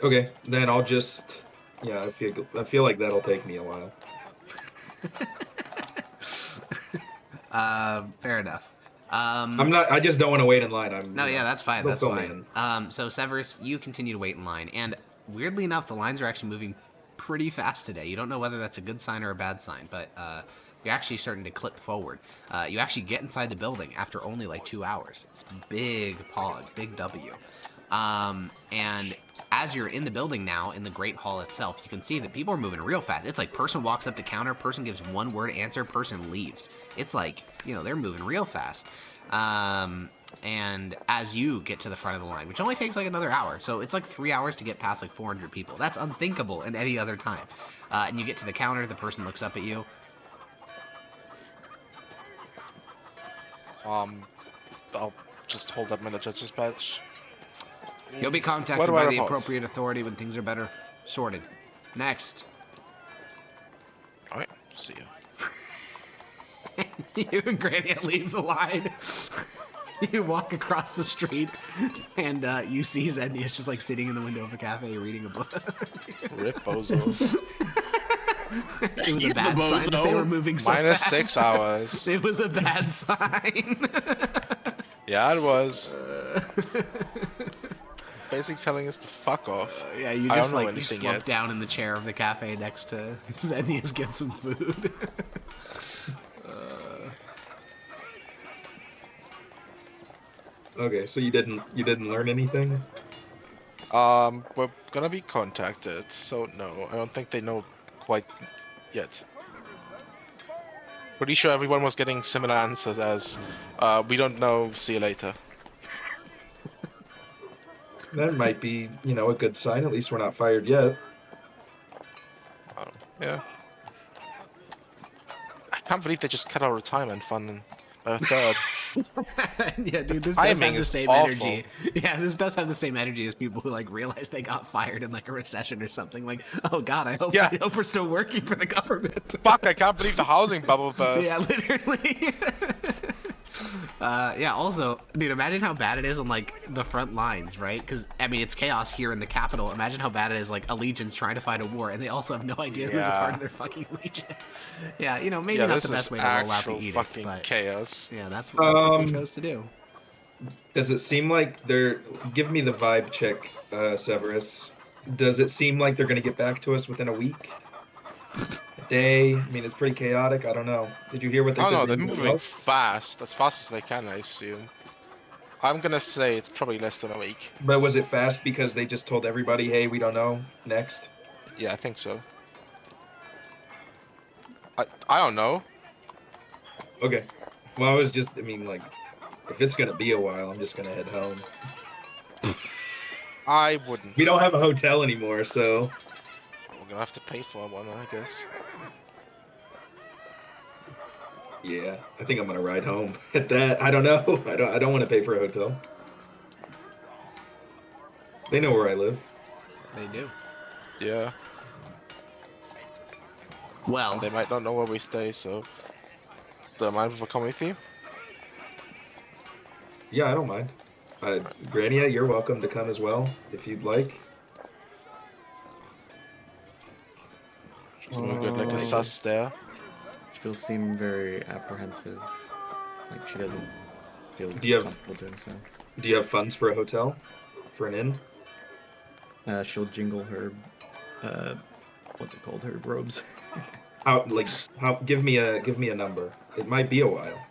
Okay, then I'll just... Yeah, I feel like that'll take me a while. Fair enough. I just don't want to wait in line. No, yeah, that's fine. Don't That's fill me fine. So Severus, you continue to wait in line, and weirdly enough, the lines are actually moving pretty fast today. You don't know whether that's a good sign or a bad sign, but you're actually starting to clip forward. You actually get inside the building after only like 2 hours. It's big pog, big W. And as you're in the building now, in the Great Hall itself, you can see that people are moving real fast. It's like person walks up to counter, person gives one word answer, person leaves. It's like, they're moving real fast. And as you get to the front of the line, which only takes like another hour, so it's like 3 hours to get past like 400 people. That's unthinkable in any other time. And you get to the counter, the person looks up at you. I'll just hold up my judge's badge. You'll be Where contacted do I by the report? appropriate authority when things are better sorted. Next. Alright, see you. You and Granny leave the line. You walk across the street, and you see Zendius just like sitting in the window of a cafe reading a book. Rip bozo. It was a He's the bad sign that they bozo. were moving so Minus fast. 6 hours. It was a bad sign. Yeah, it was. basically telling us to fuck off. Yeah, you I just don't know like you anything slump yet. down in the chair of the cafe next to Xenius, get some food. Okay, so you didn't learn anything? We're gonna be contacted, so no, I don't think they know quite yet. Pretty sure everyone was getting similar answers as, we don't know, see you later. That might be, a good sign. At least we're not fired yet. Yeah. I can't believe they just cut our retirement fund by a third. Yeah, dude, this does Timing have the is same awful. energy. Yeah, this does have the same energy as people who like realize they got fired in like a recession or something. Like, oh god, I hope we're still working for the government. Fuck, I can't believe the housing bubble burst. Yeah, literally. Yeah, also, dude, imagine how bad it is on, like, the front lines, right? Because, I mean, it's chaos here in the capital. Imagine how bad it is, like, a legion's trying to fight a war, and they also have no idea who's a part of their fucking legion. Yeah, maybe not the best way to roll out the edict, fucking but... chaos. Yeah, that's what we chose to do. Does it seem like they're... Give me the vibe check, Severus. Does it seem like they're going to get back to us within a week? A day? I mean, it's pretty chaotic. I don't know. Did you hear what they said? No, they're moving fast. As fast as they can, I assume. I'm gonna say it's probably less than a week. But was it fast because they just told everybody, hey, we don't know, next? Yeah, I think so. I don't know. Okay. Well, I mean, like, if it's going to be a while, I'm just going to head home. I wouldn't. We don't have a hotel anymore, so... We're gonna have to pay for one, I guess. Yeah, I think I'm gonna ride home at that. I don't know. I don't want to pay for a hotel. They know where I live. They do. Yeah. Well... And they might not know where we stay, so... Do I mind if I come with you? Yeah, I don't mind. Grania, you're welcome to come as well, if you'd like. Someone good like a sus there. She'll seem very apprehensive. Like she doesn't feel comfortable doing so. Do you have funds for a hotel? For an inn? She'll jingle her, what's it called? Her robes. Give me a number. It might be a while.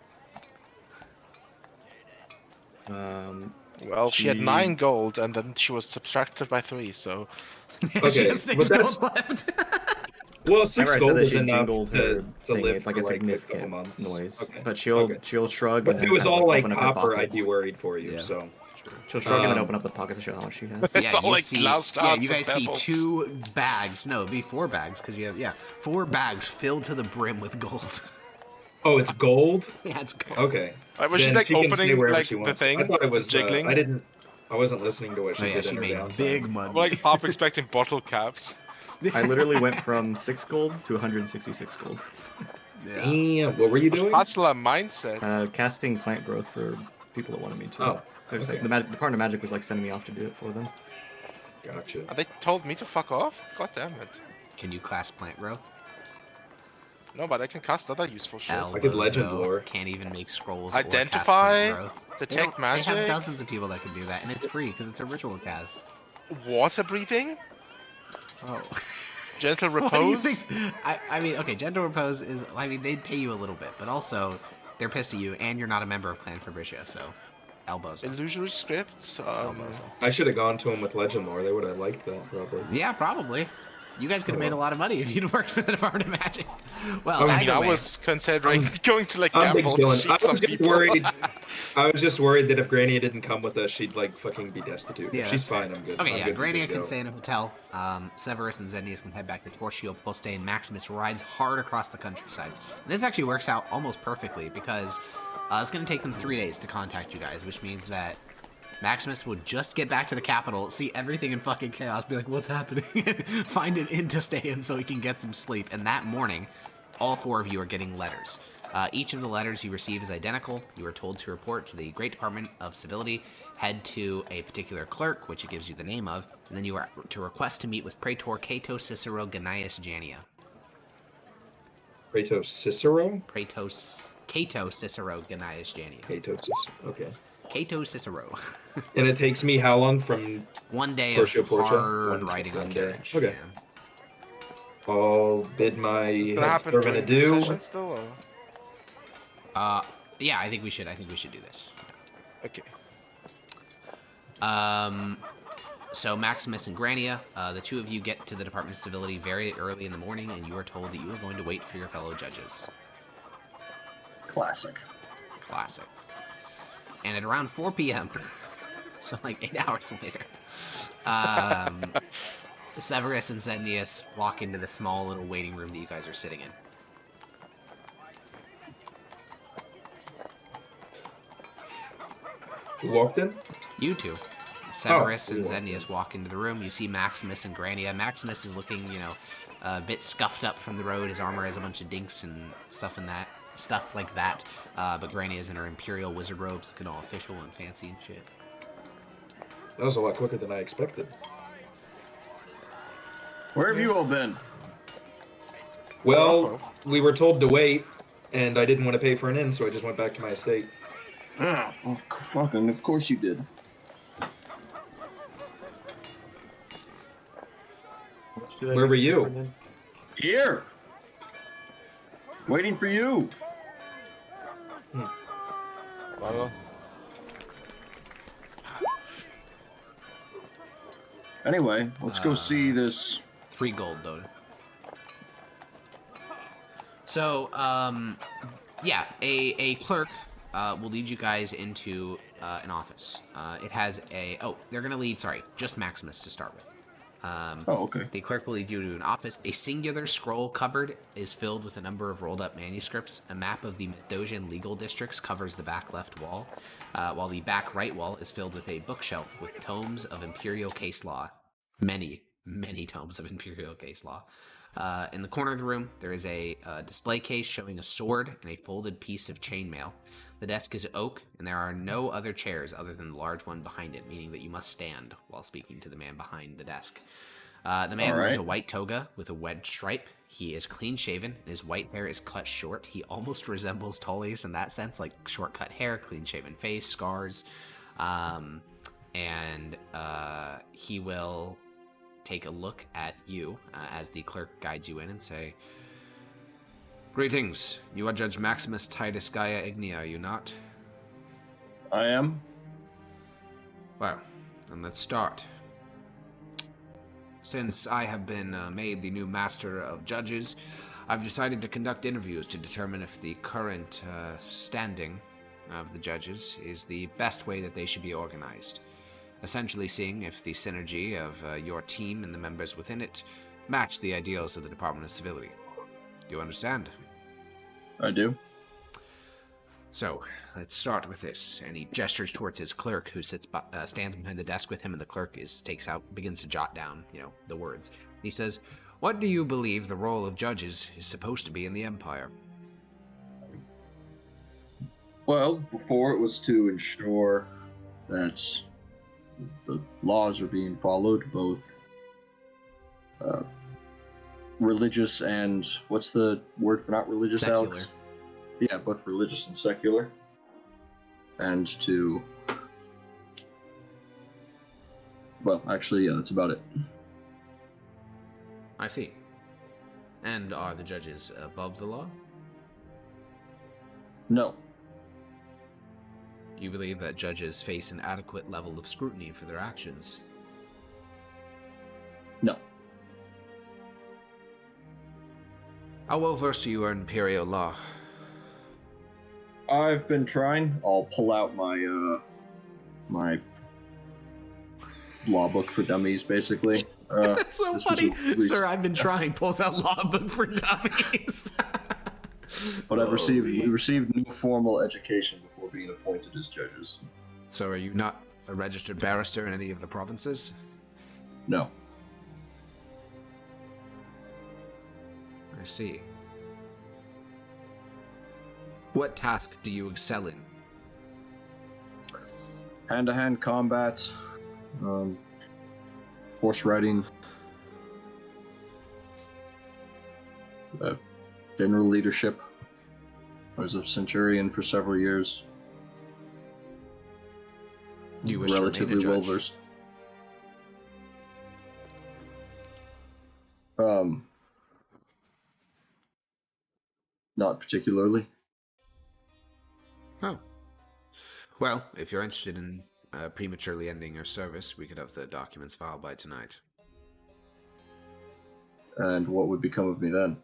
Well, she had 9 gold, and then she was subtracted by 3, so... Okay, she has 6 gold left. Well, 6 gold is enough to live it's like for a like a couple significant months. noise. Okay. But she'll shrug. But and if it was kind of all like open up her copper, I'd be pockets. worried for you. Yeah. So She'll shrug and then open up the pocket to show how much she has. It's all like glass you hearts guys and see pebbles. 2 bags. No, it'd be 4 bags because you have 4 bags filled to the brim with gold. Oh, it's gold? Yeah, it's gold. Okay. Was she Then like can stay opening wherever like she the wants. thing? I thought it was jiggling? I wasn't listening to what she Oh yeah, did she in her made downtime. big money. I'm like half expecting bottle caps. I literally went from 6 gold to 166 gold. Yeah. Damn, what were you doing? Hustler mindset. Casting plant growth for people that wanted me to. Oh, It was like okay. the Department of Magic was like sending me off to do it for them. Gotcha. They told me to fuck off? God damn it. Can you class plant growth? No, but I can cast other useful shit. I could legend Albozo lore. Can't even make scrolls. Identify, or cast plant growth. detect They magic, have dozens of people that can do that, and it's free because it's a ritual cast. water breathing, Oh. gentle What do you repose. think? I mean, okay, gentle repose is. I mean, they'd pay you a little bit, but also they're pissed at you, and you're not a member of Clan Fabricia, so elbows. Illusory scripts. I should have gone to him with legend lore. They would have liked that probably. Yeah, probably. You guys could have made a lot of money if you'd worked for the Department of Magic. Well, I mean, either I way, was considering going to like I'm big gamble Dylan. sheets on people. I was just worried that if Granny didn't come with us, she'd like fucking be destitute. Yeah, If she's that's fair. fine. I'm good. Okay, I'm yeah, good, Grania good to can go. stay in a hotel. Severus and Zennius can head back to Torchio, Poste, and Maximus rides hard across the countryside. And this actually works out almost perfectly because it's going to take them 3 days to contact you guys, which means that Maximus will just get back to the capital, see everything in fucking chaos, be like, what's happening? Find an inn to stay in so he can get some sleep. And that morning, all 4 of you are getting letters. Each of the letters you receive is identical. You are told to report to the Great Department of Civility, head to a particular clerk, which it gives you the name of, and then you are to request to meet with Praetor Cato Cicero Gnaeus Jania. Praetor Cicero? Cato Cicero Gnaeus Jania. Cato Cicero. Okay. Cato Cicero. And it takes me how long from 1 day Portia, of hard one riding on one day. carriage. Okay. Yeah. I'll bid my Gonna head happen servant during the adieu. session still, or? Yeah, I think we should do this. Okay. So Maximus and Grania, the two of you get to the Department of Civility very early in the morning, and you are told that you are going to wait for your fellow judges. Classic. Classic. And at around 4 p.m., so like 8 hours later, Severus and Zennius walk into the small little waiting room that you guys are sitting in. Who walked in? You two. Severus and cool. Zennius walk into the room. You see Maximus and Grania. Maximus is looking, a bit scuffed up from the road. His armor has a bunch of dinks and stuff like that. But Grania is in her Imperial wizard robes, looking all official and fancy and shit. That was a lot quicker than I expected. Where have you all been? Well, we were told to wait, and I didn't want to pay for an inn, so I just went back to my estate. Ah, well, fucking, of course you did. Where were you? Here! Waiting for you! Well, Anyway, let's go see this. 3 gold, though. So, yeah, a clerk will lead you guys into an office. It has they're going to lead, just Maximus to start with. Okay. The clerk will lead you to an office. A singular scroll cupboard is filled with a number of rolled up manuscripts. A map of the Mithdosian legal districts covers the back left wall, while the back right wall is filled with a bookshelf with tomes of imperial case law. Many, many tomes of imperial case law. In the corner of the room, there is a display case showing a sword and a folded piece of chainmail. The desk is oak, and there are no other chairs other than the large one behind it, meaning that you must stand while speaking to the man behind the desk. The man wears a white toga with a wedge stripe. He is clean-shaven, and his white hair is cut short. He almost resembles Tully's in that sense, like short-cut hair, clean-shaven face, scars. And he will take a look at you as the clerk guides you in and say, "Greetings. You are Judge Maximus Titus Gaia Ignia, are you not?" I am. Well, then let's start. Since I have been made the new Master of Judges, I've decided to conduct interviews to determine if the current standing of the judges is the best way that they should be organized. Essentially seeing if the synergy of your team and the members within it match the ideals of the Department of Civility. Do you understand? I do. So, let's start with this. And he gestures towards his clerk, who stands behind the desk with him, and the clerk begins to jot down, the words. He says, "What do you believe the role of judges is supposed to be in the Empire?" Well, before it was to ensure that the laws are being followed, both religious and what's the word for not religious? Secular. Alex? Yeah, both religious and secular, and to that's about it. I see. And are the judges above the law? No. Do you believe that judges face an adequate level of scrutiny for their actions? No. How well versed are you in Imperial law? I've been trying. I'll pull out my my law book for dummies, basically. That's so funny. Sir, I've been trying. Pulls out law book for dummies. But we received no formal education before being appointed as judges. So are you not a registered barrister in any of the provinces? No. I see. What task do you excel in? Hand-to-hand combat, horse riding, general leadership. I was a centurion for several years. You wish to remain a relatively well judge? versed. Not particularly. Oh. Well, if you're interested in prematurely ending your service, we could have the documents filed by tonight. And what would become of me then?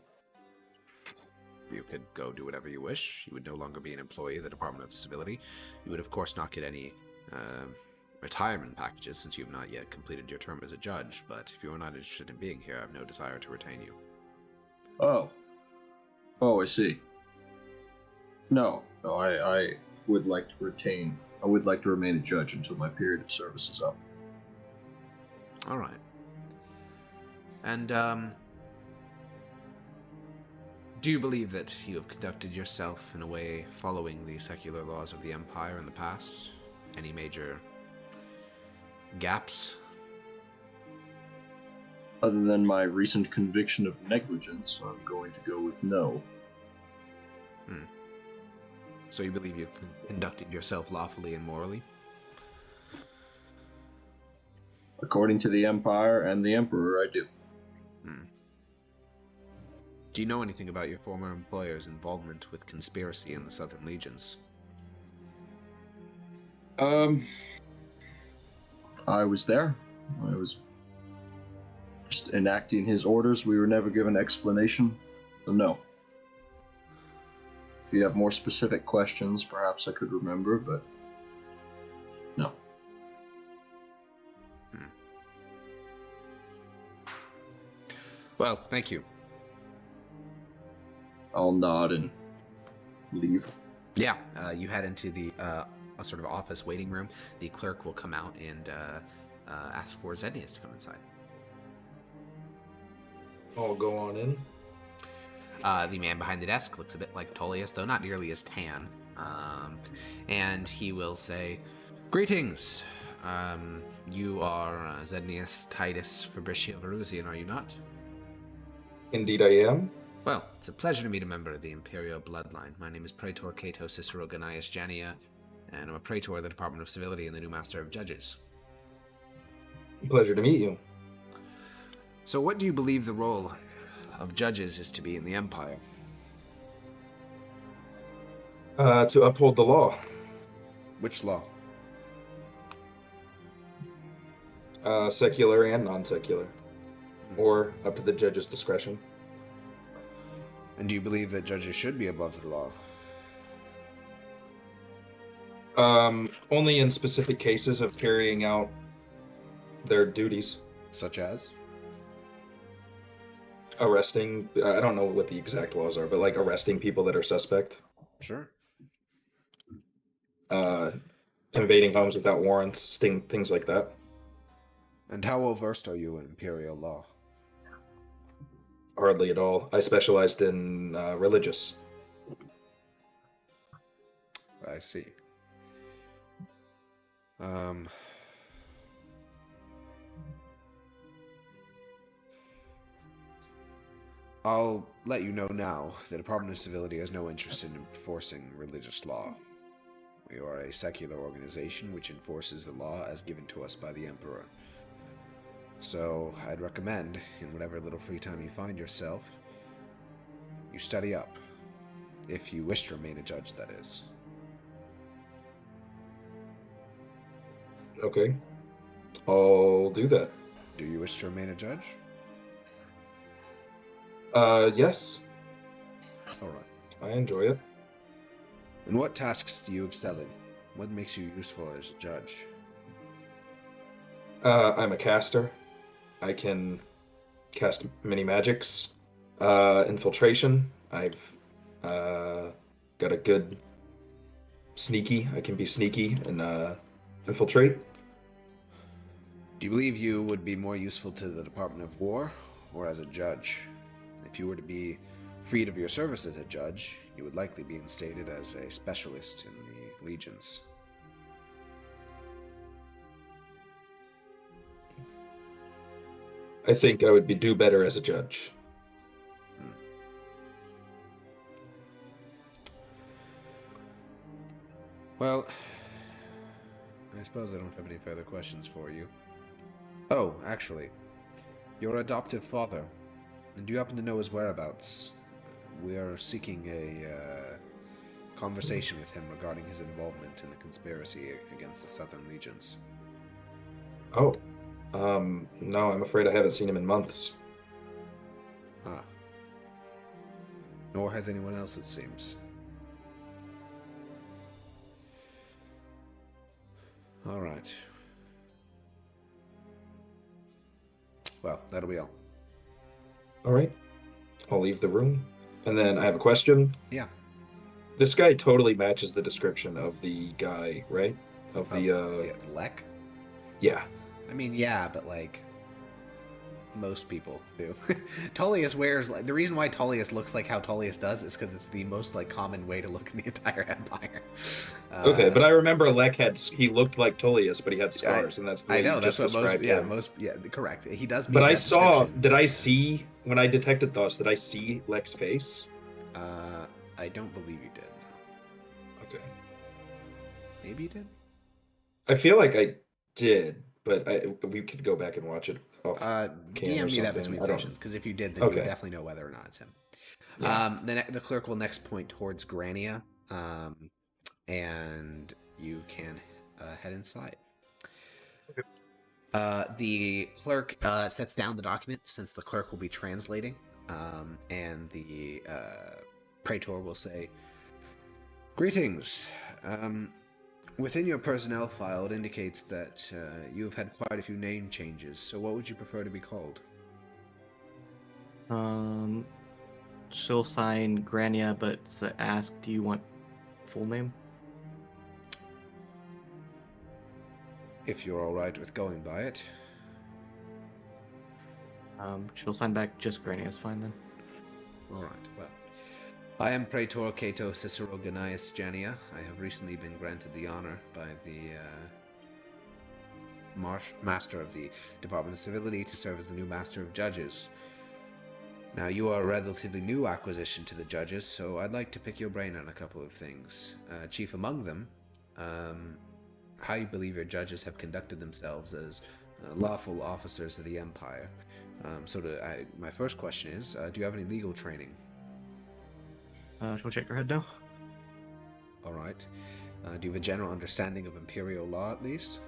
You could go do whatever you wish. You would no longer be an employee of the Department of Civility. You would, of course, not get any retirement packages since you have not yet completed your term as a judge, but if you are not interested in being here, I have no desire to retain you. Oh. Oh, I see. No, I would like to retain. I would like to remain a judge until my period of service is up. All right. And, do you believe that you have conducted yourself in a way following the secular laws of the Empire in the past? Any major gaps? Other than my recent conviction of negligence, I'm going to go with no. So you believe you've conducted yourself lawfully and morally? According to the Empire and the Emperor, I do. Do you know anything about your former employer's involvement with conspiracy in the Southern Legions? I was there. I was just enacting his orders. We were never given explanation, so no. If you have more specific questions, perhaps I could remember, but no. Well, thank you. I'll nod and leave. Yeah, you head into the a sort of office waiting room. The clerk will come out and ask for Zednius to come inside. I'll go on in. The man behind the desk looks a bit like Tullius, though not nearly as tan. And he will say, "Greetings. You are Zednius Titus Fabricio Verusian, are you not?" Indeed I am. Well, it's a pleasure to meet a member of the Imperial bloodline. My name is Praetor Cato Cicero Gnaeus Jania, and I'm a Praetor of the Department of Civility and the new Master of Judges. Pleasure to meet you. So what do you believe the role of judges is to be in the Empire? To uphold the law. Which law? Secular and non-secular. Or up to the judge's discretion. And do you believe that judges should be above the law? Only in specific cases of carrying out their duties. Such as? Arresting, I don't know what the exact laws are, but like arresting people that are suspect. Sure. Invading homes without warrants, things like that. And how well versed are you in Imperial law? Hardly at all. I specialized in religious. I see. I'll let you know now, the Department of Civility has no interest in enforcing religious law. We are a secular organization which enforces the law as given to us by the Emperor. So, I'd recommend, in whatever little free time you find yourself, you study up. If you wish to remain a judge, that is. Okay. I'll do that. Do you wish to remain a judge? Yes. Alright. I enjoy it. And what tasks do you excel in? What makes you useful as a judge? I'm a caster. I can cast many magics. Infiltration. I've got a good sneaky. I can be sneaky and infiltrate. Do you believe you would be more useful to the Department of War or as a judge? If you were to be freed of your service as a judge, you would likely be instated as a specialist in the legions. I think I would do better as a judge. Well, I suppose I don't have any further questions for you. Oh, actually, your adoptive father, And do you happen to know his whereabouts? We are seeking a conversation with him regarding his involvement in the conspiracy against the Southern Legions. Oh, no, I'm afraid I haven't seen him in months. Ah. Nor has anyone else, it seems. All right. Well, that'll be all. All right, I'll leave the room. And then I have a question. Yeah. This guy totally matches the description of the guy, right? Of the, Yeah, Lek? yeah. I mean, yeah, but like most people do. Tullius wears like the reason why Tullius looks like how Tullius does is because it's the most like common way to look in the entire empire. Okay, but I remember Lek he looked like Tullius, but he had scars, and that's the way I know you that's just what described most him. correct. He does. Meet But I that saw. description. Did I see when I detected thoughts? Did I see Lek's face? I don't believe you did. No. Okay. Maybe you did. I feel like I did, but we could go back and watch it off. DM me that between sessions, because if you did, then you would definitely know whether or not it's him. Yeah. The clerk will next point towards Grania, and you can head inside. Okay. The clerk sets down the document, since the clerk will be translating, and the praetor will say, "Greetings. Within your personnel file, it indicates that you have had quite a few name changes, so what would you prefer to be called?" She'll sign Grania, but ask, do you want full name? If you're alright with going by it. She'll sign back just Grania is fine then. Alright, well. I am Praetor Cato Cicero Gnaeus Jania. I have recently been granted the honor by the Master of the Department of Civility to serve as the new Master of Judges. Now, you are a relatively new acquisition to the judges, so I'd like to pick your brain on a couple of things. Chief among them, how you believe your judges have conducted themselves as lawful officers of the Empire. My first question is, do you have any legal training? She'll check her head now. All right. Do you have a general understanding of Imperial law, at least?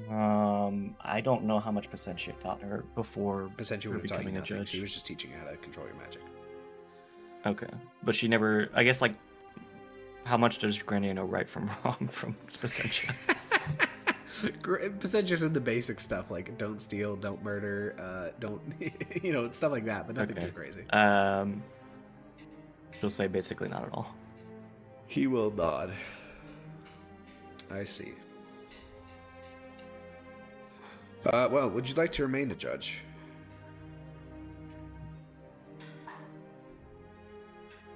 I don't know how much Pacentia taught her before Pacentia would have taught you becoming a nothing. judge. She was just teaching you how to control your magic. Okay, but she never. I guess like, how much does Grania know right from wrong from Pacentia? Pacentia's in the basic stuff like don't steal, don't murder, don't stuff like that, but nothing too crazy. She'll say basically not at all. He will nod. I see. Well, would you like to remain a judge?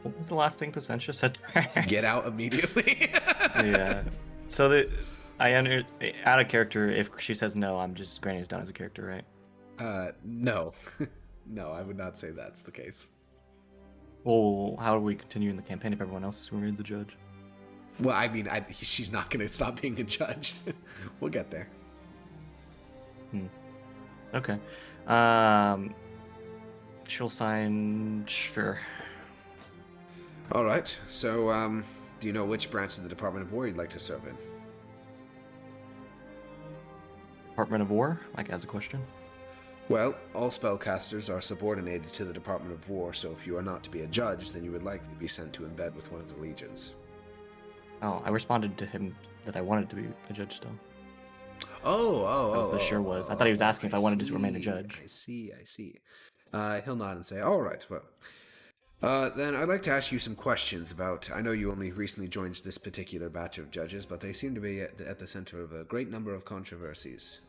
What was the last thing Pacentia said to her? Get out immediately. Yeah. So out of character, if she says no, I'm just Grania's done as a character, right? No. No, I would not say that's the case. Well, how do we continue in the campaign if everyone else remains a judge? Well, I mean, she's not going to stop being a judge. We'll get there. Okay. She'll sign. Sure. All right. So, do you know which branch of the Department of War you'd like to serve in? Department of War? Like, as a question? Well, all spellcasters are subordinated to the Department of War, so if you are not to be a judge, then you would likely be sent to embed with one of the legions. Oh, I responded to him that I wanted to be a judge still. Oh. The sure was. I thought he was asking if I wanted to remain a judge. I see. He'll nod and say, all right, well. Then I'd like to ask you some questions about, I know you only recently joined this particular batch of judges, but they seem to be at the center of a great number of controversies.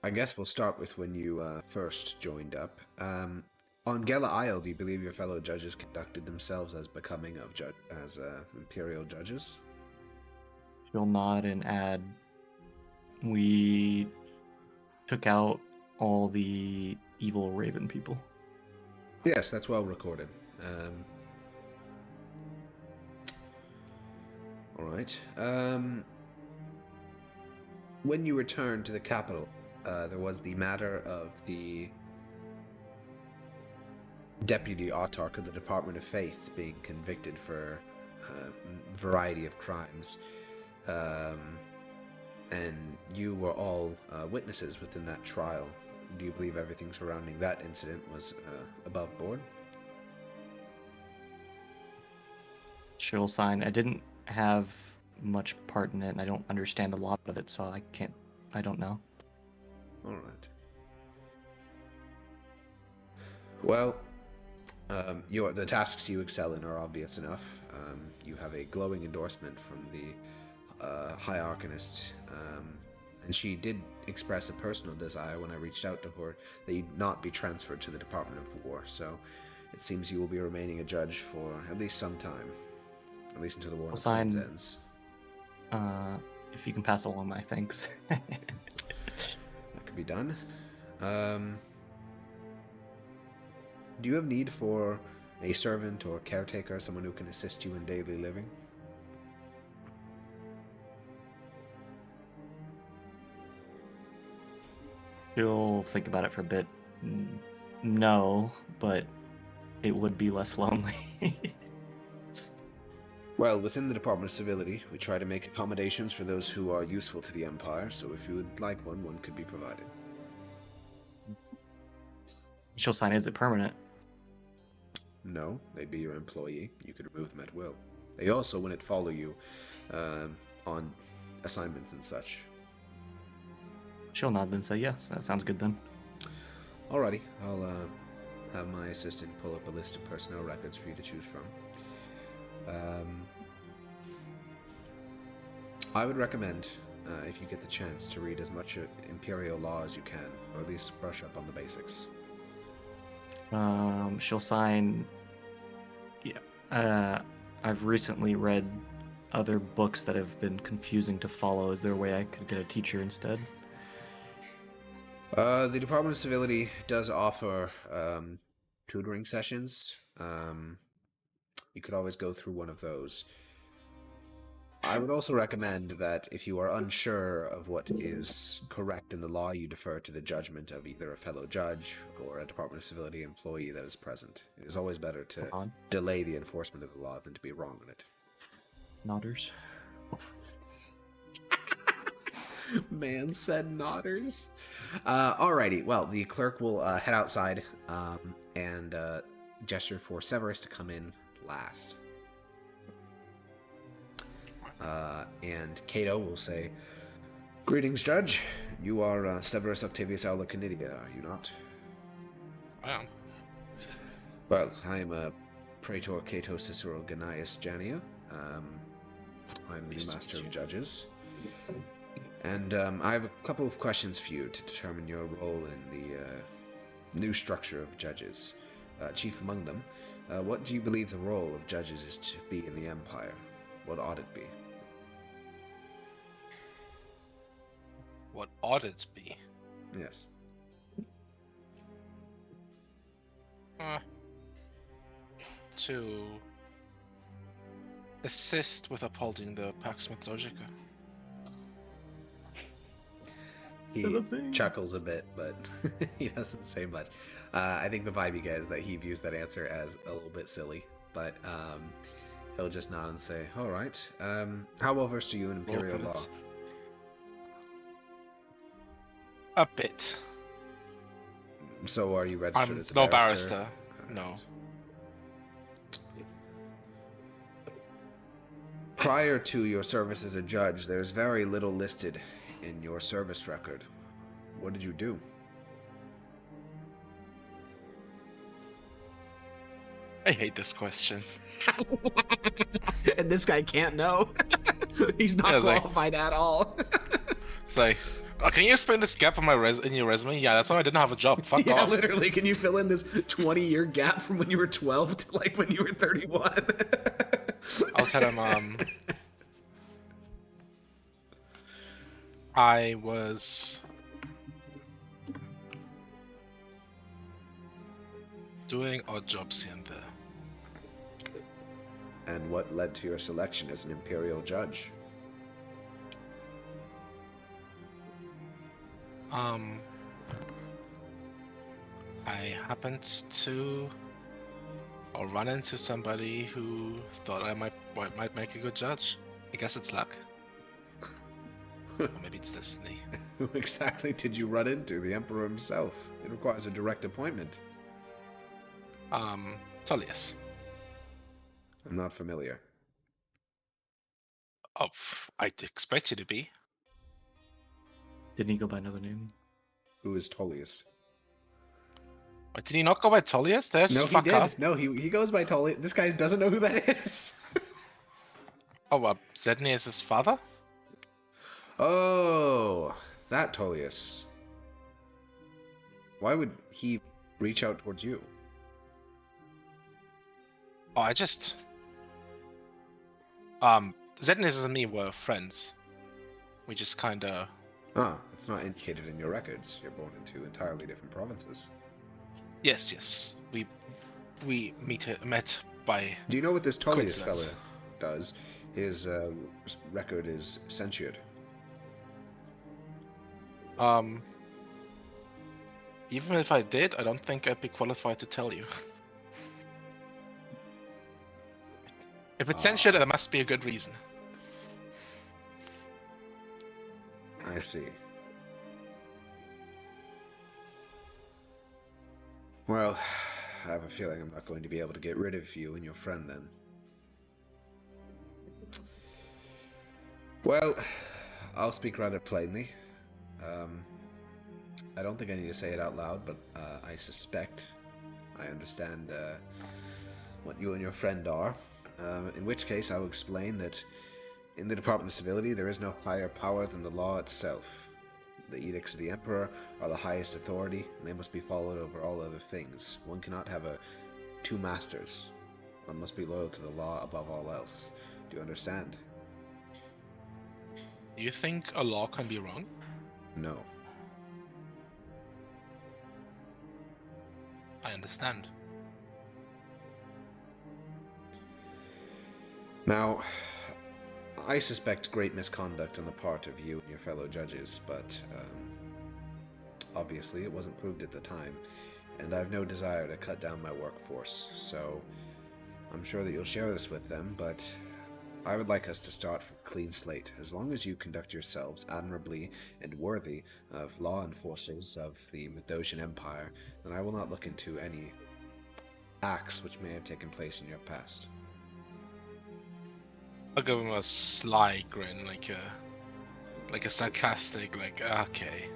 I guess we'll start with when you first joined up. On Gela Isle, do you believe your fellow judges conducted themselves as becoming of Imperial judges? She'll nod and add, we took out all the evil Raven people. Yes, that's well recorded. All right. When you returned to the capital, there was the matter of the deputy autarch of the Department of Faith being convicted for a variety of crimes. And you were all witnesses within that trial. Do you believe everything surrounding that incident was above board? She'll sign. I didn't have much part in it, and I don't understand a lot of it, so I don't know. All right. Well, the tasks you excel in are obvious enough. You have a glowing endorsement from the High Arcanist, and she did express a personal desire when I reached out to her that you not be transferred to the Department of War, so it seems you will be remaining a judge for at least some time, at least until the war ends. If you can pass along my thanks. That could be done. Do you have need for a servant or caretaker, someone who can assist you in daily living? She'll think about it for a bit. No, but it would be less lonely. Well, within the Department of Civility, we try to make accommodations for those who are useful to the Empire, so if you would like one could be provided. She'll sign. Is it permanent? No, they'd be your employee. You could remove them at will. They also wouldn't follow you on assignments and such. She'll nod and say yes. That sounds good then. Alrighty, I'll have my assistant pull up a list of personnel records for you to choose from. I would recommend, if you get the chance, to read as much Imperial law as you can, or at least brush up on the basics. She'll sign. Yeah. I've recently read other books that have been confusing to follow. Is there a way I could get a teacher instead? The Department of Civility does offer tutoring sessions. You could always go through one of those. I would also recommend that if you are unsure of what is correct in the law, you defer to the judgment of either a fellow judge or a Department of Civility employee that is present. It is always better to delay the enforcement of the law than to be wrong on it. Nodders. Man said nodders. Alrighty, well, the clerk will head outside and gesture for Severus to come in last. And Cato will say, "Greetings, Judge. You are Severus Octavius Aula Canidia, are you not?" I am. Well, I am Praetor Cato Cicero Gnaeus Jania. I'm the Master of Judges. And I have a couple of questions for you to determine your role in the new structure of judges. Chief among them, what do you believe the role of judges is to be in the Empire? What ought it be? What ought it be? Yes. To assist with upholding the Pax Mithdosica. He chuckles a bit, but he doesn't say much. I think the vibe you get is that he views that answer as a little bit silly, but he'll just nod and say, "All right. How well versed are you in Imperial law?" A bit. So are you registered I'm as a no barrister? No. Prior to your service as a judge, there's very little listed in your service record. What did you do? I hate this question. And this guy can't know. He's not qualified at all. It's like, can you explain this gap on my in your resume? Yeah, that's why I didn't have a job. Fuck off. Yeah, literally. Can you fill in this 20-year gap from when you were 12 to like when you were 31? I'll tell him, I was doing odd jobs here and there. And what led to your selection as an Imperial judge? I happened to or run into somebody who thought I might make a good judge. I guess it's luck. Or maybe it's destiny. Who exactly did you run into? The Emperor himself. It requires a direct appointment. Tullius. I'm not familiar. Oh, I'd expect you to be. Didn't he go by another name? Who is Tullius? Wait, did he not go by Tullius? Did I just No, he fuck did. up? No, he goes by Tullius. This guy doesn't know who that is. Oh, Zedny is his father? Oh, that Tullius. Why would he reach out towards you? Oh, I just... Zednis and me were friends. We just kinda... Ah, it's not indicated in your records. You're born in two entirely different provinces. Yes. We met by... Do you know what this Tullius coincidence. fella does? His record is censured. Even if I did, I don't think I'd be qualified to tell you. If it's censured, there must be a good reason. I see. Well, I have a feeling I'm not going to be able to get rid of you and your friend then. Well, I'll speak rather plainly. I don't think I need to say it out loud, but I suspect I understand what you and your friend are. In which case, I will explain that in the Department of Civility, there is no higher power than the law itself. The edicts of the Emperor are the highest authority, and they must be followed over all other things. One cannot have two masters. One must be loyal to the law above all else. Do you understand? Do you think a law can be wrong? No. I understand. Now, I suspect great misconduct on the part of you and your fellow judges, but obviously it wasn't proved at the time, and I have no desire to cut down my workforce, so I'm sure that you'll share this with them, but I would like us to start from a clean slate. As long as you conduct yourselves admirably and worthy of law enforcers of the Mithdosian Empire, then I will not look into any acts which may have taken place in your past. I'll give him a sly grin, like a sarcastic, like, okay.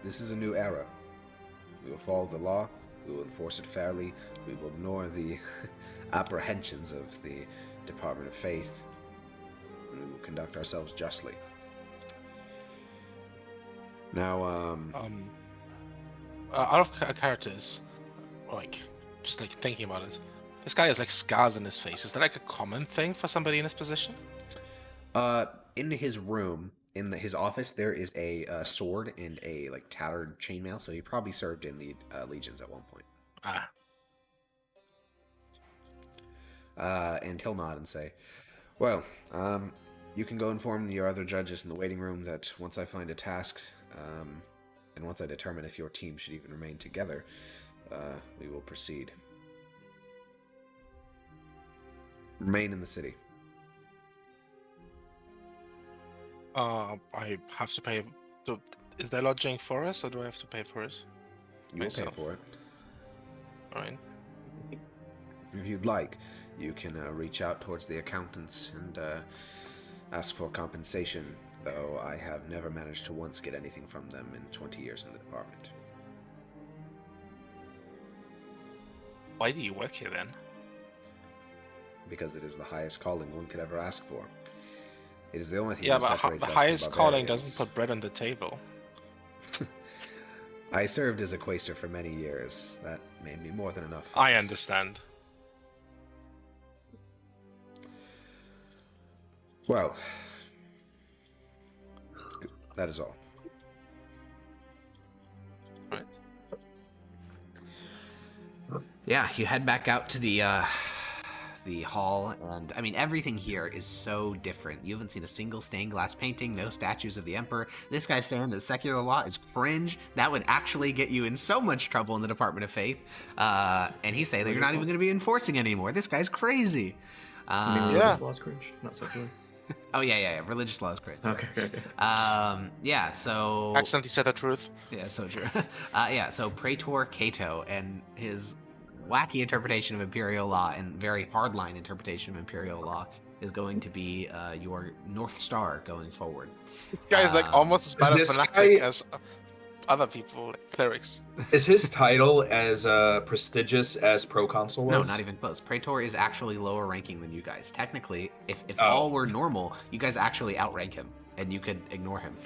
This is a new era. We will follow the law, we will enforce it fairly, we will ignore the apprehensions of the Department of Faith, and we will conduct ourselves justly. Now, out of characters, like, just like thinking about it, this guy has like scars on his face. Is that like a common thing for somebody in his position? in his room, in his office, there is a sword and a like tattered chainmail, so he probably served in the legions at one point. And he'll nod and say, well, you can go inform your other judges in the waiting room that once I find a task, and once I determine if your team should even remain together, we will proceed. Remain in the city. I have to pay. Is there lodging for us, or do I have to pay for it? You will pay Myself. for it. Alright. If you'd like, you can reach out towards the accountants and ask for compensation, though I have never managed to once get anything from them in 20 years in the department. Why do you work here then? Because it is the highest calling one could ever ask for. It is the only thing Yeah, that but separates the us highest from calling barbarians. doesn't put bread on the table. I served as a quaestor for many years. That made me more than enough. I funds. understand. Well, that is all. Right. Yeah, you head back out to the the hall, and I mean, everything here is so different. You haven't seen a single stained glass painting, no statues of the Emperor. This guy's saying that secular law is cringe. That would actually get you in so much trouble in the Department of Faith. And he's saying that you're not even going to be enforcing anymore. This guy's crazy. I mean, Yeah. religious law's cringe, not secular. Oh, yeah. Religious law is cringe. Okay. Yeah, so... Accidentally said the truth. Yeah, so true. So Praetor Cato and his wacky interpretation of imperial law and very hardline interpretation of imperial law is going to be your North Star going forward. This guy is like almost as bad a this fanatic guy- as other people, like clerics. Is his title as prestigious as proconsul No, was? not even close. Praetor is actually lower ranking than you guys. Technically, if Oh. all were normal, you guys actually outrank him, and you could ignore him.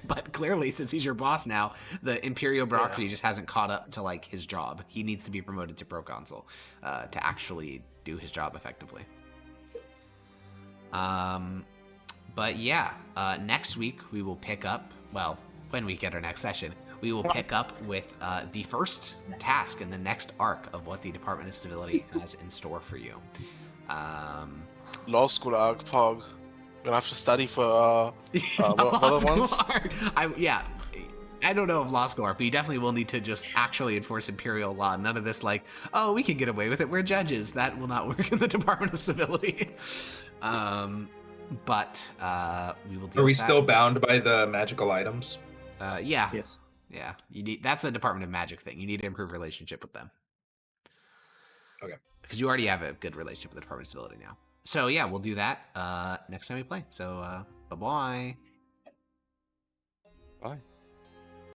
But clearly, since he's your boss now, the imperial bureaucracy just hasn't caught up to like his job. He needs to be promoted to proconsul to actually do his job effectively. But yeah, next week we will pick up. Well, when we get our next session, we will pick up with the first task in the next arc of what the Department of Civility has in store for you. Law school arc, Pog. We're gonna have to study for what Law other school ones? arc. I don't know of law school arc, but you definitely will need to just actually enforce imperial law. None of this like, oh, we can get away with it. We're judges. That will not work in the Department of Civility. But we will. Are we still bound by the magical items? Yeah. Yes. Yeah. That's a Department of Magic thing. You need to improve relationship with them. Okay. Because you already have a good relationship with the Department of Civility now. So yeah, we'll do that next time we play. So bye-bye. Bye.